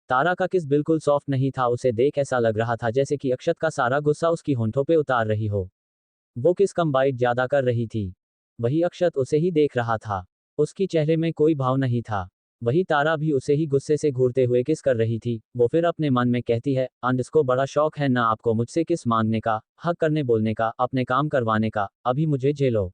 तारा का किस बिल्कुल सॉफ्ट नहीं था, उसे देख ऐसा लग रहा था जैसे कि अक्षत का सारा गुस्सा उसकी होंठों पे उतार रही हो। वो किस कम बाइट ज्यादा कर रही थी। वही अक्षत उसे ही देख रहा था। उसकी चेहरे में कोई भाव नहीं था। वही तारा भी उसे ही गुस्से से घूरते हुए किस कर रही थी। वो फिर अपने मन में कहती है, इसको बड़ा शौक है ना आपको मुझसे किस मांगने का, हक करने बोलने का, अपने काम करवाने का, अभी मुझे झेलो।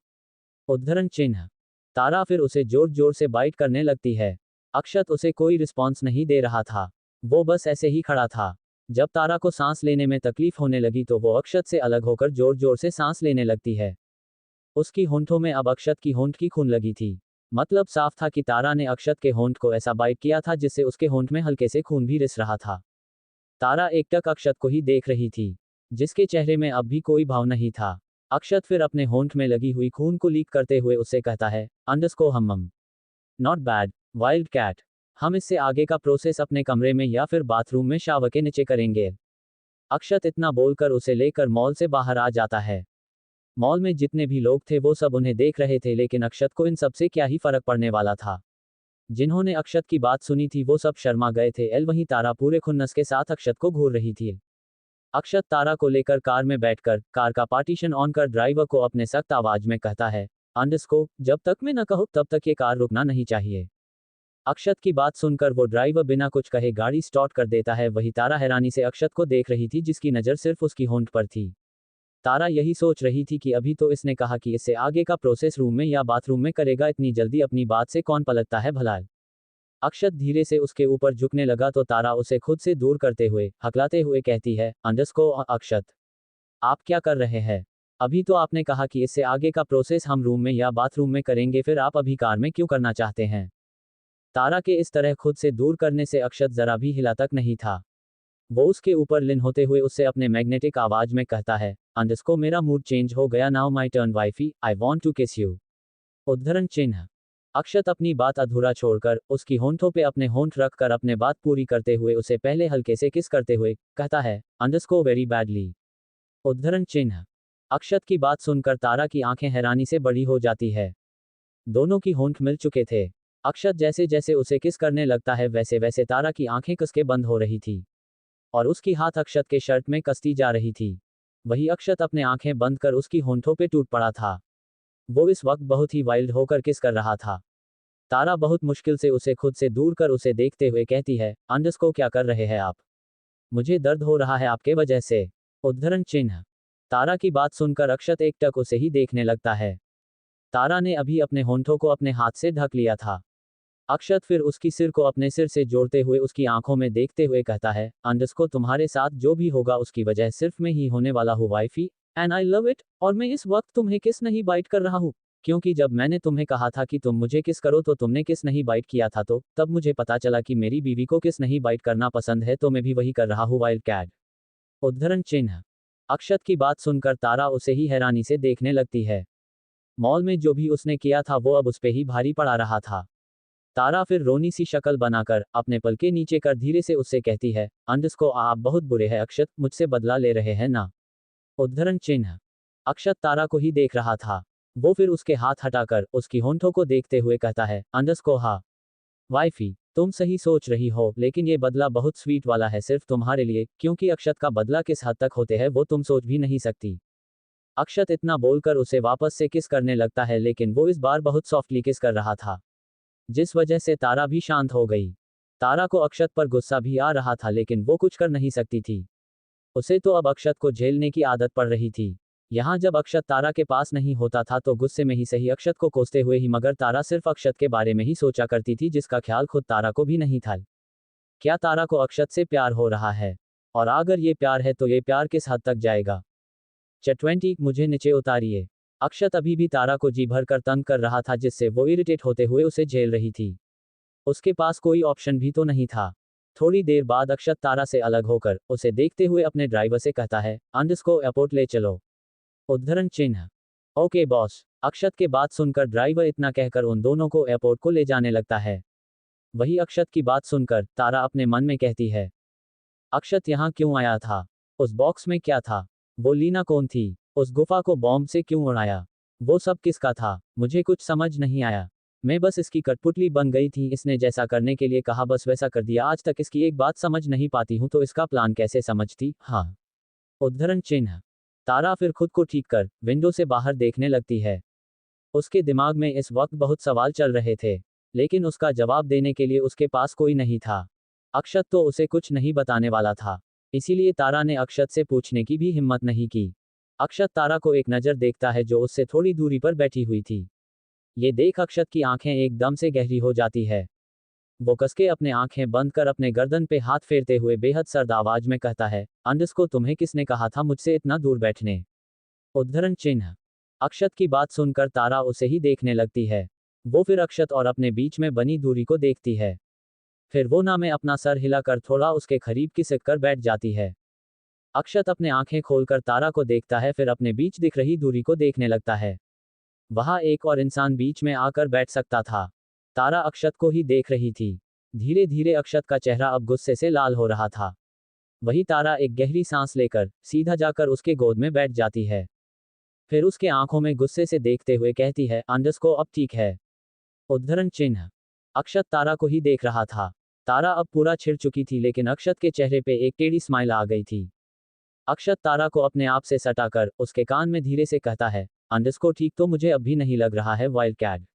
उद्धरण चिन्ह। तारा फिर उसे जोर जोर से बाइट करने लगती है। अक्षत उसे कोई रिस्पॉन्स नहीं दे रहा था। वो बस ऐसे ही खड़ा था। जब तारा को सांस लेने में तकलीफ होने लगी तो वो अक्षत से अलग होकर जोर जोर से सांस लेने लगती है। उसकी होंठों में अब अक्षत की होंठ की खून लगी थी। मतलब साफ था कि तारा ने अक्षत के होंठ को ऐसा बाइट किया था जिससे उसके होंठ में हल्के से खून भी रिस रहा था। तारा एकटक अक्षत को ही देख रही थी, जिसके चेहरे में अब भी कोई भाव नहीं था। अक्षत फिर अपने होंठ में लगी हुई खून को लीक करते हुए उससे कहता है, अंडरस्को हम नॉट बैड वाइल्ड कैट। हम इससे आगे का प्रोसेस अपने कमरे में या फिर बाथरूम में शावर के नीचे करेंगे। अक्षत इतना बोलकर उसे लेकर मॉल से बाहर आ जाता है। मॉल में जितने भी लोग थे वो सब उन्हें देख रहे थे, लेकिन अक्षत को इन सब से क्या ही फर्क पड़ने वाला था। जिन्होंने अक्षत की बात सुनी थी वो सब शर्मा गए थे। वहीं तारा पूरे खुन्नस के साथ अक्षत को घूर रही थी। अक्षत तारा को लेकर कार में बैठकर कार का पार्टीशन ऑन कर ड्राइवर को अपने सख्त आवाज में कहता है, अंडरस्को, जब तक मैं न कहूं तब तक ये कार रुकना नहीं चाहिए। अक्षत की बात सुनकर वो ड्राइवर बिना कुछ कहे गाड़ी स्टार्ट कर देता है। वही तारा हैरानी से अक्षत को देख रही थी, जिसकी नज़र सिर्फ उसकी होंठ पर थी। तारा यही सोच रही थी कि अभी तो इसने कहा कि इससे आगे का प्रोसेस रूम में या बाथरूम में करेगा, इतनी जल्दी अपनी बात से कौन पलटता है भला। अक्षत धीरे से उसके ऊपर झुकने लगा तो तारा उसे खुद से दूर करते हुए हकलाते हुए कहती है, अंडरस्को अक्षत, आप क्या कर रहे हैं? अभी तो आपने कहा कि इससे आगे का प्रोसेस हम रूम में या बाथरूम में करेंगे, फिर आप अभी कार में क्यों करना चाहते हैं? तारा के इस तरह खुद से दूर करने से अक्षत जरा भी हिला तक नहीं था। वो उसके ऊपर लिन होते हुए उससे अपने मैग्नेटिक आवाज में कहता है, अंडरस्को, मेरा मूड चेंज हो गया, now my turn wifey, I want to kiss you. उद्धरण चिन्ह। अक्षत अपनी बात अधूरा छोड़कर उसकी होंठों पे अपने होंठ रखकर अपने बात पूरी करते हुए उसे पहले हल्के से किस करते हुए कहता है, अंडरस्को वेरी बैडली। उद्धरण चिन्ह। अक्षत की बात सुनकर तारा की आंखें हैरानी से बड़ी हो जाती है। दोनों की होंठ मिल चुके थे। अक्षत जैसे जैसे उसे किस करने लगता है वैसे वैसे तारा की आंखें कसके बंद हो रही थी और उसकी हाथ अक्षत के शर्ट में कसती जा रही थी। वही अक्षत अपने आंखें बंद कर उसकी होंठों पे टूट पड़ा था। वो इस वक्त बहुत ही वाइल्ड होकर किस कर रहा था। तारा बहुत मुश्किल से उसे खुद से दूर कर उसे देखते हुए कहती है, अंडरस्को, क्या कर रहे हैं आप? मुझे दर्द हो रहा है आपके वजह से। उद्धरण चिन्ह। तारा की बात सुनकर अक्षत एकटक उसे ही देखने लगता है। तारा ने अभी अपने होंठों को अपने हाथ से ढक लिया था। अक्षत फिर उसकी सिर को अपने सिर से जोड़ते हुए उसकी आंखों में देखते हुए कहता है, अंडरस्को, तुम्हारे साथ जो भी होगा उसकी वजह सिर्फ मैं ही होने वाला हूँ wifey, and I love it. और मैं इस वक्त तुम्हें किस नहीं बाइट कर रहा हूँ, क्योंकि जब मैंने तुम्हें कहा था कि तुम मुझे किस करो तो तुमने किस नहीं बाइट किया था, तो तब मुझे पता चला कि मेरी बीवी को किस नहीं बाइट करना पसंद है, तो मैं भी वही कर रहा हूँ वाइल्ड कैट। उद्धरण चिन्ह। अक्षत की बात सुनकर तारा उसे ही हैरानी से देखने लगती है। मॉल में जो भी उसने किया था वो अब उस पे ही भारी पड़ा रहा था। तारा फिर रोनी सी शक्ल बनाकर अपने पल के नीचे कर धीरे से उससे कहती है, अंडरस्को, आप बहुत बुरे हैं अक्षत, मुझसे बदला ले रहे हैं ना? उद्धरण चिन्ह। अक्षत तारा को ही देख रहा था। वो फिर उसके हाथ हटाकर उसकी होंठों को देखते हुए कहता है, अंडरस्को, हाँ वाइफी, तुम सही सोच रही हो, लेकिन ये बदला बहुत स्वीट वाला है सिर्फ तुम्हारे लिए, क्योंकि अक्षत का बदला किस हद तक होते हैं वो तुम सोच भी नहीं सकती। अक्षत इतना बोलकर उसे वापस से किस करने लगता है, लेकिन वो इस बार बहुत सॉफ्टली किस कर रहा था, जिस वजह से तारा भी शांत हो गई। तारा को अक्षत पर गुस्सा भी आ रहा था, लेकिन वो कुछ कर नहीं सकती थी। उसे तो अब अक्षत को झेलने की आदत पड़ रही थी। यहाँ जब अक्षत तारा के पास नहीं होता था तो गुस्से में ही सही अक्षत को कोसते हुए ही, मगर तारा सिर्फ अक्षत के बारे में ही सोचा करती थी, जिसका ख्याल खुद तारा को भी नहीं था। क्या तारा को अक्षत से प्यार हो रहा है? और अगर ये प्यार है तो ये प्यार किस हद तक जाएगा? च20 मुझे नीचे उतारिए। अक्षत अभी भी तारा को जी भर कर तंग कर रहा था, जिससे वो इरिटेट होते हुए उसे झेल रही थी। उसके पास कोई ऑप्शन भी तो नहीं था। थोड़ी देर बाद अक्षत तारा से अलग होकर उसे देखते हुए अपने ड्राइवर से कहता है, अंडस को एयरपोर्ट ले चलो। उद्धरण चिन्ह। Okay boss. अक्षत के बात सुनकर ड्राइवर इतना कहकर उन दोनों को एयरपोर्ट को ले जाने लगता है। वही अक्षत की बात सुनकर तारा अपने मन में कहती है, अक्षत यहाँ क्यों आया था? उस बॉक्स में क्या था? वो लीना कौन थी? उस गुफा को बॉम्ब से क्यों उड़ाया? वो सब किसका था? मुझे कुछ समझ नहीं आया। मैं बस इसकी कठपुतली बन गई थी। इसने जैसा करने के लिए कहा बस वैसा कर दिया। आज तक इसकी एक बात समझ नहीं पाती हूँ तो इसका प्लान कैसे समझती? हाँ। उद्धरण चिन्ह। तारा फिर खुद को ठीक कर विंडो से बाहर देखने लगती है। उसके दिमाग में इस वक्त बहुत सवाल चल रहे थे, लेकिन उसका जवाब देने के लिए उसके पास कोई नहीं था। अक्षत तो उसे कुछ नहीं बताने वाला था, इसीलिए तारा ने अक्षत से पूछने की भी हिम्मत नहीं की। अक्षत तारा को एक नज़र देखता है जो उससे थोड़ी दूरी पर बैठी हुई थी। ये देख अक्षत की आंखें एकदम से गहरी हो जाती है। वो कसके अपने आंखें बंद कर अपने गर्दन पे हाथ फेरते हुए बेहद सर्द आवाज में कहता है, अंडस को तुम्हें किसने कहा था मुझसे इतना दूर बैठने? उद्धरण चिन्ह। अक्षत की बात सुनकर तारा उसे ही देखने लगती है। वो फिर अक्षत और अपने बीच में बनी दूरी को देखती है। फिर वो ना में अपना सर हिलाकर थोड़ा उसके करीब खिसक कर बैठ जाती है। अक्षत अपने आंखें खोलकर तारा को देखता है, फिर अपने बीच दिख रही दूरी को देखने लगता है। वहां एक और इंसान बीच में आकर बैठ सकता था। तारा अक्षत को ही देख रही थी। धीरे धीरे अक्षत का चेहरा अब गुस्से से लाल हो रहा था। वही तारा एक गहरी सांस लेकर सीधा जाकर उसके गोद में बैठ जाती है। फिर उसके आंखों में गुस्से से देखते हुए कहती है, अंडस को अब ठीक है? उद्धरण चिन्ह। अक्षत तारा को ही देख रहा था। तारा अब पूरा छिड़ चुकी थी, लेकिन अक्षत के चेहरे पे एक टेढ़ी स्माइल आ गई थी। अक्षत तारा को अपने आप से सटाकर उसके कान में धीरे से कहता है, अंडस को ठीक तो मुझे अब भी नहीं लग रहा है वाइल्ड कैट।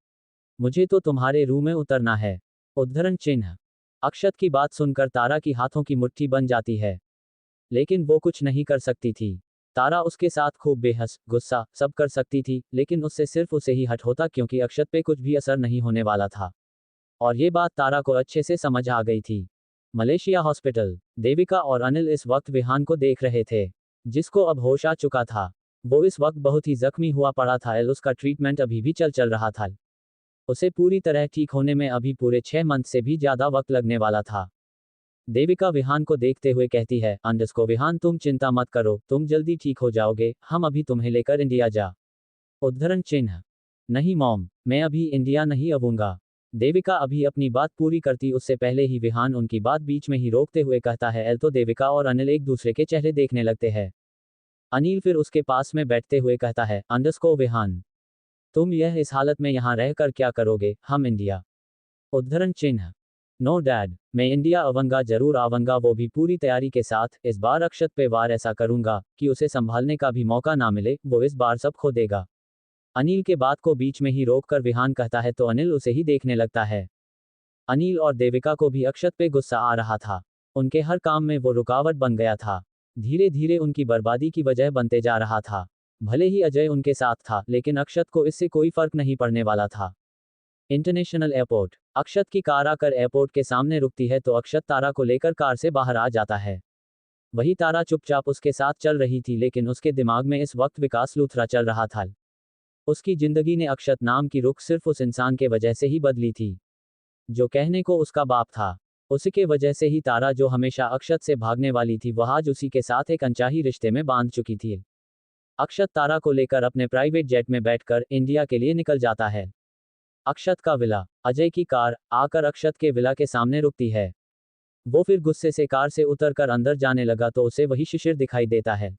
मुझे तो तुम्हारे रूम में उतरना है। उद्धरण चिन्ह। अक्षत की बात सुनकर तारा की हाथों की मुट्ठी बन जाती है, लेकिन वो कुछ नहीं कर सकती थी। तारा उसके साथ खूब बेहस गुस्सा सब कर सकती थी, लेकिन उससे सिर्फ उसे ही हट होता, क्योंकि अक्षत पे कुछ भी असर नहीं होने वाला था। और ये बात तारा को अच्छे से समझ आ गई थी। Malaysia hospital. देविका और अनिल इस वक्त विहान को देख रहे थे, जिसको अब होश आ चुका था। वो इस वक्त बहुत ही जख्मी हुआ पड़ा था। उसका ट्रीटमेंट अभी भी चल रहा था। उसे पूरी तरह ठीक होने में अभी पूरे 6 मंथ से भी ज्यादा वक्त लगने वाला था। देविका विहान को देखते हुए कहती है, अंडस को विहान तुम चिंता मत करो, तुम जल्दी ठीक हो जाओगे, हम अभी तुम्हें लेकर इंडिया जा। उद्धरण चिन्ह। नहीं मॉम, मैं अभी इंडिया नहीं आऊंगा। देविका अभी अपनी बात पूरी करती उससे पहले ही विहान उनकी बात बीच में ही रोकते हुए कहता है, तो देविका और अनिल एक दूसरे के चेहरे देखने लगते हैं। अनिल फिर उसके पास में बैठते हुए कहता है, अंडस को विहान तुम यह इस हालत में यहाँ रहकर क्या करोगे? हम इंडिया। उद्धरण चिन्ह। नो डैड, मैं इंडिया आऊंगा, जरूर आऊंगा, वो भी पूरी तैयारी के साथ। इस बार अक्षत पे वार ऐसा करूंगा कि उसे संभालने का भी मौका ना मिले, वो इस बार सब खो देगा। अनिल के बात को बीच में ही रोककर विहान कहता है, तो अनिल उसे ही देखने लगता है। अनिल और देविका को भी अक्षत पे गुस्सा आ रहा था। उनके हर काम में वो रुकावट बन गया था। धीरे धीरे उनकी बर्बादी की वजह बनते जा रहा था। भले ही अजय उनके साथ था, लेकिन अक्षत को इससे कोई फर्क नहीं पड़ने वाला था। International airport. अक्षत की कार आकर एयरपोर्ट के सामने रुकती है, तो अक्षत तारा को लेकर कार से बाहर आ जाता है। वही तारा चुपचाप उसके साथ चल रही थी, लेकिन उसके दिमाग में इस वक्त विकास लूथरा चल रहा था। उसकी जिंदगी ने अक्षत नाम की रुख सिर्फ उस इंसान के वजह से ही बदली थी, जो कहने को उसका बाप था। उसी के वजह से ही तारा, जो हमेशा अक्षत से भागने वाली थी, वह आज उसी के साथ एक अनचाही रिश्ते में बांध चुकी थी। अक्षत तारा को लेकर अपने प्राइवेट जेट में बैठकर इंडिया के लिए निकल जाता है। अक्षत का विला। अजय की कार आकर अक्षत के विला के सामने रुकती है। वो फिर गुस्से से कार से उतरकर अंदर जाने लगा, तो उसे वही शिशिर दिखाई देता है।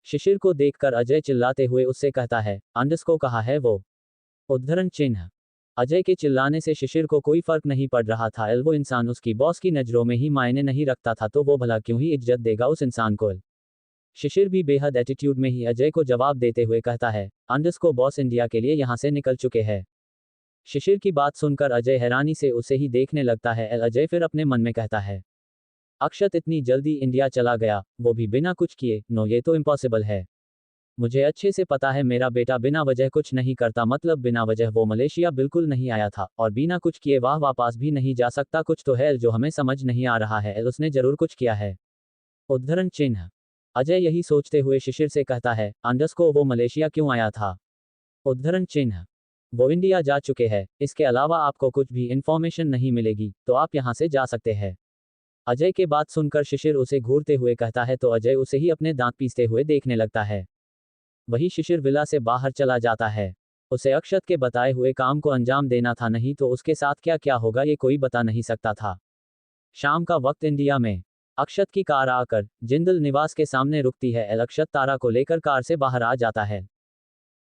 शिशिर को देखकर अजय चिल्लाते हुए उससे कहता है, अंडस को कहा है वो? उद्धरण चिन्ह। अजय के चिल्लाने से शिशिर को कोई फर्क नहीं पड़ रहा था। वो इंसान उसकी बॉस की नज़रों में ही मायने नहीं रखता था, तो वो भला क्यों ही इज्जत देगा उस इंसान को। शिशिर भी बेहद एटीट्यूड में ही अजय को जवाब देते हुए कहता है, अंडस को बॉस इंडिया के लिए यहाँ से निकल चुके हैं। शिशिर की बात सुनकर अजय हैरानी से उसे ही देखने लगता है। अजय फिर अपने मन में कहता है, अक्षत इतनी जल्दी इंडिया चला गया, वो भी बिना कुछ किए? नो, ये तो इम्पॉसिबल है। मुझे अच्छे से पता है मेरा बेटा बिना वजह कुछ नहीं करता, मतलब बिना वजह वो मलेशिया बिल्कुल नहीं आया था, और बिना कुछ किए वह वापस भी नहीं जा सकता। कुछ तो है जो हमें समझ नहीं आ रहा है, उसने जरूर कुछ किया है। उद्धरण चिन्ह। अजय यही सोचते हुए शिशिर से कहता है, अंडरस्को वो मलेशिया क्यों आया था? उद्धरण चिन्ह। वो इंडिया जा चुके हैं, इसके अलावा आपको कुछ भी इंफॉर्मेशन नहीं मिलेगी, तो आप यहाँ से जा सकते हैं। अजय के बात सुनकर शिशिर उसे घूरते हुए कहता है, तो अजय उसे ही अपने दांत पीसते हुए देखने लगता है। वही शिशिर विला से बाहर चला जाता है। उसे अक्षत के बताए हुए काम को अंजाम देना था, नहीं तो उसके साथ क्या क्या होगा ये कोई बता नहीं सकता था। शाम का वक्त इंडिया में। अक्षत की कार आकर जिंदल निवास के सामने रुकती है। अक्षत तारा को लेकर कार से बाहर आ जाता है।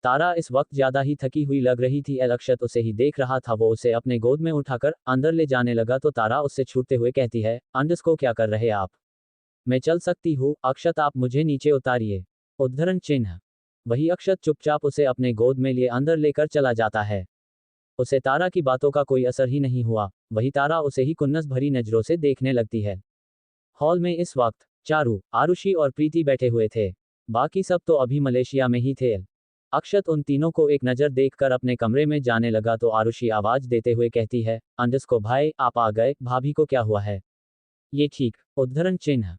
तारा इस वक्त ज्यादा ही थकी हुई लग रही थी। अक्षत उसे ही देख रहा था। वो उसे अपने गोद में उठाकर अंदर ले जाने लगा तो तारा उससे छूटते हुए कहती है, अंडस को क्या कर रहे आप? मैं चल सकती हूँ अक्षत, आप मुझे नीचे उतारिए। उद्धरण चिन्ह। वही अक्षत चुपचाप उसे अपने गोद में लिए अंदर लेकर चला जाता है। उसे तारा की बातों का कोई असर ही नहीं हुआ। वही तारा उसे ही कुन्नस भरी नजरों से देखने लगती है। हॉल में इस वक्त चारू, आरुषि और प्रीति बैठे हुए थे। बाकी सब तो अभी मलेशिया में ही थे। अक्षत उन तीनों को एक नज़र देखकर अपने कमरे में जाने लगा तो आरुषि आवाज देते हुए कहती है, अंडस को भाई आप आ गए, भाभी को क्या हुआ है? ये ठीक। उद्धरण चिन्ह।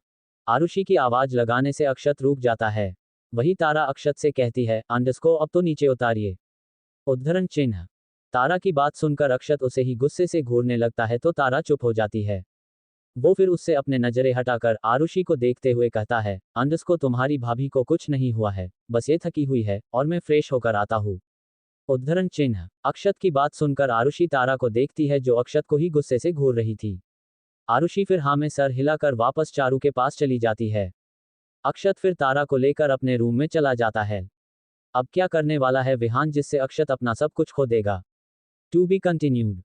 आरुषि की आवाज लगाने से अक्षत रुक जाता है। वही तारा अक्षत से कहती है, अंडस को अब तो नीचे उतारिए। उद्धरण चिन्ह। तारा की बात सुनकर अक्षत उसे ही गुस्से से घूरने लगता है तो तारा चुप हो जाती है। वो फिर उससे अपने नजरें हटाकर आरुषि को देखते हुए कहता है, अंडस को तुम्हारी भाभी को कुछ नहीं हुआ है, बस ये थकी हुई है और मैं फ्रेश होकर आता हूँ। उद्धरण चिन्ह। अक्षत की बात सुनकर आरुषि तारा को देखती है जो अक्षत को ही गुस्से से घूर रही थी। आरुषि फिर हाँ में सर हिलाकर वापस चारू के पास चली जाती है। अक्षत फिर तारा को लेकर अपने रूम में चला जाता है। अब क्या करने वाला है विहान जिससे अक्षत अपना सब कुछ खो देगा? To be continued.